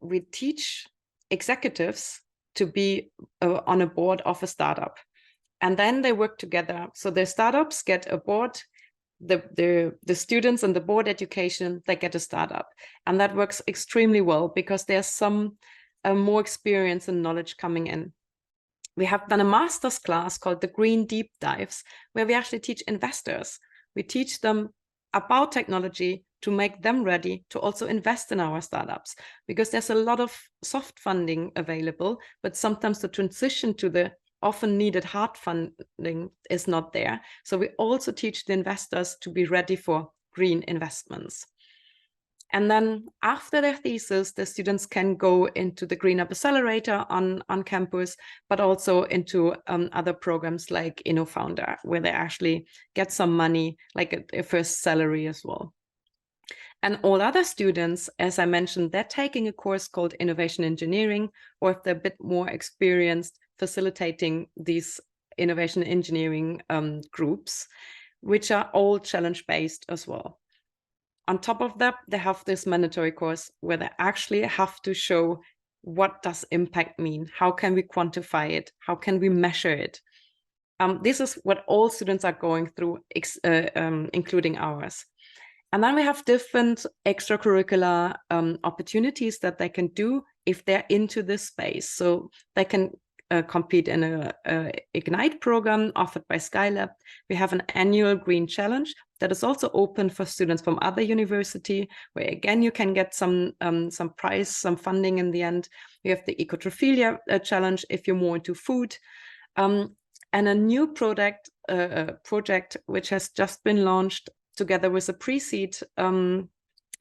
we teach executives to be on a board of a startup. And then they work together. So the startups get a board, the students and the board education, they get a startup. And that works extremely well because there's some more experience and knowledge coming in. We have done a master's class called the Green Deep Dives, where we actually teach investors. We teach them about technology to make them ready to also invest in our startups, because there's a lot of soft funding available, but sometimes the transition to the often needed hard funding is not there. So we also teach the investors to be ready for green investments. And then after their thesis, the students can go into the Green Up Accelerator on campus, but also into other programs like InnoFounder, where they actually get some money, like a first salary as well. And all other students, as I mentioned, they're taking a course called Innovation Engineering, or if they're a bit more experienced, facilitating these innovation engineering groups, which are all challenge-based as well. On top of that, they have this mandatory course where they actually have to show what does impact mean? How can we quantify it? How can we measure it? This is what all students are going through, including ours. And then we have different extracurricular opportunities that they can do if they're into this space. So they can compete in a Ignite program offered by Skylab. We have an annual Green Challenge that is also open for students from other university, where again you can get some prize, some funding in the end. We have the Ecotrophilia Challenge if you're more into food, and a new project which has just been launched together with a pre-seed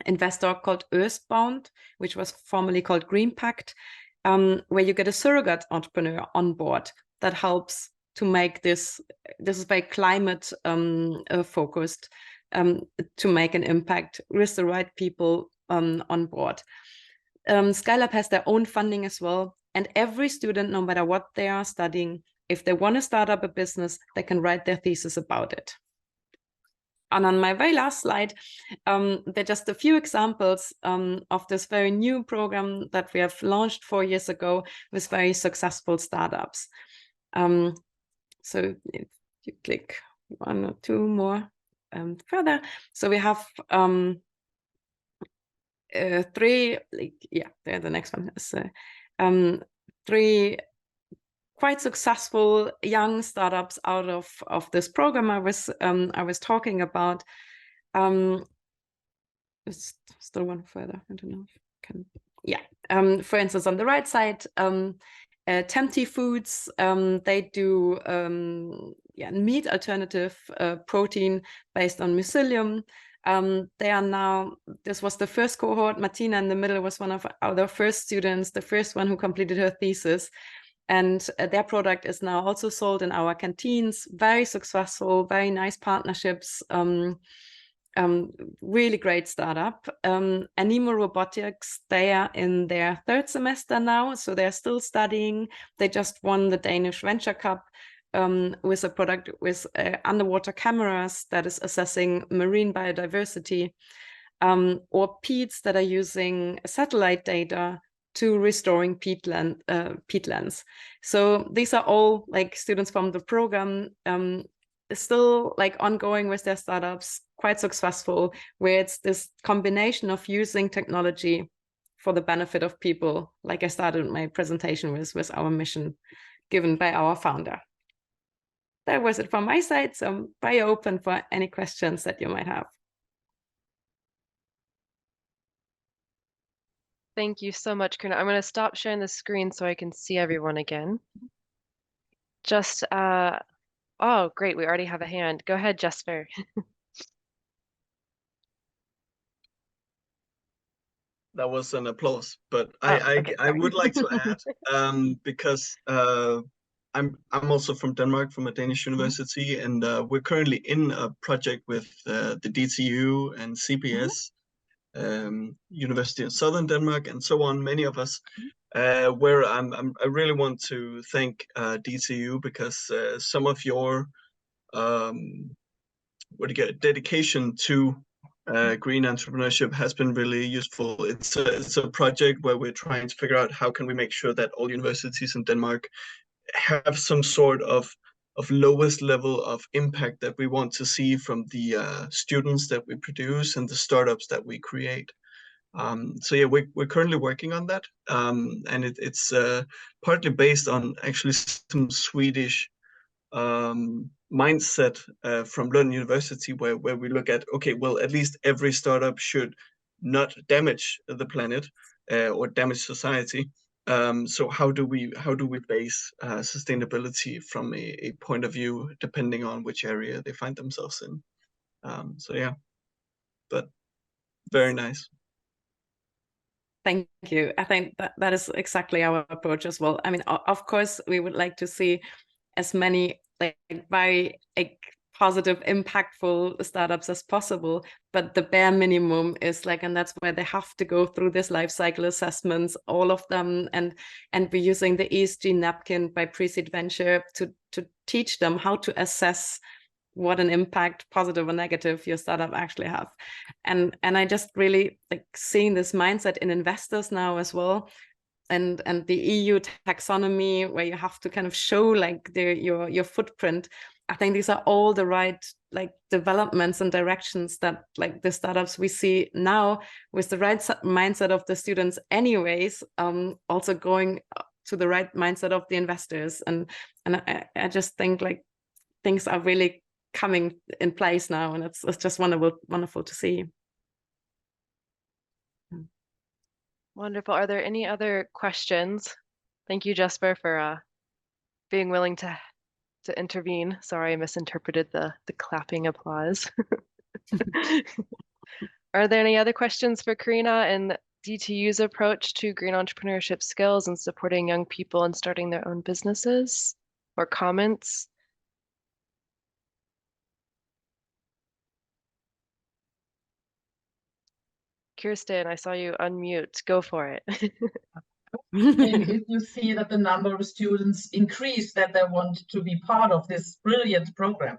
investor called Earthbound, which was formerly called Green Pact, where you get a surrogate entrepreneur on board that helps to make this is very climate focused, to make an impact with the right people on board. Skylab has their own funding as well, and every student, no matter what they are studying, if they want to start up a business, they can write their thesis about it. And on my very last slide, there are just a few examples of this very new program that we have launched 4 years ago with very successful startups. So if you click 1 or 2 more further, so we have 3, there the next one is 3 quite successful young startups out of this program I was talking about. Still one further. I don't know if I can. Yeah. For instance, on the right side, Tempty Foods. They do meat alternative protein based on mycelium. They are now, this was the first cohort. Martina in the middle was one of our first students, the first one who completed her thesis. And their product is now also sold in our canteens. Very successful, very nice partnerships. Really great startup. Animo Robotics, they are in their 3rd semester now, so they're still studying. They just won the Danish Venture Cup with a product with underwater cameras that is assessing marine biodiversity, or peats that are using satellite data to restoring peatlands. So these are all like students from the program, still like ongoing with their startups, quite successful, where it's this combination of using technology for the benefit of people, like I started my presentation with our mission given by our founder. That was it from my side, so I'm very open for any questions that you might have. Thank you so much, Karina. I'm going to stop sharing the screen so I can see everyone again. Just, oh, great. We already have a hand. Go ahead, Jesper. That was an applause, but I would like to add, because I'm also from Denmark, from a Danish university, and we're currently in a project with the DTU and CBS, University of Southern Denmark, and so on. Many of us, where I really want to thank DTU, because some of your dedication to green entrepreneurship has been really useful. It's a project where we're trying to figure out how can we make sure that all universities in Denmark have some sort of lowest level of impact that we want to see from the students that we produce and the startups that we create. So yeah, we're currently working on that, and it's partly based on actually some Swedish mindset from Lund University, where we look at, okay, well, at least every startup should not damage the planet or damage society. So how do we base sustainability from a point of view depending on which area they find themselves in? So yeah, but very nice. Thank you. I think that is exactly our approach as well. I mean, of course, we would like to see as many like very positive, impactful startups as possible, but the bare minimum is like, and that's where they have to go through this life cycle assessments, all of them, and we're using the ESG napkin by Pre-Seed Venture to teach them how to assess what an impact, positive or negative, your startup actually have. And I just really like seeing this mindset in investors now as well, and the EU taxonomy, where you have to kind of show like your footprint. I think these are all the right like developments and directions that like the startups we see now, with the right mindset of the students anyways, also going to the right mindset of the investors. And I just think like things are really coming in place now, and it's just wonderful to see. Wonderful. Are there any other questions? Thank you, Jesper, for being willing to intervene. Sorry, I misinterpreted the clapping applause. Are there any other questions for Karina and D2U's approach to green entrepreneurship skills and supporting young people in starting their own businesses, or comments? Kirsten, I saw you unmute. Go for it. And if you see that the number of students increase, that they want to be part of this brilliant program.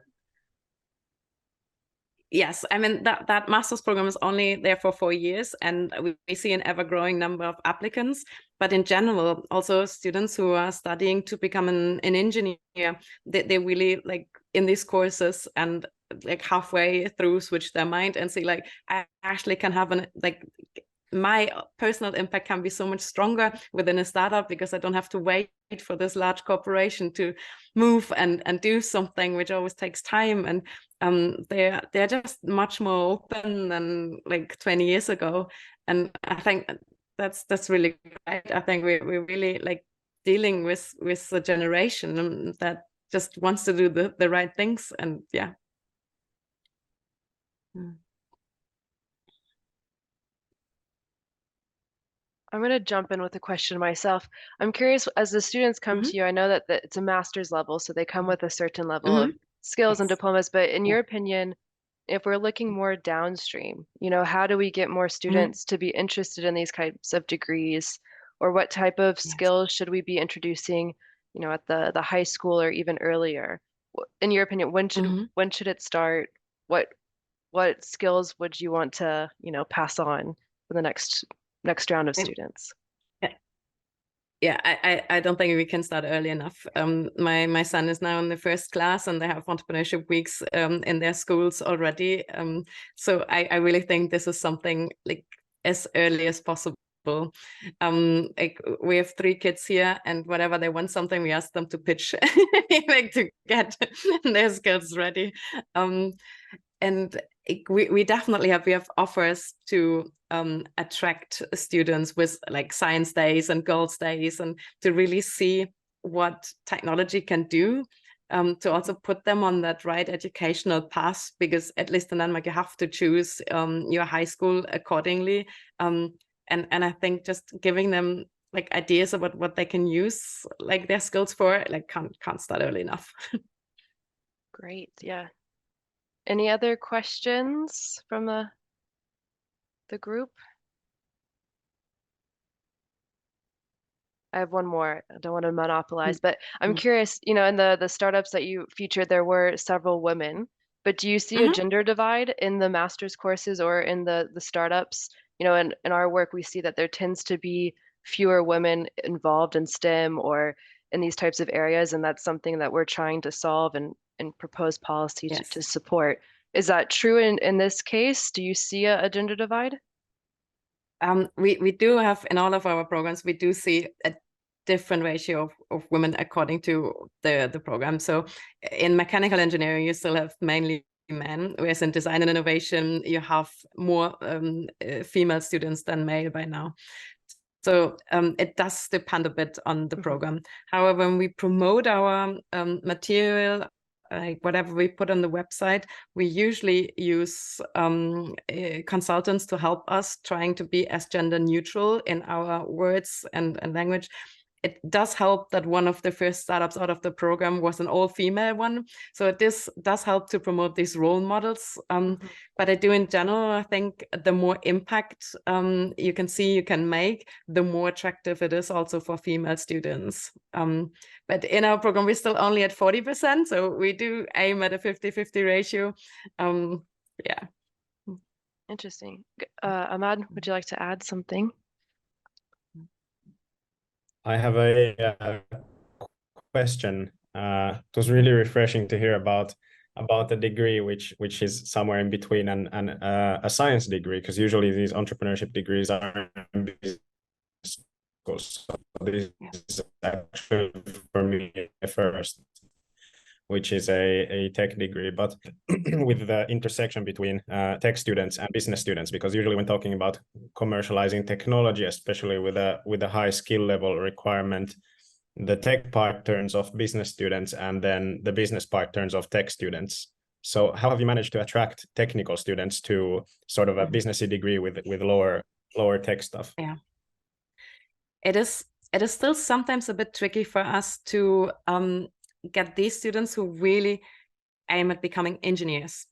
Yes, I mean that master's program is only there for 4 years, and we see an ever-growing number of applicants. But in general, also students who are studying to become an engineer, they really like in these courses and like halfway through switch their mind and say like, I actually can have an like my personal impact can be so much stronger within a startup, because I don't have to wait for this large corporation to move and do something, which always takes time. And they're just much more open than like 20 years ago. And I think that's really great. I think we're really like dealing with a generation that just wants to do the right things. And yeah. I'm going to jump in with a question myself. I'm curious, as the students come to you, I know that it's a master's level, so they come with a certain level of skills and diplomas, but in your opinion, if we're looking more downstream, how do we get more students to be interested in these types of degrees, or what type of skills should we be introducing, at the high school or even earlier? In your opinion, when should it start? What skills would you want to, pass on for the next round of students? Yeah, I don't think we can start early enough. My son is now in the first class, and they have entrepreneurship weeks in their schools already. So I really think this is something like as early as possible. Like we have 3 kids here, and whenever they want something, we ask them to pitch, like to get their skills ready. And we definitely have offers to attract students with like science days and girls days, and to really see what technology can do, to also put them on that right educational path, because at least in Denmark you have to choose your high school accordingly. And I think just giving them like ideas about what they can use like their skills for, like can't start early enough. Great, yeah. Any other questions from the group? I have one more. I don't want to monopolize, but I'm curious, in the startups that you featured, there were several women, but do you see a gender divide in the master's courses or in the startups? In our work, we see that there tends to be fewer women involved in STEM or in these types of areas, and that's something that we're trying to solve and propose policy to support. Is that true in this case? Do you see a gender divide? We do have in all of our programs, we do see a different ratio of women according to the program. So in mechanical engineering, you still have mainly men, whereas in design and innovation, you have more female students than male by now. So it does depend a bit on the program. However, when we promote our material, like whatever we put on the website, we usually use consultants to help us trying to be as gender neutral in our words and language. It does help that one of the first startups out of the program was an all-female one. So this does help to promote these role models. But I do in general, I think the more impact you can make, the more attractive it is also for female students. But in our program, we're still only at 40%. So we do aim at a 50-50 ratio. Yeah. Interesting. Ahmad, would you like to add something? I have a question. It was really refreshing to hear about a degree which is somewhere in between a science degree, because usually these entrepreneurship degrees are in business schools. So this is actually for me first, which is a tech degree, but with the intersection between tech students and business students, because usually when talking about commercializing technology, especially with a high skill level requirement, the tech part turns off business students and then the business part turns off tech students. So how have you managed to attract technical students to sort of a businessy degree with lower tech stuff? Yeah, it is still sometimes a bit tricky for us to get these students who really aim at becoming engineers,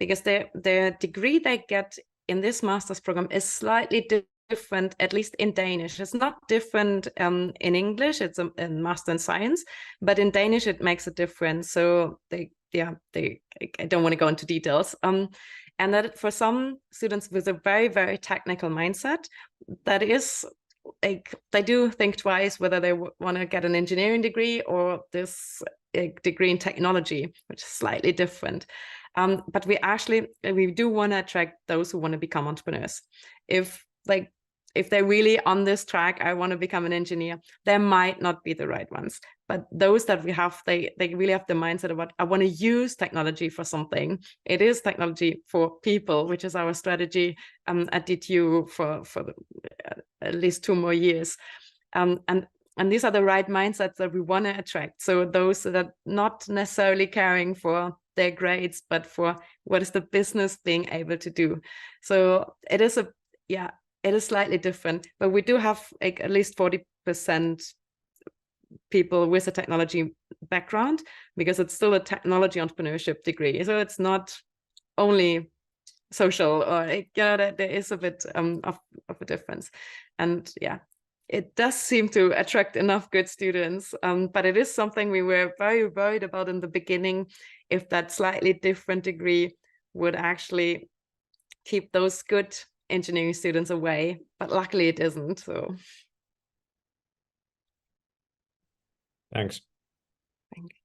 because the degree they get in this master's program is slightly different, at least in Danish. It's not different in English. It's a master in science, but in Danish it makes a difference. So I don't want to go into details. And that for some students with a very, very technical mindset, that is like they do think twice whether they want to get an engineering degree or this degree in technology, which is slightly different. But we do want to attract those who want to become entrepreneurs. If they're really on this track, I want to become an engineer, they might not be the right ones. But those that we have, they really have the mindset about, I want to use technology for something. It is technology for people, which is our strategy at DTU for at least 2 more years. And these are the right mindsets that we want to attract. So those that are not necessarily caring for their grades, but for what is the business being able to do. So it is it is slightly different, but we do have like at least 40% people with a technology background, because it's still a technology entrepreneurship degree. So it's not only social, or there is a bit of a difference. And yeah, it does seem to attract enough good students, but it is something we were very worried about in the beginning, if that slightly different degree would actually keep those good engineering students away, but luckily it isn't. So thanks. Thank you.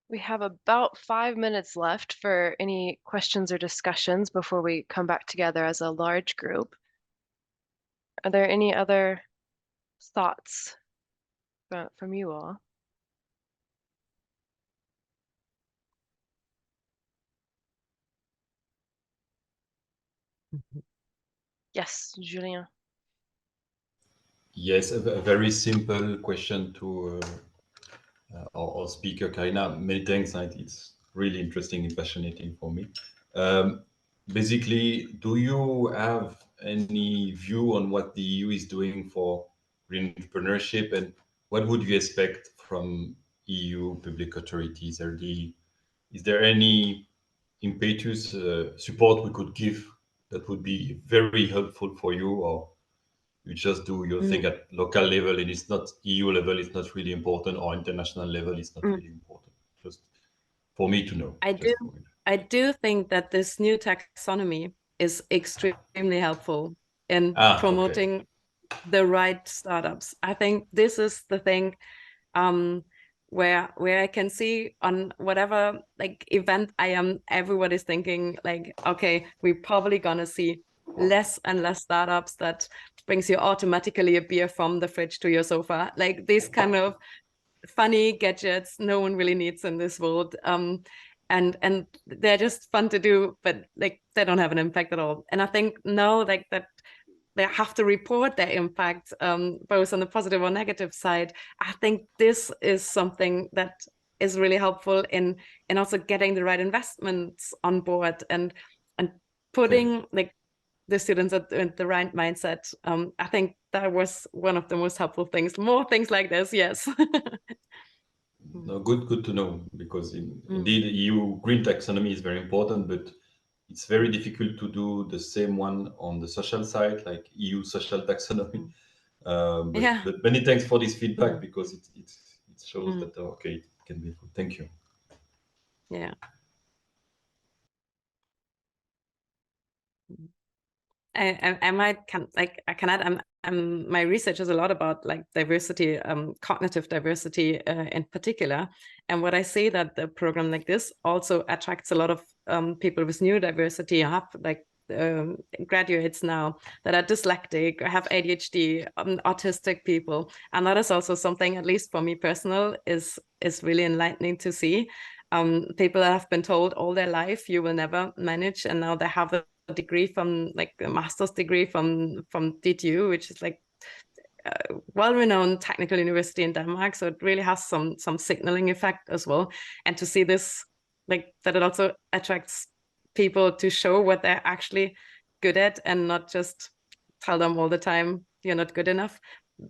We have about 5 minutes left for any questions or discussions before we come back together as a large group. Are there any other thoughts from you all? Yes, Julien. Yes, a very simple question to our speaker, Karina. Many thanks, and it's really interesting and fascinating for me. Basically, do you have any view on what the EU is doing for green entrepreneurship, and what would you expect from EU public authorities? Is there any impetus support we could give that would be very helpful for you, or you just do your thing at local level and it's not EU level, it's not really important, or international level, it's not really important? Just for me to know. I do think that this new taxonomy is extremely helpful in promoting the right startups. I think this is the thing where I can see on whatever like event I am, everybody's thinking like, okay, we're probably gonna see less and less startups that brings you automatically a beer from the fridge to your sofa. Like these kind of funny gadgets no one really needs in this world. And they're just fun to do, but like they don't have an impact at all. And I think now like that they have to report their impact, both on the positive or negative side. I think this is something that is really helpful in also getting the right investments on board and putting like the students at the right mindset. I think that was one of the most helpful things. More things like this, yes. No, good to know, because indeed EU green taxonomy is very important, but it's very difficult to do the same one on the social side, like EU social taxonomy. But many thanks for this feedback, because it shows that okay, it can be good. Thank you. Yeah. I might I can add. My research is a lot about like diversity, cognitive diversity in particular. And what I see that the program like this also attracts a lot of people with neurodiversity. I have like graduates now that are dyslexic, have ADHD, autistic people, and that is also something, at least for me personal, is really enlightening to see. People that have been told all their life you will never manage, and now they have a degree from like a master's degree from DTU, which is like a well-renowned technical university in Denmark. So it really has some signaling effect as well. And to see this, like that, it also attracts people to show what they're actually good at and not just tell them all the time you're not good enough.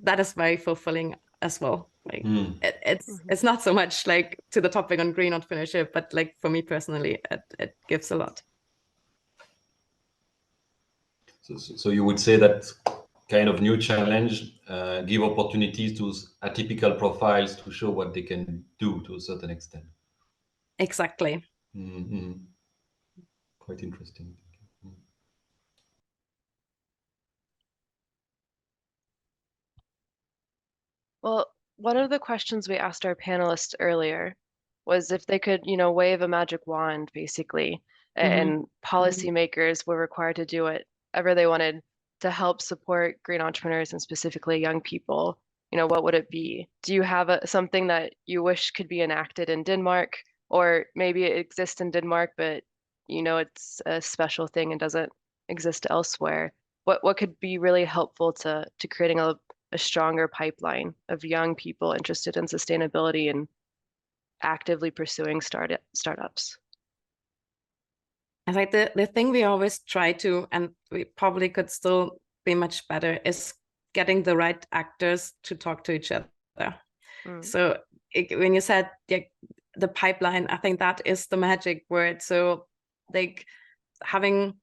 That is very fulfilling as well. Like it's not so much like to the topic on green entrepreneurship, but like for me personally, it gives a lot. So you would say that kind of new challenge give opportunities to atypical profiles to show what they can do to a certain extent. Exactly. Quite interesting. Well, one of the questions we asked our panelists earlier was if they could, wave a magic wand, basically, and policymakers were required to do whatever they wanted to help support green entrepreneurs and specifically young people. What would it be? Do you have something that you wish could be enacted in Denmark, or maybe it exists in Denmark, but it's a special thing and doesn't exist elsewhere? What could be really helpful to creating a stronger pipeline of young people interested in sustainability and actively pursuing startups? I think the thing we always try to, and we probably could still be much better, is getting the right actors to talk to each other. So when you said the pipeline, I think that is the magic word. So like having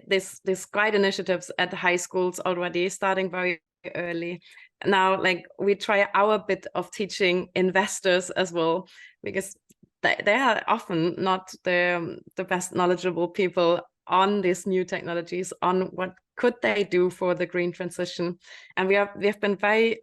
this great initiatives at high schools already, starting very early. Now, like we try our bit of teaching investors as well, because they are often not the best knowledgeable people on these new technologies, on what could they do for the green transition. And we have been very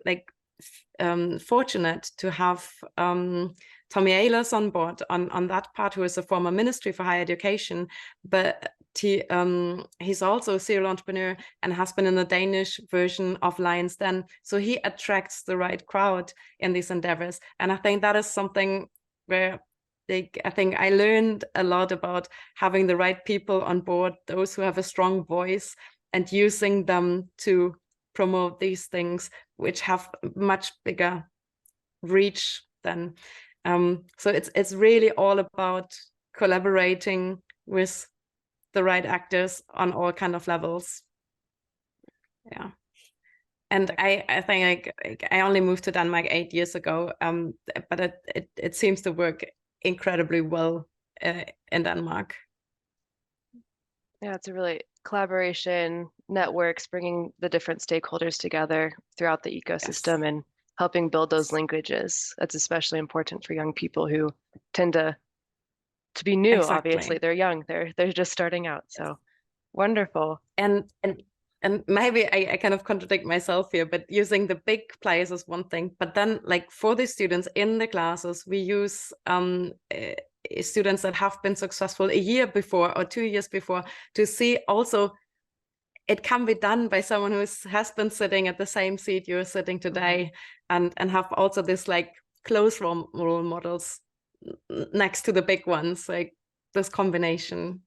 fortunate to have Tommy Ehlers on board on that part, who is a former Ministry for Higher Education, but he's also a serial entrepreneur and has been in the Danish version of Lions Den. So he attracts the right crowd in these endeavors. And I think that is something where I think I learned a lot about having the right people on board, those who have a strong voice, and using them to promote these things, which have much bigger reach than. So it's really all about collaborating with the right actors on all kind of levels. Yeah. And I think I only moved to Denmark 8 years ago, but it seems to work incredibly well in Denmark. Yeah, it's a really collaboration, networks, bringing the different stakeholders together throughout the ecosystem and helping build those linkages. That's especially important for young people who tend to be new. Obviously, they're young. They're just starting out. So wonderful. And maybe I kind of contradict myself here, but using the big players is one thing. But then, like for the students in the classes, we use students that have been successful a year before or 2 years before, to see also it can be done by someone who has been sitting at the same seat you're sitting today, and have also this like close role models next to the big ones, like this combination.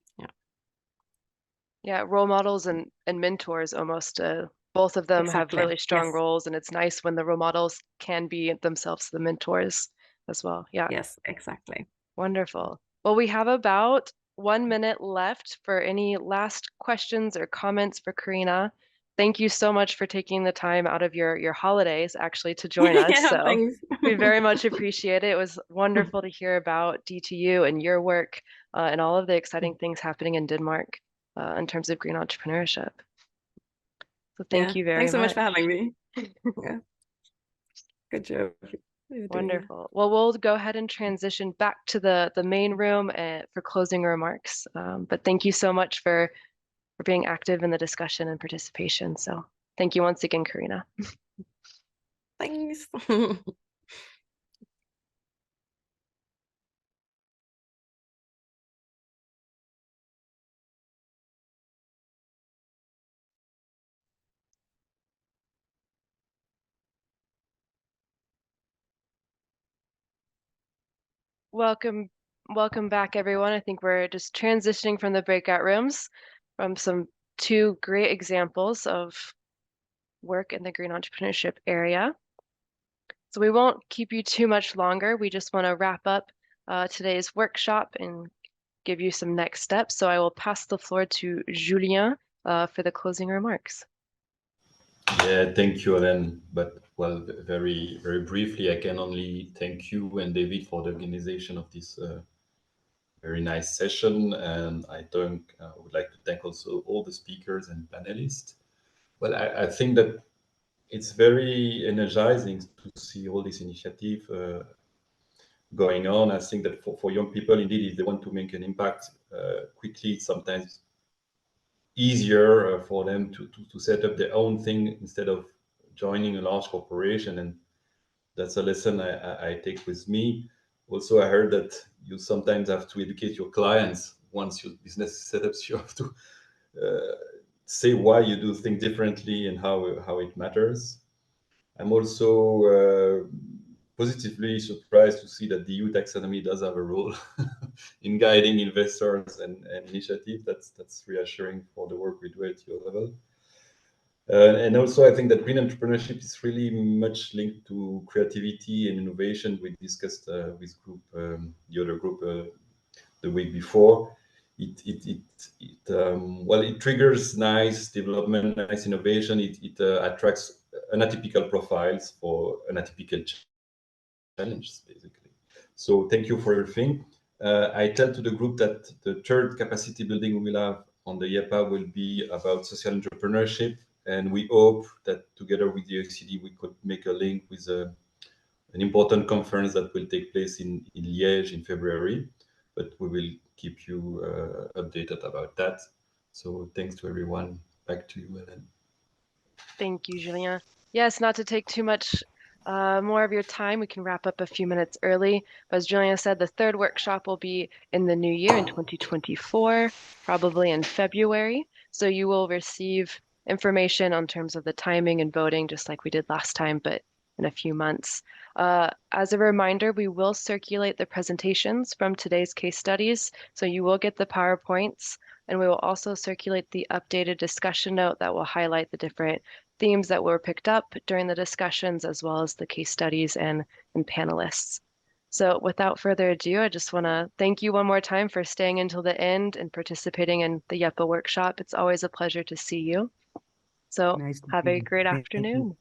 Yeah, role models and mentors almost. Both of them have Exactly. really strong Yes. roles, and it's nice when the role models can be themselves the mentors as well. Yeah. Yes, exactly. Wonderful. Well, we have about 1 minute left for any last questions or comments for Karina. Thank you so much for taking the time out of your holidays actually to join us. Yeah, So thanks. we very much appreciate it. It was wonderful to hear about DTU and your work and all of the exciting things happening in Denmark in terms of green entrepreneurship. So thank you very Thanks so much much. for having me. Yeah. Good job. You're doing that. Wonderful. Well, we'll go ahead and transition back to the main room for closing remarks. But thank you so much for being active in the discussion and participation. So thank you once again, Karina. Thanks. Welcome back, everyone. I think we're just transitioning from the breakout rooms from some two great examples of work in the green entrepreneurship area. So we won't keep you too much longer. We just want to wrap up today's workshop and give you some next steps. So I will pass the floor to Julien for the closing remarks. Yeah, thank you, Alan. But well, very, very briefly, I can only thank you and David for the organization of this very nice session. And I would like to thank also all the speakers and panelists. Well, I think that it's very energizing to see all this initiative going on. I think that for young people, indeed, if they want to make an impact quickly, it's sometimes easier for them to set up their own thing instead of joining a large corporation. And that's a lesson I take with me. Also, I heard that you sometimes have to educate your clients once your business is set up. So you have to say why you do things differently and how it matters. I'm also positively surprised to see that the EU taxonomy does have a role in guiding investors and initiatives. That's reassuring for the work we do at your level. And also, I think that green entrepreneurship is really much linked to creativity and innovation. We discussed with the other group the week before. It triggers nice development, nice innovation. It attracts unatypical profiles for unatypical challenges, basically. So thank you for everything. I tell to the group that the third capacity building we will have on the YEPA will be about social entrepreneurship. And we hope that together with the OECD, we could make a link with an important conference that will take place in Liège in February. But we will keep you updated about that. So thanks to everyone. Back to you, Ellen. Thank you, Julien. Yes, not to take too much more of your time, we can wrap up a few minutes early. But as Julien said, the third workshop will be in the new year in 2024, probably in February. So you will receive information on terms of the timing and voting, just like we did last time, but in a few months. As a reminder, we will circulate the presentations from today's case studies. So you will get the PowerPoints, and we will also circulate the updated discussion note that will highlight the different themes that were picked up during the discussions, as well as the case studies and panelists. So without further ado, I just want to thank you one more time for staying until the end and participating in the YEPA workshop. It's always a pleasure to see you. So Nice to have see a you. great Thank you. afternoon.